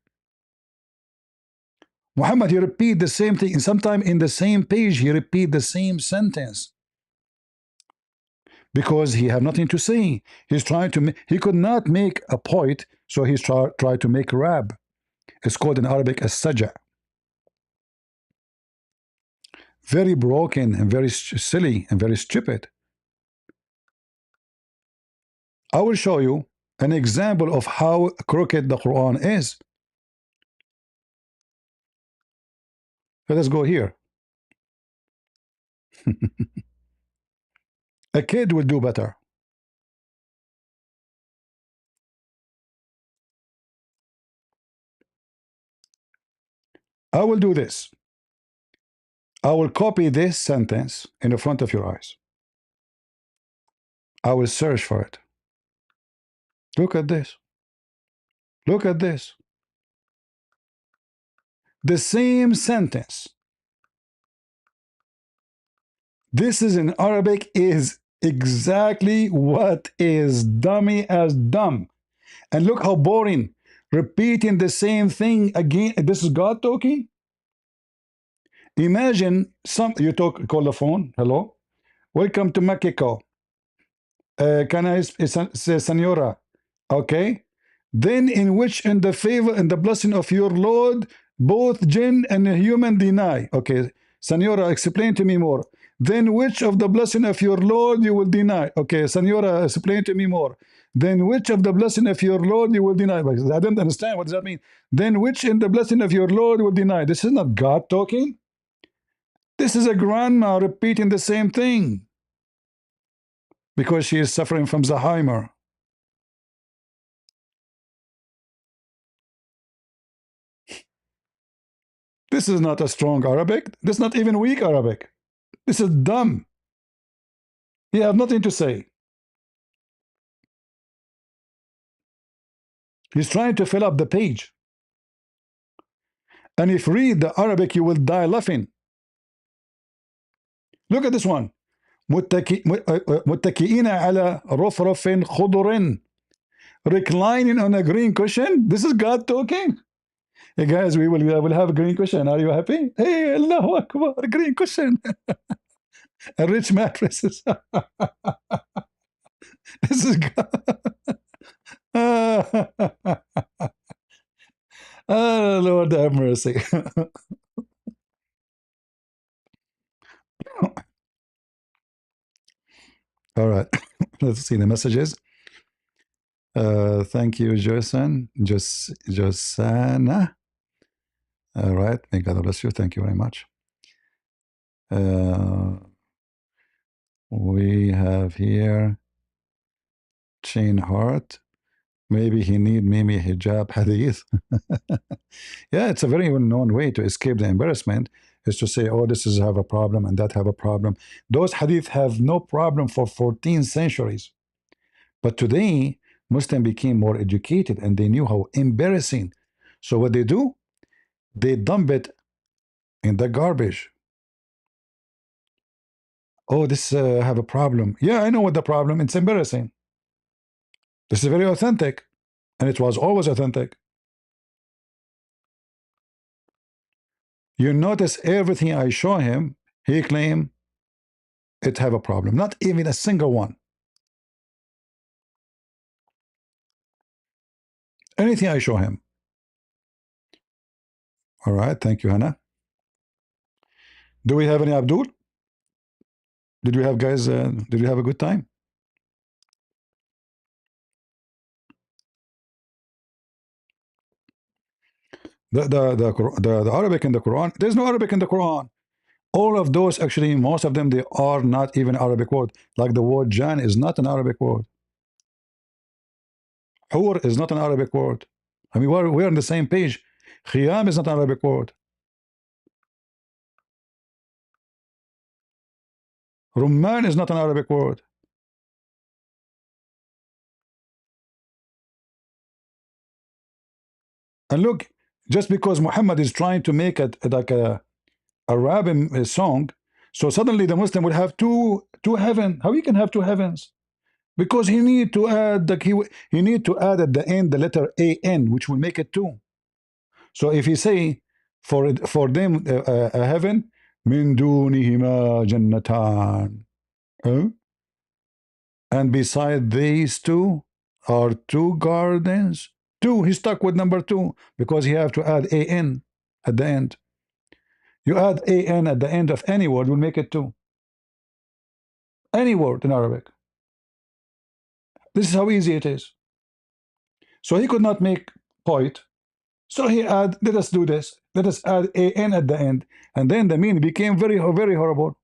Muhammad, he repeat the same thing, and sometimes in the same page he repeat the same sentence because he have nothing to say. He's trying to he could not make a point, so he's try to make rap. It's called in Arabic as saja. Very broken and very silly and very stupid. I will show you an example of how crooked the Quran is. Let us go here. A kid will do better. I will do this. I will copy this sentence in the front of your eyes. I will search for it. Look at this. Look at this. The same sentence. This is in Arabic is exactly what is dummy as dumb. And look how boring. Repeating the same thing again. This is God talking? Imagine you call the phone. Hello. Welcome to Mexico. Can I say senora? Okay. Then in which in the favor and the blessing of your Lord, both jinn and human deny. Okay. Senora, explain to me more. Then which of the blessing of your Lord you will deny? Okay. Senora, explain to me more. Then which of the blessing of your Lord you will deny? I don't understand. What does that mean? Then which in the blessing of your Lord will deny? This is not God talking. This is a grandma repeating the same thing because she is suffering from Alzheimer. This is not a strong Arabic. This is not even weak Arabic. This is dumb. You have nothing to say. He's trying to fill up the page. And if you read the Arabic, you will die laughing. Look at this one. متكئين على رفرف خضر, reclining on a green cushion. This is God talking. Hey guys, we will have a green cushion. Are you happy? Hey, Allahu Akbar, a green cushion. A rich mattresses. This is God. Oh, Lord have mercy. All right, let's see the messages. Thank you, Josan. Josana. All right, may God bless you. Thank you very much. We have here Chain Heart. Maybe he need Mimi hijab hadith. Yeah, it's a very well-known way to escape the embarrassment is to say, oh, this is have a problem and that have a problem. Those hadith have no problem for 14 centuries. But today, Muslims became more educated and they knew how embarrassing. So what they do, they dump it in the garbage. Oh, this have a problem. Yeah, I know what the problem. It's embarrassing. This is very authentic. And it was always authentic. You notice everything I show him, he claim it have a problem. Not even a single one. Anything I show him. All right, thank you, Hannah. Do we have any Abdul? Did we have guys? Did we have a good time? The Arabic in the Quran. There's no Arabic in the Quran. All of those actually, most of them, they are not even Arabic word. Like the word Jan is not an Arabic word. Hur is not an Arabic word. I mean, we're on the same page. Khiyam is not an Arabic word. Rumman is not an Arabic word. And look, just because Muhammad is trying to make it like a Arabic song, so suddenly the Muslim will have two heaven. How you can have two heavens? Because he need to add he need to add at the end the letter an, which will make it two. So if he say for them a heaven, min dunihima jannatan, and beside these two are two gardens. Two, he stuck with number two because he have to add an at the end. You add an at the end of any word will make it two. Any word in Arabic. This is how easy it is. So he could not make point. So he add, let us do this. Let us add an at the end. And then the meaning became very, very horrible.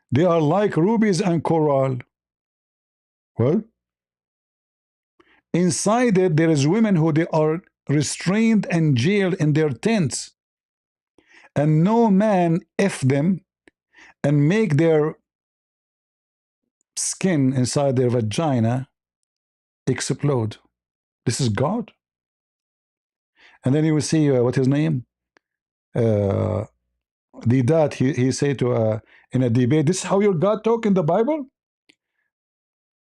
They are like rubies and coral. Well, inside it, there is women who they are restrained and jailed in their tents. And no man F them and make their skin inside their vagina explode. This is God. And then you will see what his name? The dad, he said to in a debate, this is how your God talk in the Bible?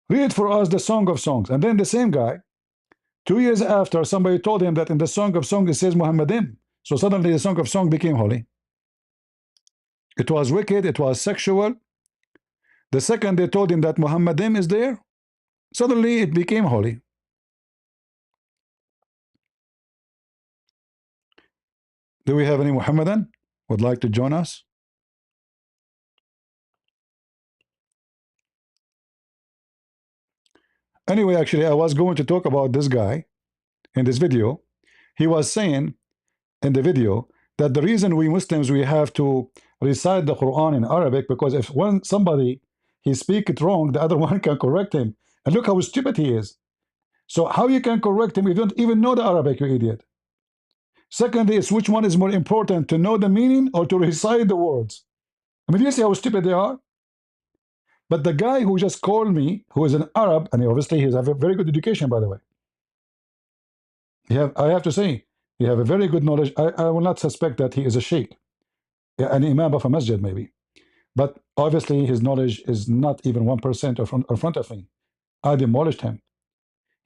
Read for us the Song of Songs. And then the same guy, 2 years after, somebody told him that in the Song of Songs it says Muhammadim. So suddenly the Song of Song became holy. It was wicked, it was sexual. The second they told him that Muhammadim is there, suddenly it became holy. Do we have any Muhammadan would like to join us? Anyway, actually, I was going to talk about this guy in this video. He was saying in the video that the reason we Muslims we have to recite the Quran in Arabic because if one somebody he speak it wrong, the other one can correct him. And look how stupid he is. So how you can correct him if you don't even know the Arabic, you idiot? Secondly, is which one is more important, to know the meaning or to recite the words? I mean, you see how stupid they are? But the guy who just called me, who is an Arab, and obviously he has a very good education, by the way. I have to say, he have a very good knowledge. I will not suspect that he is a sheikh, an imam of a masjid, maybe. But obviously his knowledge is not even 1% in front of me. I demolished him.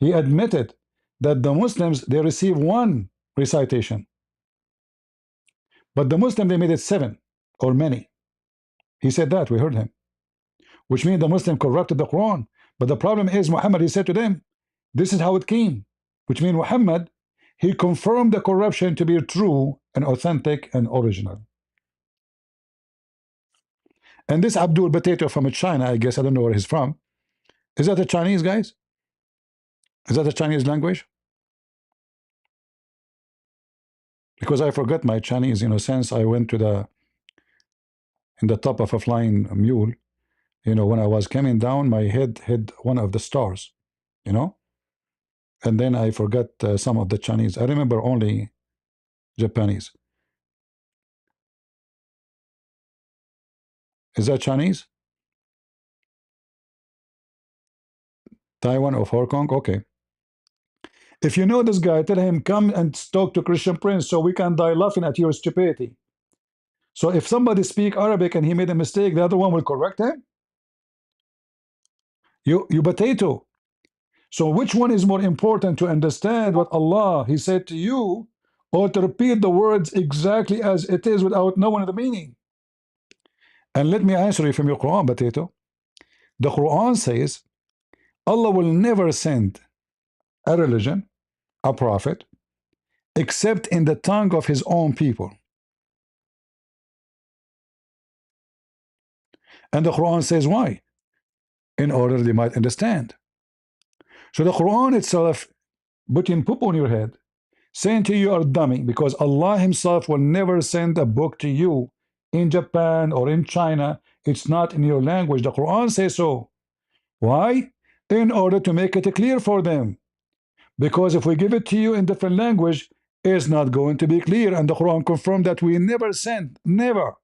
He admitted that the Muslims, they receive one recitation, but the Muslim, they made it 7 or many. He said that, we heard him, which means the Muslim corrupted the Quran. But the problem is Muhammad, he said to them, this is how it came, which means Muhammad, he confirmed the corruption to be true and authentic and original. And this Abdul Potato from China, I guess, I don't know where he's from. Is that a Chinese, guys? Is that a Chinese language? Because I forgot my Chinese, since I went to in the top of a flying mule, when I was coming down, my head hit one of the stars, you know, and then I forgot some of the Chinese. I remember only Japanese. Is that Chinese? Taiwan or Hong Kong? Okay. If you know this guy, tell him, come and talk to Christian Prince so we can die laughing at your stupidity. So if somebody speak Arabic and he made a mistake, the other one will correct him? You potato. So which one is more important, to understand what Allah He said to you, or to repeat the words exactly as it is without knowing the meaning? And let me answer you from your Quran, potato. The Quran says Allah will never send a religion, a prophet, except in the tongue of his own people. And the Quran says why? In order they might understand. So the Quran itself putting poop on your head, saying to you, you are dummy, because Allah Himself will never send a book to you in Japan or in China. It's not in your language. The Quran says so. Why? In order to make it clear for them. Because if we give it to you in different language, it's not going to be clear. And the Quran confirmed that we never sent, never.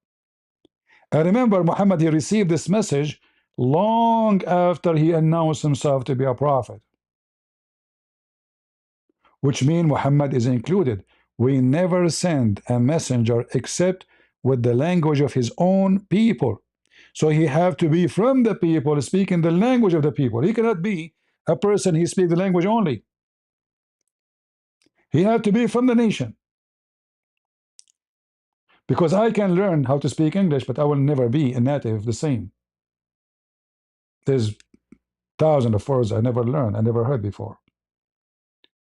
I remember Muhammad, he received this message long after he announced himself to be a prophet, which means Muhammad is included. We never send a messenger except with the language of his own people. So he have to be from the people, speaking the language of the people. He cannot be a person he speaks the language only. He have to be from the nation. Because I can learn how to speak English, but I will never be a native the same. There's thousands of words I never learned, I never heard before.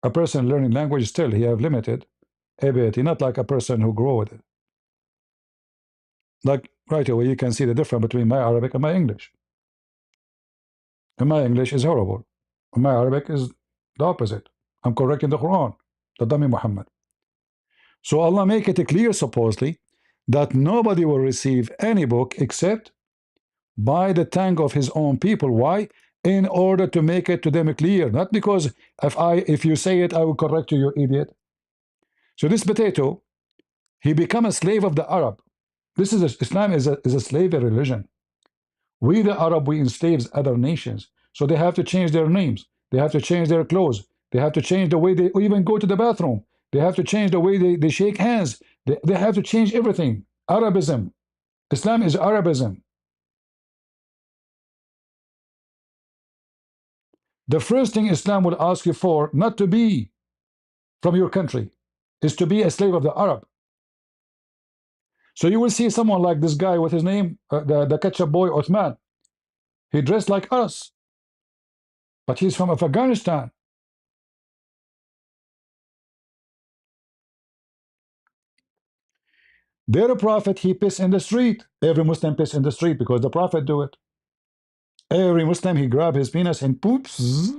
A person learning language, still he have limited ability, not like a person who grow with it. Like right away you can see the difference between my Arabic and my English. And my English is horrible. And my Arabic is the opposite. I'm correcting the Quran, the dummy Muhammad. So Allah make it clear supposedly that nobody will receive any book except by the tongue of his own people. Why? In order to make it to them clear, not because if you say it I will correct you, you idiot. So this potato, he become a slave of the Arab. This is Islam is a slavery religion. We the Arab, we enslaves other nations, so they have to change their names, they have to change their clothes, they have to change the way they even go to the bathroom, they have to change the way they shake hands, they have to change everything. Arabism. Islam is Arabism. The first thing Islam will ask you for, not to be from your country, is to be a slave of the Arab. So you will see someone like this guy with his name, the ketchup boy Uthman. He dressed like us, but he's from Afghanistan. Their prophet, he piss in the street. Every Muslim piss in the street because the prophet do it. Every Muslim, he grab his penis and poops.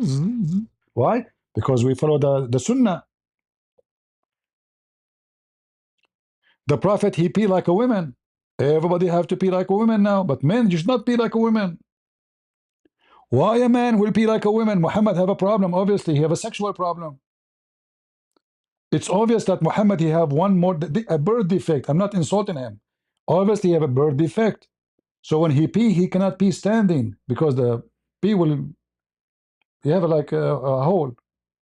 Why? Because we follow the Sunnah. The Prophet, he pee like a woman. Everybody have to pee like a woman now, but men should not pee like a woman. Why a man will pee like a woman? Muhammad have a problem. Obviously, he have a sexual problem. It's obvious that Muhammad, he have one more, a birth defect. I'm not insulting him. Obviously, he have a birth defect. So when he pee, he cannot pee standing because the pee will, you have like a hole.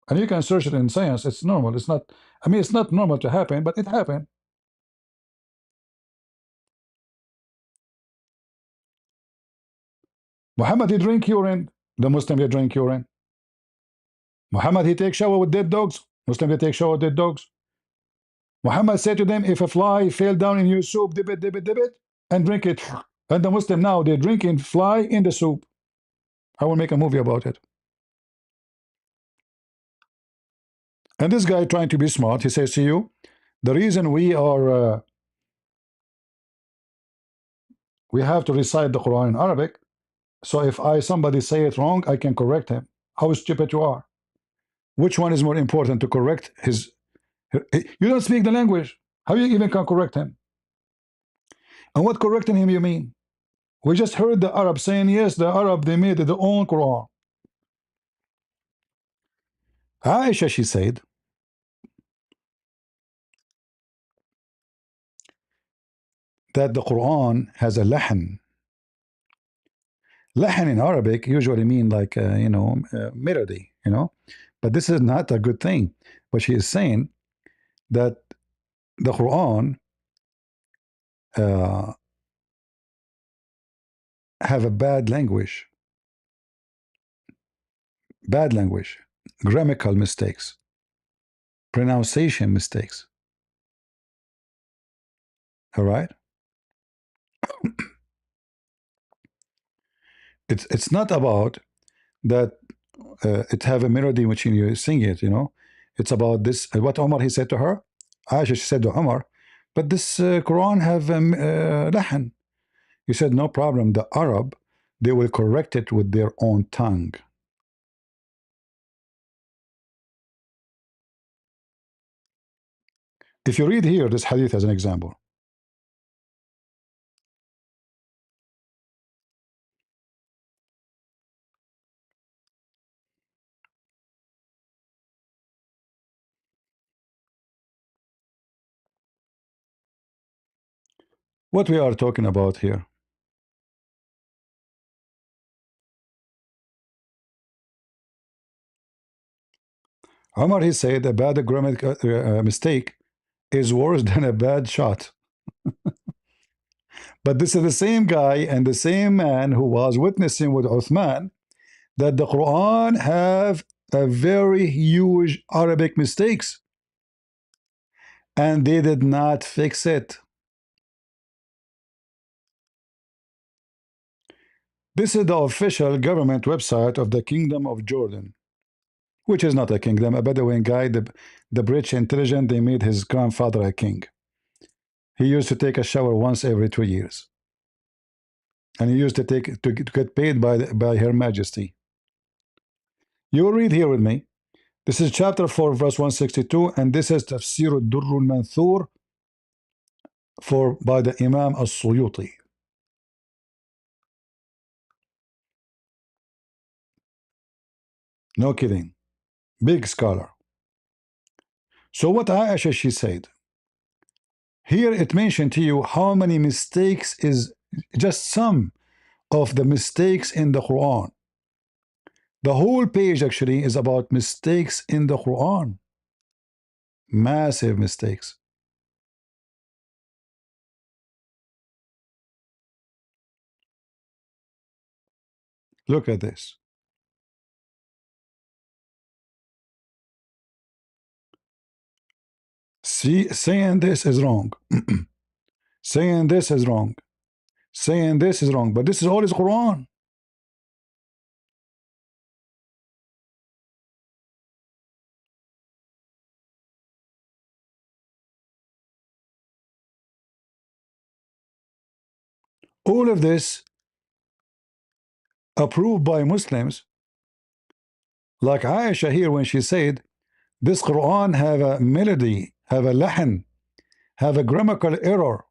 And you can search it in science. It's normal. It's not, I mean, it's not normal to happen, but it happened. Muhammad, he drink urine. The Muslim, they drink urine. Muhammad, he take shower with dead dogs. Muslim, they take shower with dead dogs. Muhammad said to them, if a fly fell down in your soup, dip it, and drink it. And the Muslim now, they're drinking fly in the soup. I will make a movie about it. And this guy trying to be smart, he says to you, the reason we have to recite the Quran in Arabic, so if somebody say it wrong, I can correct him. How stupid you are. Which one is more important to correct his, you don't speak the language. How you even can correct him? And what correcting him you mean? We just heard the Arab saying, yes, the Arab, they made their own Quran. Aisha, she said, that the Quran has a lahan. Lahan in Arabic usually mean like, melody, But this is not a good thing. But she is saying that the Quran uh, have a bad language, grammatical mistakes, pronunciation mistakes. All right? It's not about that it have a melody which you sing it. It's about this, what Omar, he said to her. Aisha, she said to Omar, but this Quran have lahan. He said, no problem. The Arab, they will correct it with their own tongue. If you read here, this hadith as an example. What we are talking about here. Omar, he said a bad grammatical mistake is worse than a bad shot. But this is the same guy and the same man who was witnessing with Uthman that the Quran have a very huge Arabic mistakes and they did not fix it. This is the official government website of the Kingdom of Jordan, which is not a kingdom. A Bedouin guy, the British intelligence, they made his grandfather a king. He used to take a shower once every 2 years. And he used to get paid by Her Majesty. You will read here with me. This is chapter 4, verse 162, and this is Tafsir al-Durr al-Manthur by the Imam al-Suyuti. No kidding. Big scholar. So what Aisha, she said, here it mentioned to you how many mistakes is just some of the mistakes in the Quran. The whole page actually is about mistakes in the Quran. Massive mistakes. Look at this. See, saying this is wrong. Saying this is wrong. Saying this is wrong. But this is all is Quran. All of this approved by Muslims, like Aisha here when she said, this Quran have a melody, have a lahan, have a grammatical error.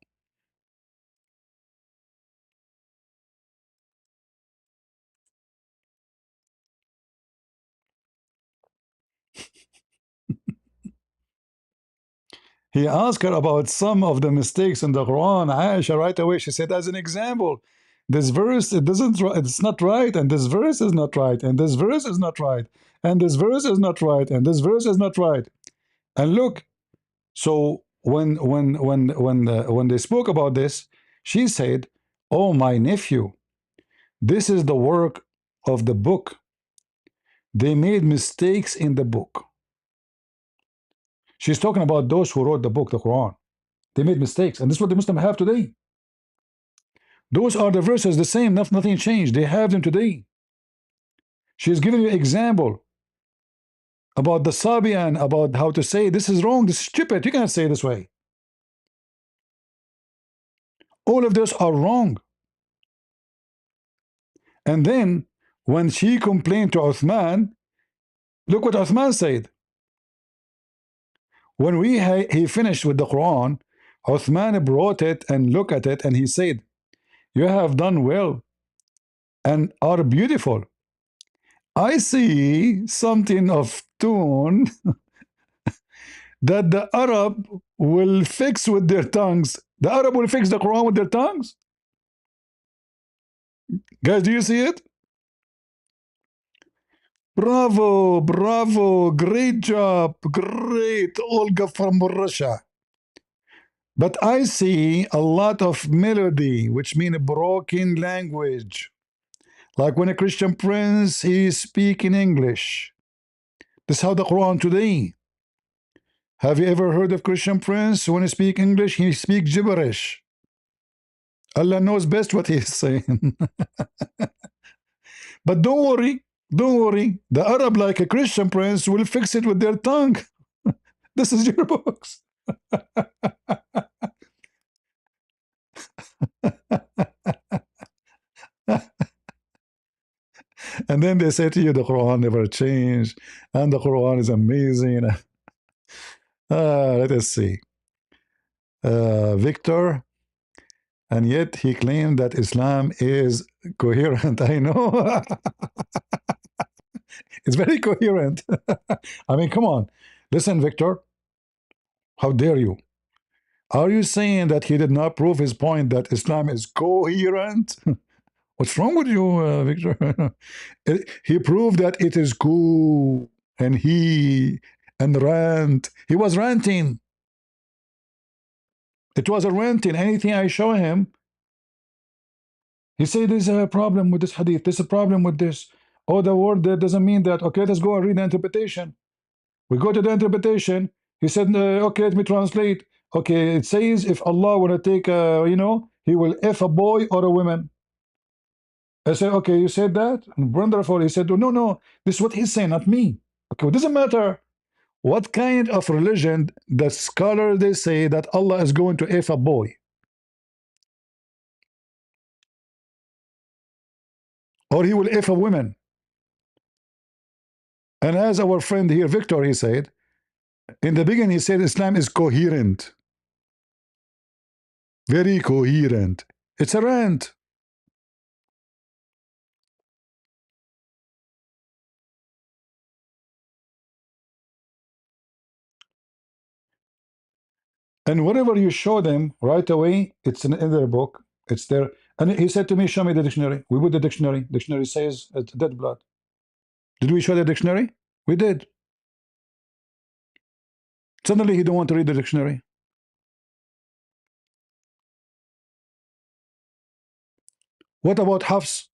He asked her about some of the mistakes in the Quran. Aisha right away, she said, as an example, this verse, it's not right, and this verse is not right, and this verse is not right, and this verse is not right, and this verse is not right. And look, so when they spoke about this, she said, "Oh, my nephew, this is the work of the book. They made mistakes in the book." She's talking about those who wrote the book, the Quran. They made mistakes, and this is what the Muslims have today. Those are the verses, the same, nothing changed. They have them today. She's giving you an example about the Sabian, about how to say this is wrong, this is stupid. You cannot say it this way. All of those are wrong. And then when she complained to Uthman, look what Uthman said. When he finished with the Quran, Uthman brought it and looked at it and he said, you have done well and are beautiful. I see something of tune that the Arab will fix with their tongues. The Arab will fix the Quran with their tongues. Guys, do you see it? Bravo, bravo, great job, great, Olga from Russia. But I see a lot of melody, which means a broken language. Like when a Christian prince, he speak in English. This is how the Quran today. Have you ever heard of Christian prince? When he speak English, he speak gibberish. Allah knows best what he is saying. But don't worry, don't worry. The Arab, like a Christian prince, will fix it with their tongue. This is your books. And then they say to you, the Quran never changed, and the Quran is amazing. Let us see. Victor, and yet he claimed that Islam is coherent. I know. It's very coherent. I mean, come on. Listen, Victor, how dare you? Are you saying that he did not prove his point that Islam is coherent? What's wrong with you, Victor? He proved that it is cool, and rant. He was ranting. It was a ranting. Anything I show him, he said there's a problem with this hadith. There's a problem with this. Oh, the word that doesn't mean that. Okay, let's go and read the interpretation. We go to the interpretation. He said, okay, let me translate. Okay, it says if Allah want to take, he will F a boy or a woman. I said, okay, you said that? And wonderful. He said, oh, no, this is what he's saying, not me. Okay, it doesn't matter what kind of religion the scholar they say that Allah is going to F a boy. Or he will F a woman. And as our friend here, Victor, he said, in the beginning, he said Islam is coherent. Very coherent. It's a rant. And whatever you show them right away, it's in their book. It's there. And he said to me, show me the dictionary. We put the dictionary. Dictionary says it's dead blood. Did we show the dictionary? We did. Suddenly he don't want to read the dictionary. What about Hafs?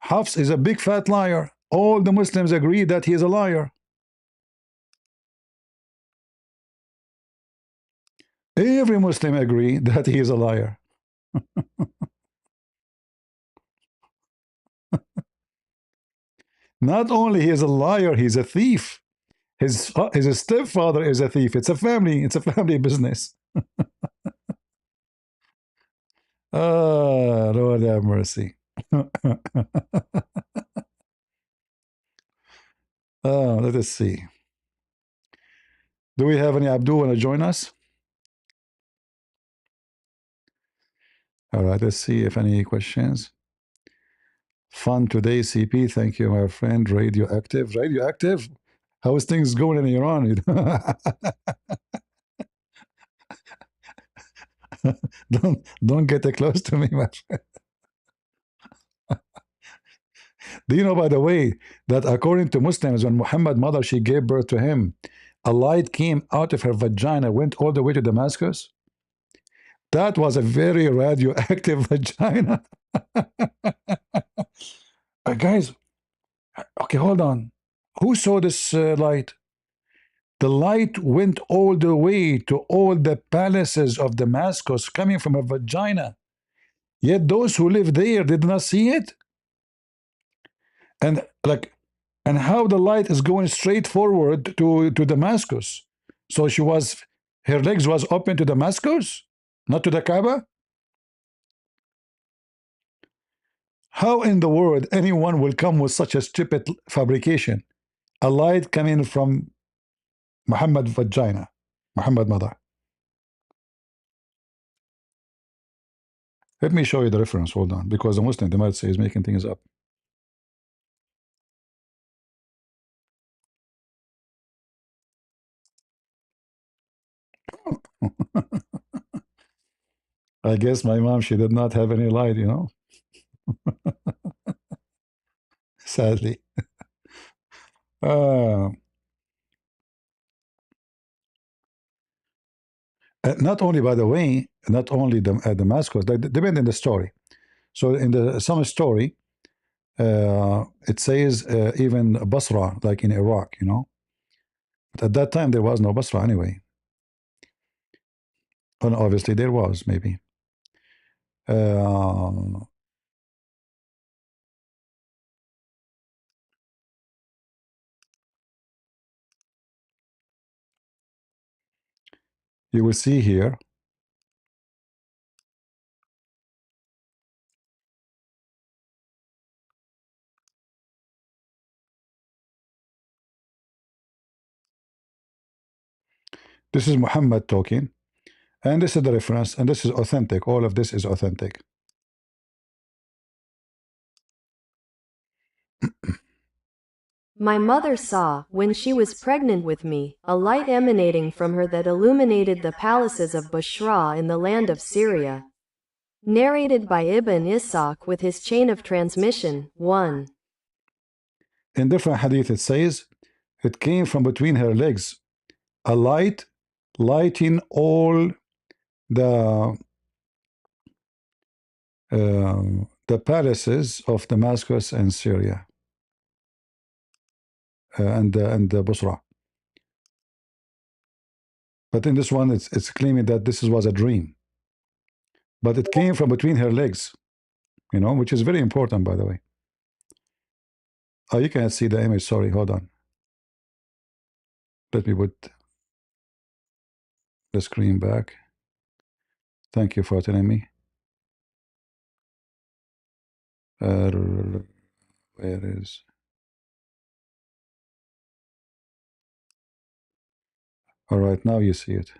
Hafs is a big fat liar. All the Muslims agree that he is a liar. Every Muslim agree that he is a liar. Not only he is a liar, he's a thief. His stepfather is a thief. It's a family business. Ah, Lord have mercy. Let us see. Do we have any Abdul want to join us? All right, let's see if any questions. Fun today, CP. Thank you, my friend. Radioactive. Radioactive? How is things going in Iran? don't get close to me, my friend. Do you know, by the way, that according to Muslims, when Muhammad's mother she gave birth to him, a light came out of her vagina, went all the way to Damascus? That was a very radioactive vagina. Guys, okay, hold on. Who saw this light? The light went all the way to all the palaces of Damascus coming from a vagina. Yet those who live there did not see it. And like, and how the light is going straight forward to Damascus. So her legs was open to Damascus, not to the Kaaba. How in the world anyone will come with such a stupid fabrication? A light coming from Muhammad vagina, Muhammad mother. Let me show you the reference. Hold on, because the Muslim they might say is making things up. I guess my mom she did not have any light, you know. Sadly. Uh, Not only, by the way, not only Damascus, depending on the story. So in some story, it says even Basra, like in Iraq, you know. But at that time, there was no Basra anyway. And obviously, there was, maybe. Uh, you will see here. This is Muhammad talking. And this is the reference. And this is authentic. All of this is authentic. My mother saw, when she was pregnant with me, a light emanating from her that illuminated the palaces of Bushra in the land of Syria. Narrated by Ibn Ishaq with his chain of transmission. 1. In different hadith, it says, it came from between her legs, a light lighting all the palaces of Damascus and Syria and Busra. But in this one, it's claiming that this was a dream. But it came from between her legs, you know, which is very important, by the way. Oh, you can't see the image. Sorry, hold on. Let me put the screen back. Thank you for telling me. Where is... All right, now you see it.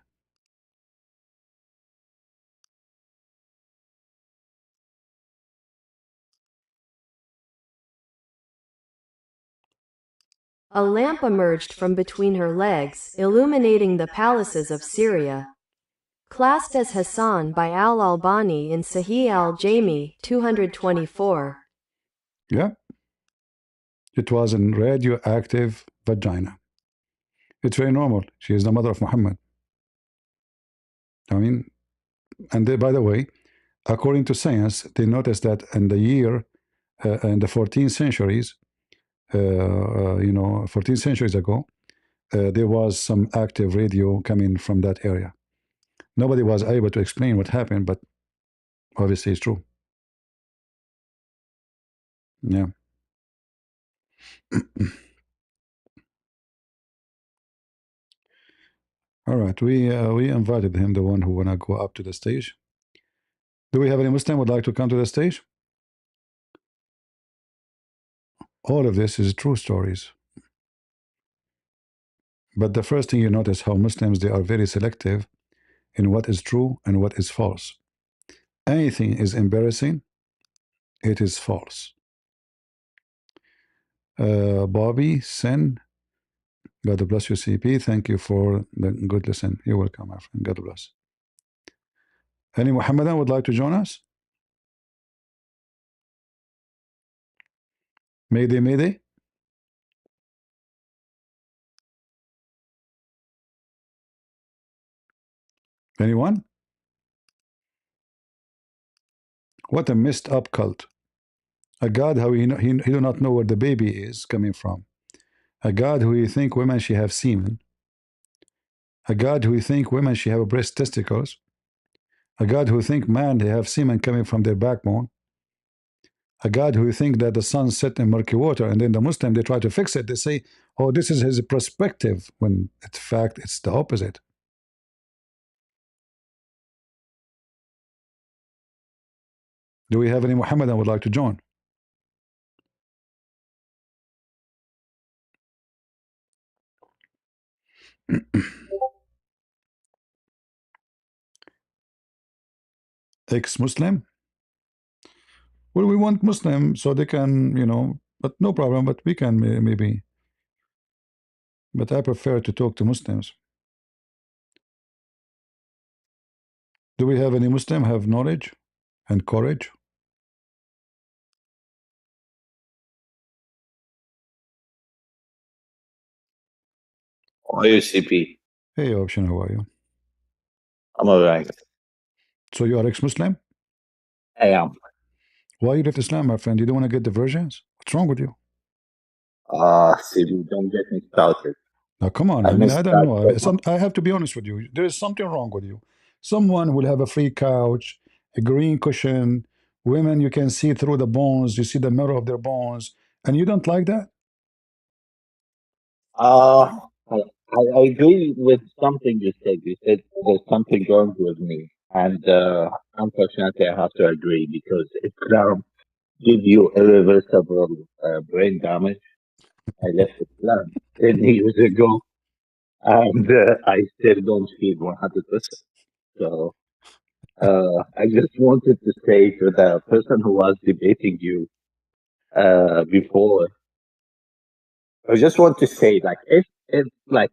A lamp emerged from between her legs, illuminating the palaces of Syria. Classed as Hassan by Al-Albani in Sahih al-Jami, 224. Yeah. It was a radioactive vagina. It's very normal. She is the mother of Muhammad. I mean, and they, by the way, according to science, they noticed that in the year, in the 14th centuries, 14 centuries ago, there was some active radio coming from that area. Nobody was able to explain what happened, but obviously it's true. Yeah. All right. We invited him, the one who wanna go up to the stage. Do we have any Muslim would like to come to the stage? All of this is true stories. But the first thing you notice how Muslims, they are very selective in what is true and what is false. Anything is embarrassing, it is false. Bobby, Sin, God bless you, CP. Thank you for the good lesson. You're welcome, my friend. God bless. Any Muhammadan would like to join us? Mayday, Mayday. Anyone? What a messed up cult. A God how he do not know where the baby is coming from. A God who you think women should have semen. A God who you think women should have breast testicles. A God who think man they have semen coming from their backbone. A God who you think that the sun set in murky water, and then the Muslim they try to fix it. They say, "Oh, this is his perspective," when in fact it's the opposite. Do we have any Muhammadan would like to join? Ex-Muslim? Well, we want Muslim so they can, but no problem. But we can maybe. But I prefer to talk to Muslims. Do we have any Muslim have knowledge and courage? How are you, CP? Hey, option, how are you? I'm alright. So you are ex-Muslim? I am. Why you left Islam, my friend? You don't want to get the versions? What's wrong with you? CP, don't get me started. Now, come on. I I mean, missed I don't that know. program. I have to be honest with you. There is something wrong with you. Someone will have a free couch, a green cushion, women you can see through the bones, you see the mirror of their bones, and you don't like that? Uh, I agree with something you said. You said there's something wrong with me. And unfortunately, I have to agree because it can give you irreversible brain damage. I left Islam 10 years ago and I still don't feel 100%. So I just wanted to say to the person who was debating you before, I just want to say, like, if like,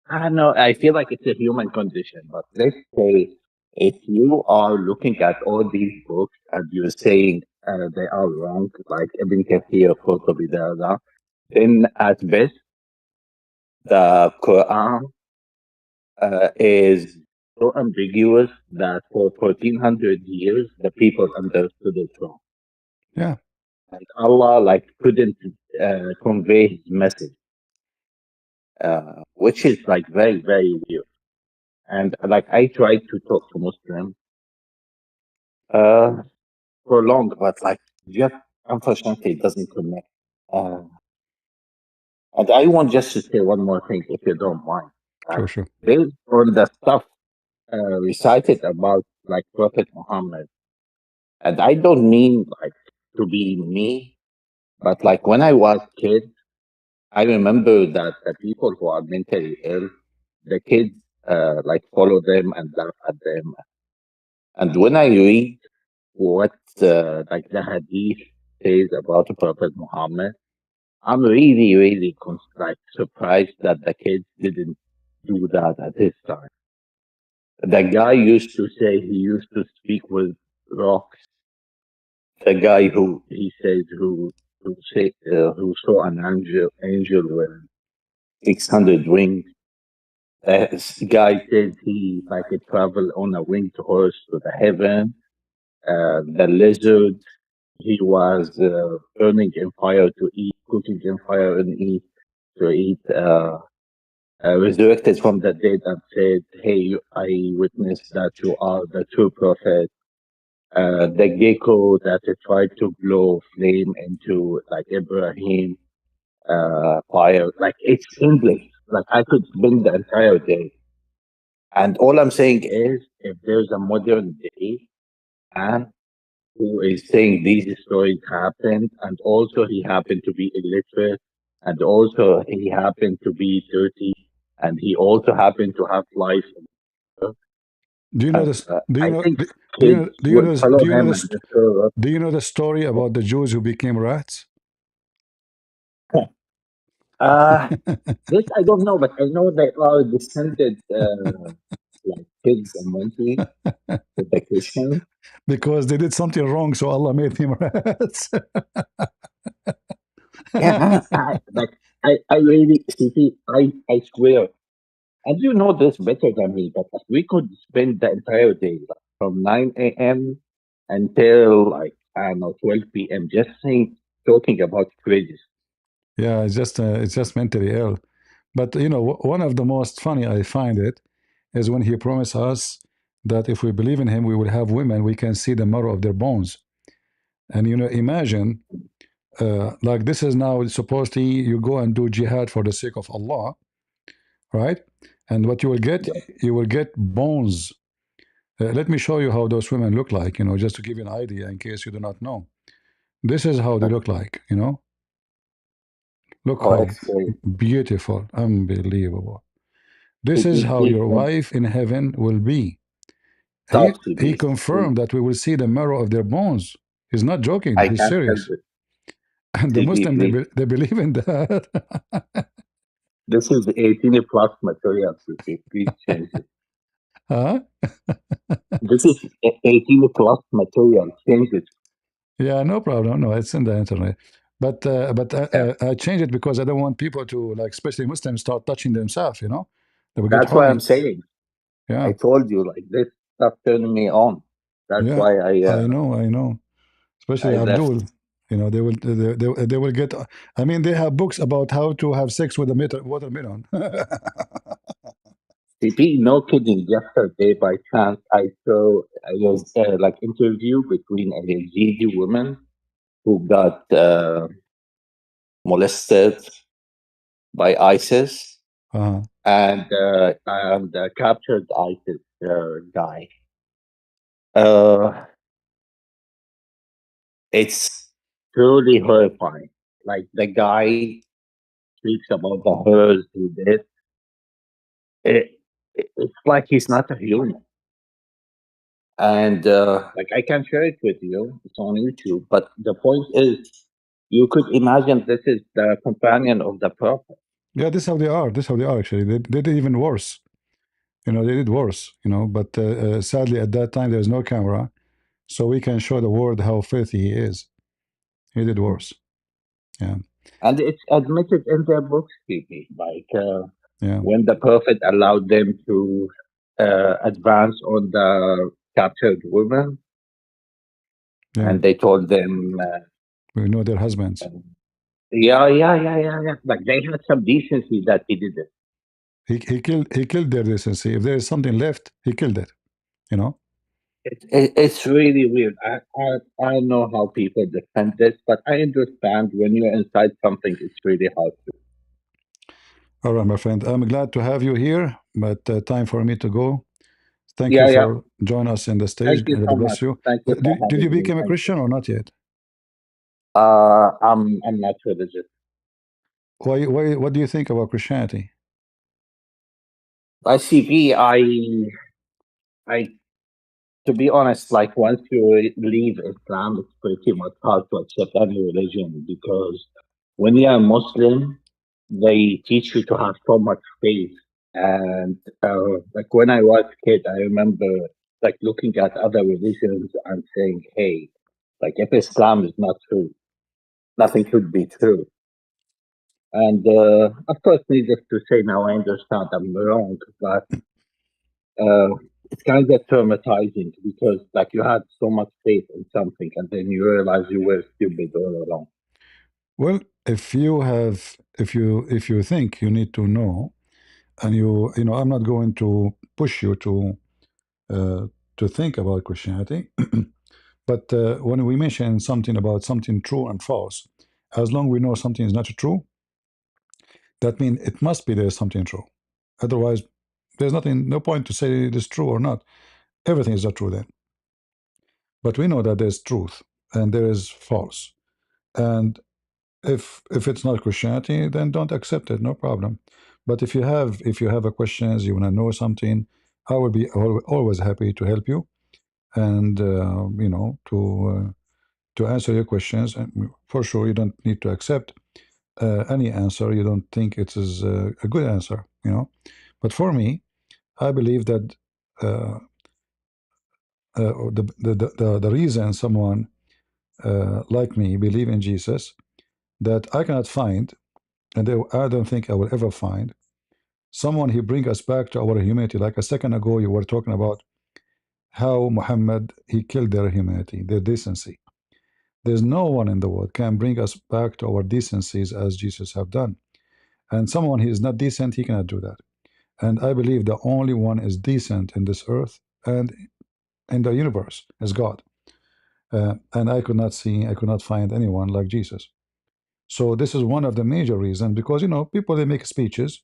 I don't know, I feel like it's a human condition, but let's say if you are looking at all these books and you're saying they are wrong, like Ibn Kathir, Qurtubi, then at best, the Quran is so ambiguous that for 1400 years, the people understood it wrong. Yeah. And Allah, like, couldn't convey his message, which is, like, very, very weird. And, like, I tried to talk to Muslims for long, but, like, just unfortunately, it doesn't connect. And I want just to say one more thing, if you don't mind. Sure, sure. Based on the stuff recited about, like, Prophet Muhammad, and I don't mean, like, to be me, but, like, when I was kid, I remember that the people who are mentally ill, the kids like follow them and laugh at them. And when I read what like the hadith says about Prophet Muhammad, I'm really, really like surprised that the kids didn't do that at his time. The guy used to say he used to speak with rocks. The guy who he says who saw an angel with 600 wings. This guy said he like he traveled on a winged horse to the heaven. The lizard, he was burning in fire to eat, cooking in fire and eat to eat. Resurrected from the dead and said, "Hey, I witnessed that you are the true prophet." The gecko that tried to blow flame into like Ibrahim fire, like it's endless. Like I could spend the entire day. And all I'm saying is, if there's a modern day man who is saying these stories happened, and also he happened to be illiterate, and also he happened to be dirty, and he also happened to have life. Do you know this? Do you I know? think Do you kids know? Do you will know this? follow Do you know him this? and just grow up. Do you know the story about the Jews who became rats? Uh, this I don't know, but I know they are descended like pigs and monkeys with the Christians. Because they did something wrong, so Allah made him rats. Yeah, man, I really see, I swear. And you know this better than me, but like, we could spend the entire day, like from 9 a.m. until like, I don't know, 12 p.m. just saying, talking about crazy. Yeah, it's just mentally ill. But you know, one of the most funny I find it is when he promised us that if we believe in him, we will have women. We can see the marrow of their bones. And you know, imagine like this is now supposedly you go and do jihad for the sake of Allah, right? And what Yeah, you will get bones. Let me show you how those women look like. You know, just to give you an idea in case you do not know. This is how they look okay. like. You know, look Oh, how it's great. beautiful, unbelievable. This is CP, how please your don't wife in heaven will be. stop, He CP. Please. confirmed that we will see the marrow of their bones. He's not joking. I He's can't help serious. it. And the CP, Muslim please. they believe in that. This is 18 plus material, CP. Please change it. Huh? This is 18 plus material. Change it. Yeah, no problem. No, it's in the internet. But Yeah. I changed it because I don't want people to like, especially Muslims, start touching themselves. You know, they will get That's why I'm horny. saying. I Yeah, told you, like, this stuff turned me on. That's yeah. why I know. Especially I left. Abdul. You know, they will get. I mean, they have books about how to have sex with a watermelon. CP, no kidding. Yesterday, by chance, I was like interview between a Yazidi woman who got molested by ISIS uh, and captured ISIS guy. Uh, it's truly horrifying. Like the guy speaks about the horrors he did. It, it's like he's not a human. And like I can share it with you. It's on YouTube. But the point is, you could imagine this is the companion of the prophet. yeah, this is how they are. This is how they are. Actually, they did even worse. You know, they did worse. You know, but sadly, at that time, there's no camera, so we can show the world how filthy he is. He did worse. Yeah, And it's admitted in their books, PP. Like yeah, when the prophet allowed them to advance on the captured women, yeah. and they told them, We know their husbands. yeah. Like they had some decency that he did it. He killed their decency. If there is something left, he killed it. You know. It's really weird. I know how people defend this, but I understand when you're inside something, it's really hard to. All right, my friend. I'm glad to have you here, but time for me to go. Thank you Yeah. for joining us in the stage. Thank you God so much. bless you. Thank you for Did you having me. become a Thank you. Christian or not yet? I'm not religious. Why? What do you think about Christianity? ICP, I, to be honest, like once you leave Islam, it's pretty much hard to accept any religion because when you're a Muslim, they teach you to have so much faith. And like when I was a kid, I remember like looking at other religions and saying, "Hey, like if Islam is not true, nothing should be true." And of course, needless to say, now I understand I'm wrong, but uh, it's kind of traumatizing because like you had so much faith in something, and then you realize you were stupid all along. Well, if you think you need to know, and you know, I'm not going to push you uh, to think about Christianity, but when we mention something about something true and false, as long we know something is not true, that means it must be there's something true. Otherwise, there's nothing, no point to say it is true or not. Everything is not true then. But we know that there's truth and there is false. And if it's not Christianity, then don't accept it. No problem. But if you have a questions, you want to know something, I will be always happy to help you, and to answer your questions. And for sure, you don't need to accept any answer you don't think it is a good answer. But for me, I believe that the reason someone like me believe in Jesus, that I cannot find, and I don't think I will ever find someone who bring us back to our humanity. Like a second ago, you were talking about how Muhammad he killed their humanity, their decency. There's no one in the world can bring us back to our decencies as Jesus have done. And someone who is not decent, he cannot do that. And I believe the only one is decent in this earth and in the universe is God. And I could not find anyone like Jesus. So this is one of the major reasons, because people they make speeches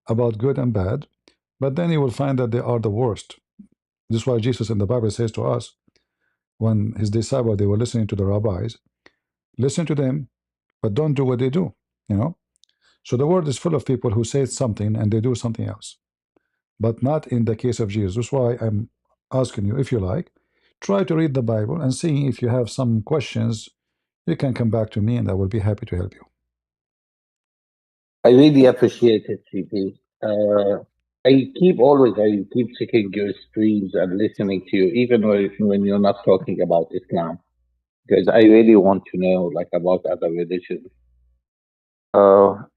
about good and bad, but then you will find that they are the worst. This is why Jesus in the Bible says to us, when his disciples they were listening to the rabbis, listen to them, but don't do what they do. You know. So the world is full of people who say something and they do something else, but not in the case of Jesus. That's why I'm asking you, if you like, try to read the Bible and see if you have some questions. You can come back to me, and I will be happy to help you. I really appreciate it, CP. I keep checking your streams and listening to you, even when you're not talking about Islam, because I really want to know like about other religions.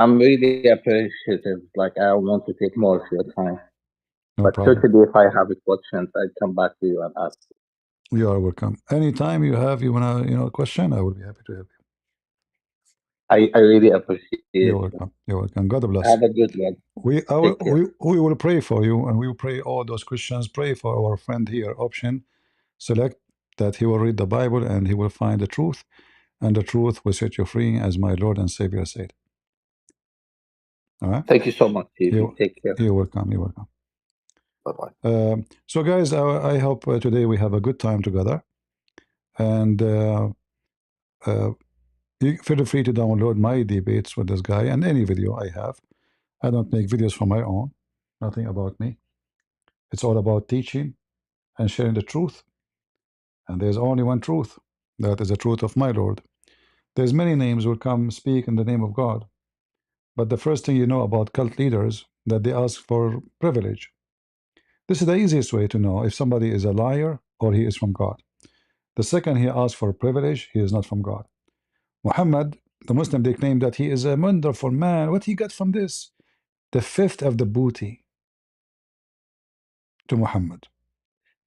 I'm really appreciative. Like I want to take more of your time, No but problem. certainly if I have a questions, I'd come back to you and ask. You are welcome. Anytime you wanna question, I will be happy to help I really appreciate you. it. You're welcome. You're welcome. God bless. Have a good one. Take care. We will pray for you, and we will pray all those Christians. Pray for our friend here. Option select that he will read the Bible and he will find the truth, and the truth will set you free, as my Lord and Savior said. All right. Thank you so much, You CP. Take care. you're welcome. You're welcome. Bye bye. So guys, I hope today we have a good time together, and uh, you feel free to download my debates with this guy and any video I have. I don't make videos for my own. Nothing about me. It's all about teaching and sharing the truth. And there's only one truth. That is the truth of my Lord. There's many names will come speak in the name of God. But the first thing you know about cult leaders, that they ask for privilege. This is the easiest way to know if somebody is a liar or he is from God. The second he asks for privilege, he is not from God. Muhammad, the Muslim, they claim that he is a wonderful man. What he got from this? The fifth of the booty to Muhammad.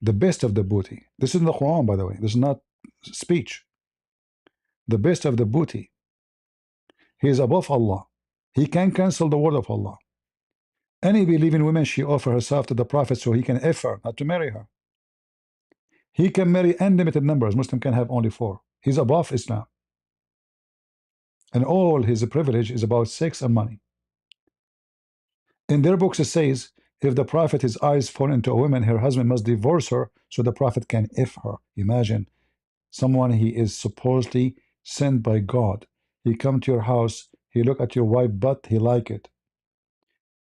The best of the booty. This is in the Quran, by the way. This is not speech. The best of the booty. He is above Allah. He can cancel the word of Allah. Any believing woman, she offer herself to the Prophet so he can F her, not to marry her. He can marry unlimited numbers. Muslim can have only 4. He's above Islam. And all his privilege is about sex and money. In their books it says, if the Prophet, his eyes fall into a woman, her husband must divorce her so the Prophet can F her. Imagine someone he is supposedly sent by God. He come to your house, he look at your wife butt, he like it.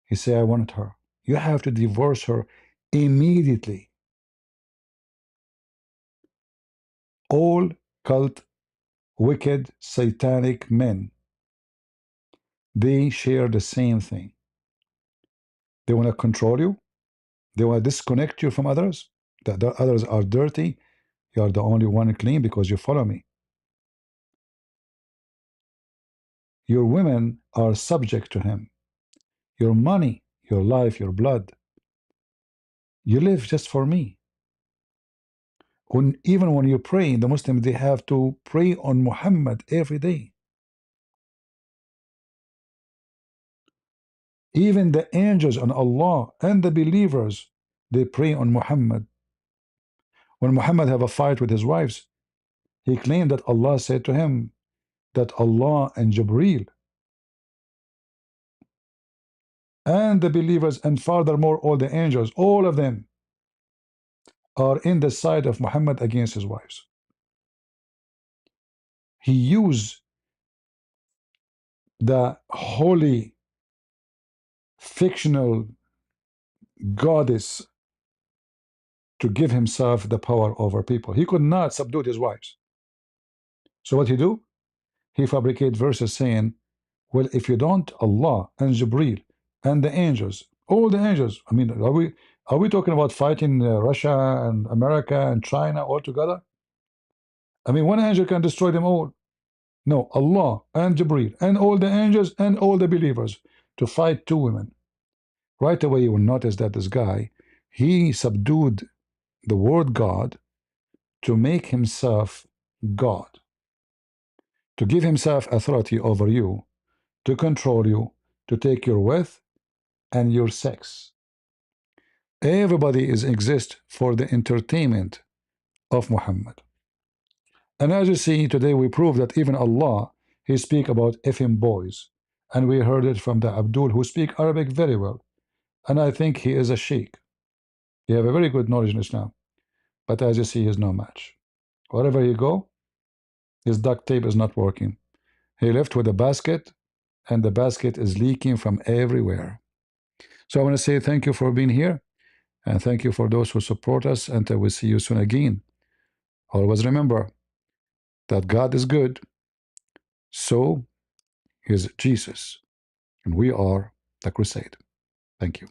He say, I wanted her. You have to divorce her immediately. All cult, wicked, satanic men, they share the same thing. They want to control you. They want to disconnect you from others. That the others are dirty. You are the only one clean because you follow me. Your women are subject to him. Your money, your life, your blood. You live just for me. Even when you pray, the Muslims, they have to pray on Muhammad every day. Even the angels and Allah and the believers, they pray on Muhammad. When Muhammad have a fight with his wives, he claimed that Allah said to him that Allah and Jibreel and the believers, and furthermore all the angels, all of them are in the side of Muhammad against his wives. He used the holy fictional goddess to give himself the power over people. He could not subdue his wives. So what he do? He fabricate verses saying, well, if you don't, Allah and Jibreel and the angels, all the angels, I mean, are we talking about fighting Russia and America and China all together? I mean, one angel can destroy them all. No, Allah and Jibreel and all the angels and all the believers to fight two women. Right away, you will notice that this guy, he subdued the word God to make himself God, to give himself authority over you, to control you, to take your wealth and your sex. Everybody is exist for the entertainment of Muhammad. And as you see, today we prove that even Allah, he speak about effing boys. And we heard it from the Abdul, who speak Arabic very well. And I think he is a sheikh. He have a very good knowledge in Islam. But as you see, he is no match. Wherever he go, his duct tape is not working. He left with a basket, and the basket is leaking from everywhere. So I want to say thank you for being here, and thank you for those who support us, and I will see you soon again. Always remember that God is good, so is Jesus, and we are the Crusade. Thank you.